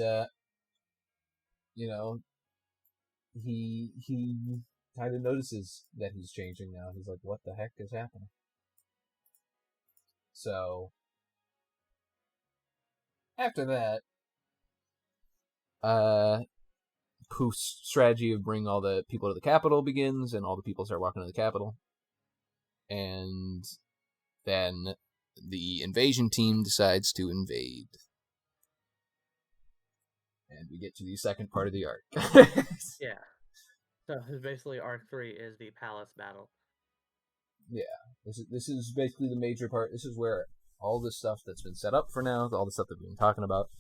Speaker 1: he kind of notices that he's changing now. He's like, "What the heck is happening?" So after that, Poof's strategy of bringing all the people to the capital begins, and all the people start walking to the capital. And then the invasion team decides to invade. And we get to the second part of the arc.
Speaker 2: Yeah. So basically, Arc 3 is the palace battle.
Speaker 1: Yeah, this is basically the major part. This is where all the stuff that's been set up for now, all the stuff that we've been talking about,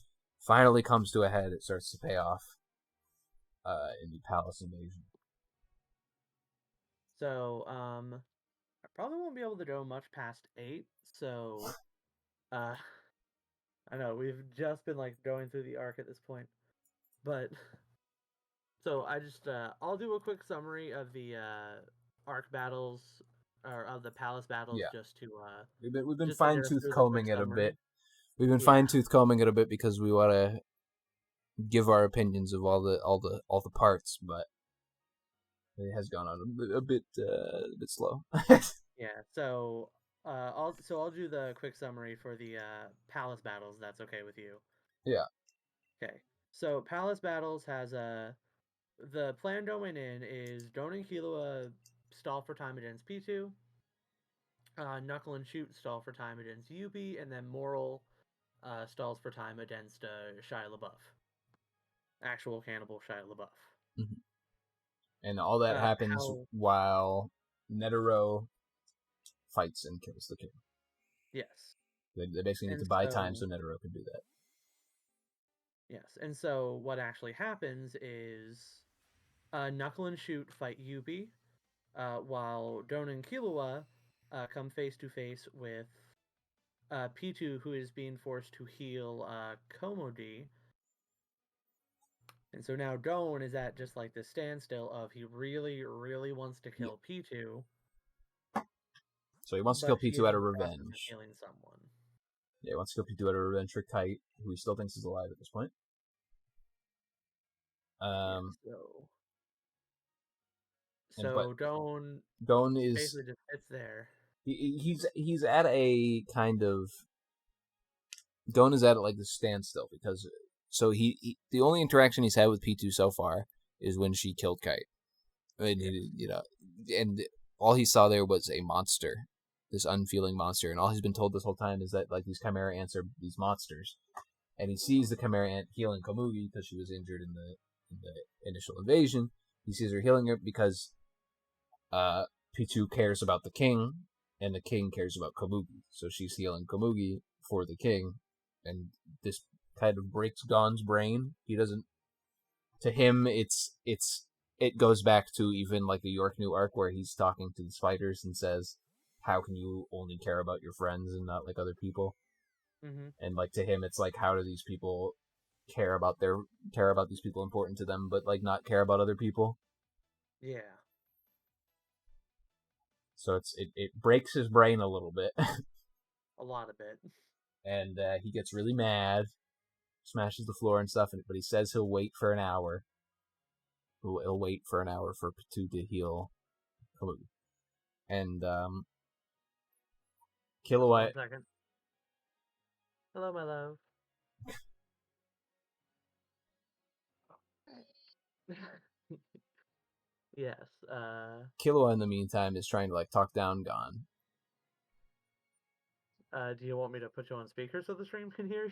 Speaker 1: finally comes to a head. It starts to pay off in the palace invasion.
Speaker 2: So, I probably won't be able to go much past 8. So, uh, I know we've just been like going through the arc at this point, but so I'll do a quick summary of the arc battles or of the palace battles,
Speaker 1: Yeah.
Speaker 2: just to
Speaker 1: We've been
Speaker 2: just to
Speaker 1: fine
Speaker 2: get us
Speaker 1: tooth
Speaker 2: through the quick
Speaker 1: combing it a
Speaker 2: summary.
Speaker 1: bit. We've been
Speaker 2: Yeah.
Speaker 1: fine tooth combing it a bit because we want to give our opinions of all the parts, but it has gone on a bit slow.
Speaker 2: Yeah. So I'll do the quick summary for the palace battles. That's okay with you.
Speaker 1: Yeah.
Speaker 2: Okay. So palace battles has the plan going in is Don and Killua stall for time against P2. Knuckle and Shoot stall for time against Yubi, and then Moral stalls for time against Shia LaBeouf. Actual cannibal Shia LaBeouf.
Speaker 1: Mhm. And all that happens while Netero fights and kills the king.
Speaker 2: Yes.
Speaker 1: They basically need to buy time so Netero can do that.
Speaker 2: Yes, and so what actually happens is Knuckle and Shoot fight Yubi, while Don and Killua come face to face with P2, who is being forced to heal Komodi. And so now Don is at just like this standstill of he really, really wants to kill P2.
Speaker 1: So he wants to kill P2 out of revenge.
Speaker 2: Killing someone.
Speaker 1: Yeah, he wants to kill P2 out of revenge for Kite, who he still thinks is alive at this point.
Speaker 2: So
Speaker 1: Don is
Speaker 2: basically just sits there.
Speaker 1: He's at a kind of Don is at like the standstill because he the only interaction he's had with P2 so far is when she killed Kite, and and all he saw there was a monster, this unfeeling monster, and all he's been told this whole time is that like these Chimera ants are these monsters, and he sees the Chimera ant healing Komugi because she was injured in the initial invasion. He sees her healing her because P2 cares about the king, and the king cares about Komugi, so she's healing Komugi for the king, and this kind of breaks Don's brain. He doesn't. To him, it goes back to even like the York New arc where he's talking to the spiders and says, "How can you only care about your friends and not like other people?"
Speaker 2: Mm-hmm.
Speaker 1: And like to him, it's like, how do these people care about these people important to them, but like not care about other people?
Speaker 2: Yeah.
Speaker 1: So it breaks his brain a little bit.
Speaker 2: A lot of it.
Speaker 1: And he gets really mad, smashes the floor and stuff, but he says he'll wait for an hour. He'll wait for an hour for P2 to heal Komugi. And Killua...
Speaker 2: 1 second. Hello, my love. Yes.
Speaker 1: Killua, in the meantime, is trying to like talk down Gon.
Speaker 2: Do you want me to put you on speaker so the stream can hear you?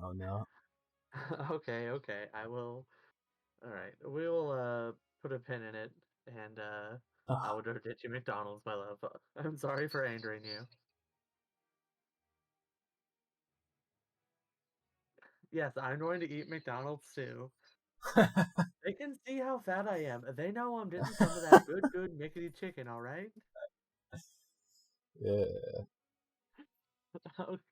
Speaker 1: Oh no.
Speaker 2: Okay. I will. All right. We will put a pin in it, and I will go get you McDonald's, my love. I'm sorry for angering you. Yes, I'm going to eat McDonald's too. They can see how fat I am. They know I'm getting some of that good Mickey chicken, all right?
Speaker 1: Yeah.
Speaker 2: Okay.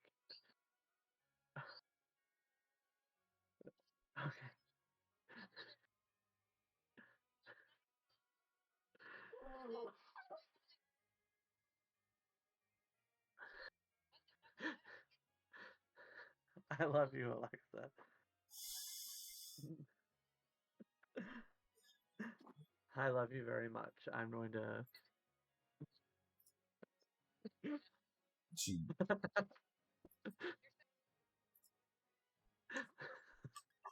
Speaker 2: I love you, Alexa. I love you very much. I'm going to.
Speaker 1: She...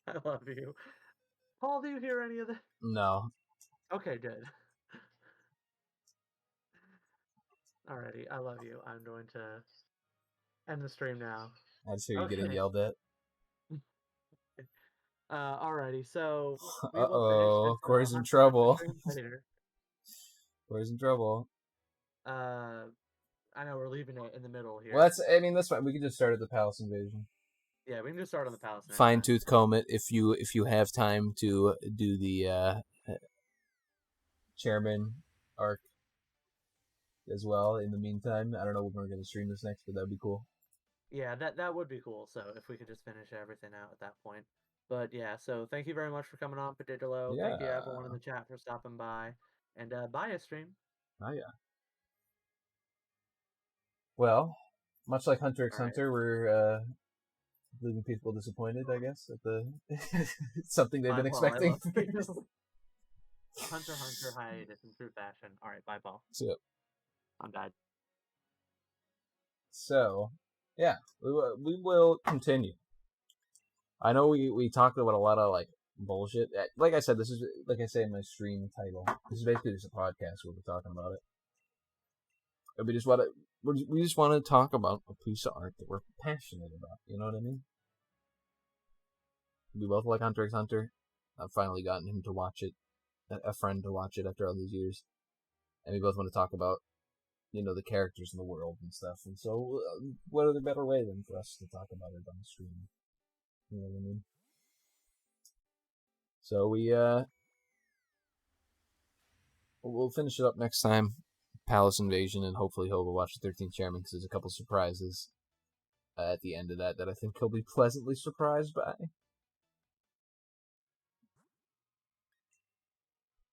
Speaker 2: I love you. Paul, do you hear any of this?
Speaker 1: No.
Speaker 2: Okay, good. Alrighty, I love you. I'm going to end the stream now.
Speaker 1: I just hear you getting yelled at.
Speaker 2: Alrighty, so we will finish this
Speaker 1: Uh-oh. Cory's in
Speaker 2: 100%
Speaker 1: trouble.
Speaker 2: stream later.
Speaker 1: Cory's in trouble.
Speaker 2: I know we're leaving it in the middle here.
Speaker 1: Well, that's fine. We can just start at the Palace Invasion.
Speaker 2: Yeah, we can just start on the Palace.
Speaker 1: Fine tooth comb it if you have time to do the chairman arc as well. In the meantime, I don't know when we're going to stream this next, but that'd be cool.
Speaker 2: Yeah, that would be cool. So if we could just finish everything out at that point. But yeah, so thank you very much for coming on, Paggigalo. Thank you everyone in
Speaker 1: Yeah.
Speaker 2: the chat for stopping by. And bye, a stream.
Speaker 1: Oh yeah. Well, much like Hunter x
Speaker 2: All right.
Speaker 1: Hunter, we're leaving people disappointed, I guess, at the something they've been
Speaker 2: Bye, Paul. I
Speaker 1: expecting.
Speaker 2: love you. Hunter x Hunter hiatus in true fashion. All right, bye, Paul.
Speaker 1: So,
Speaker 2: I'm died.
Speaker 1: So, yeah, we will continue. I know we talked about a lot of like bullshit. Like I said, this is like I say in my stream title. This is basically just a podcast where we're talking about it. And we just want to talk about a piece of art that we're passionate about. You know what I mean? We both like Hunter x Hunter. I've finally gotten him to watch it, a friend to watch it after all these years, and we both want to talk about the characters in the world and stuff. And so, what other better way than for us to talk about it on the stream? You know what I mean? So we'll finish it up next time. Palace Invasion, and hopefully he'll watch the 13th Chairman because there's a couple surprises at the end of that I think he'll be pleasantly surprised by.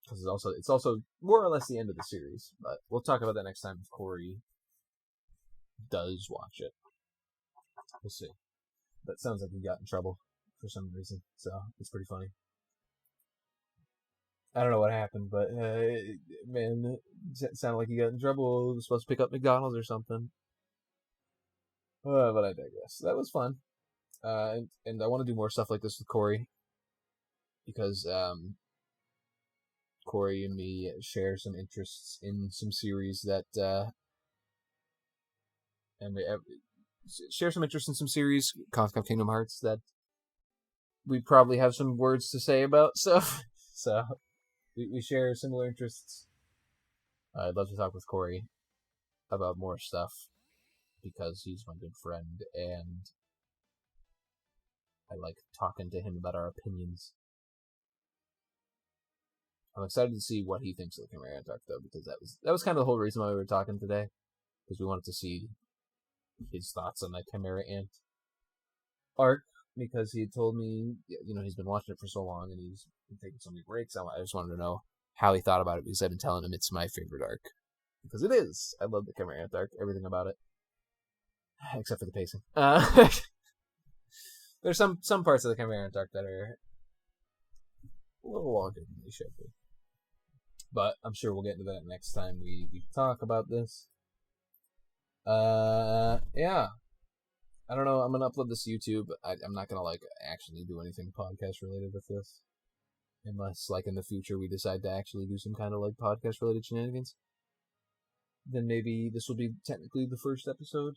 Speaker 1: Because it's also more or less the end of the series, but we'll talk about that next time if Cory does watch it. We'll see. That sounds like he got in trouble for some reason, so it's pretty funny. I don't know what happened, but man, it sounded like he got in trouble. He was supposed to pick up McDonald's or something. But I digress. That was fun, and I want to do more stuff like this with Cory because Cory and me share some interests in some series that and we share some interest in some series, Conquer Kingdom Hearts, that we probably have some words to say about. So we share similar interests. I'd love to talk with Cory about more stuff because he's my good friend and I like talking to him about our opinions. I'm excited to see what he thinks of the Chimera Ant arc, though, because that was kind of the whole reason why we were talking today, because we wanted to see his thoughts on that Chimera Ant arc, because he had told me, he's been watching it for so long and he's been taking so many breaks. I just wanted to know how he thought about it, because I've been telling him it's my favorite arc. Because it is. I love the Chimera Ant arc, everything about it. Except for the pacing. There's some parts of the Chimera Ant arc that are a little longer than they should be. But I'm sure we'll get into that next time we talk about this. Yeah. I don't know. I'm gonna upload this to YouTube. I'm not gonna actually do anything podcast related with this, unless in the future we decide to actually do some kind of podcast related shenanigans. Then maybe this will be technically the first episode,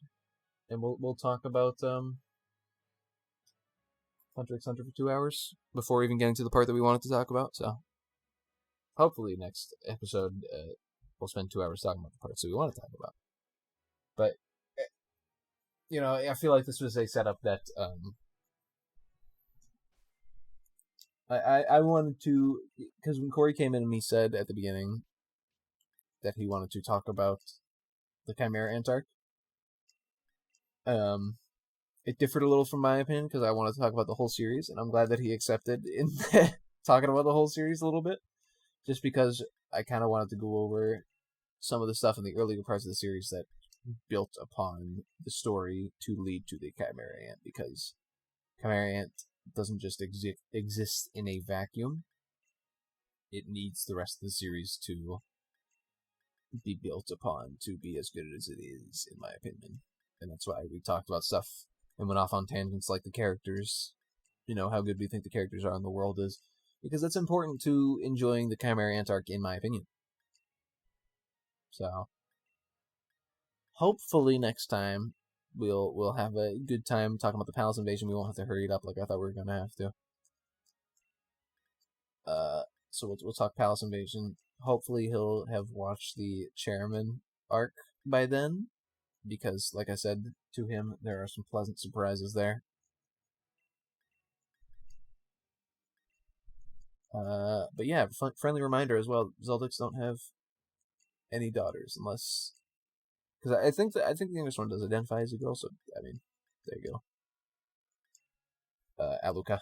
Speaker 1: and we'll talk about Hunter x Hunter for 2 hours before even getting to the part that we wanted to talk about. So hopefully next episode we'll spend 2 hours talking about the parts that we want to talk about. But I feel like this was a setup that I wanted to, because when Cory came in and he said at the beginning that he wanted to talk about the Chimera Ant arc, it differed a little from my opinion because I wanted to talk about the whole series, and I'm glad that he accepted in talking about the whole series a little bit, just because I kind of wanted to go over some of the stuff in the earlier parts of the series that built upon the story to lead to the Chimera Ant, because Chimera Ant doesn't just exist in a vacuum. It needs the rest of the series to be built upon to be as good as it is, in my opinion. And that's why we talked about stuff and went off on tangents like the characters, how good we think the characters are in the world is, because that's important to enjoying the Chimera Ant arc, in my opinion. So hopefully next time we'll have a good time talking about the Palace Invasion. We won't have to hurry it up like I thought we were gonna have to. So we'll talk Palace Invasion. Hopefully he'll have watched the Chairman arc by then, because like I said to him, there are some pleasant surprises there. But yeah, friendly reminder as well: Zeldics don't have any daughters, unless, because I think the English one does identify as a girl. So I mean, there you go. Aluka.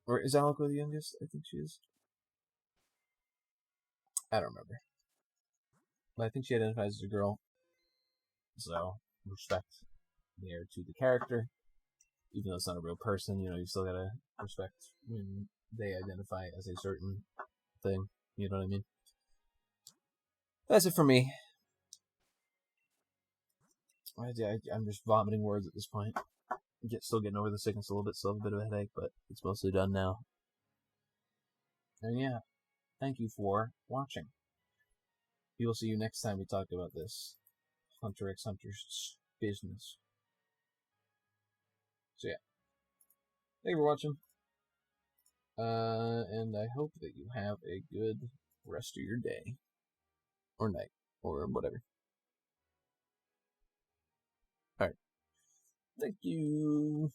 Speaker 1: Or is Alico the youngest? I think she is. I don't remember. But I think she identifies as a girl. So, respect there to the character. Even though it's not a real person, you still gotta respect when they identify as a certain thing. You know what I mean? That's it for me. I'm just vomiting words at this point. Still getting over the sickness a little bit, still have a bit of a headache, but it's mostly done now. And yeah, thank you for watching. We will see you next time we talk about this Hunter x Hunter's business. So yeah, thank you for watching. And I hope that you have a good rest of your day. Or night. Or whatever. Alright. Thank you.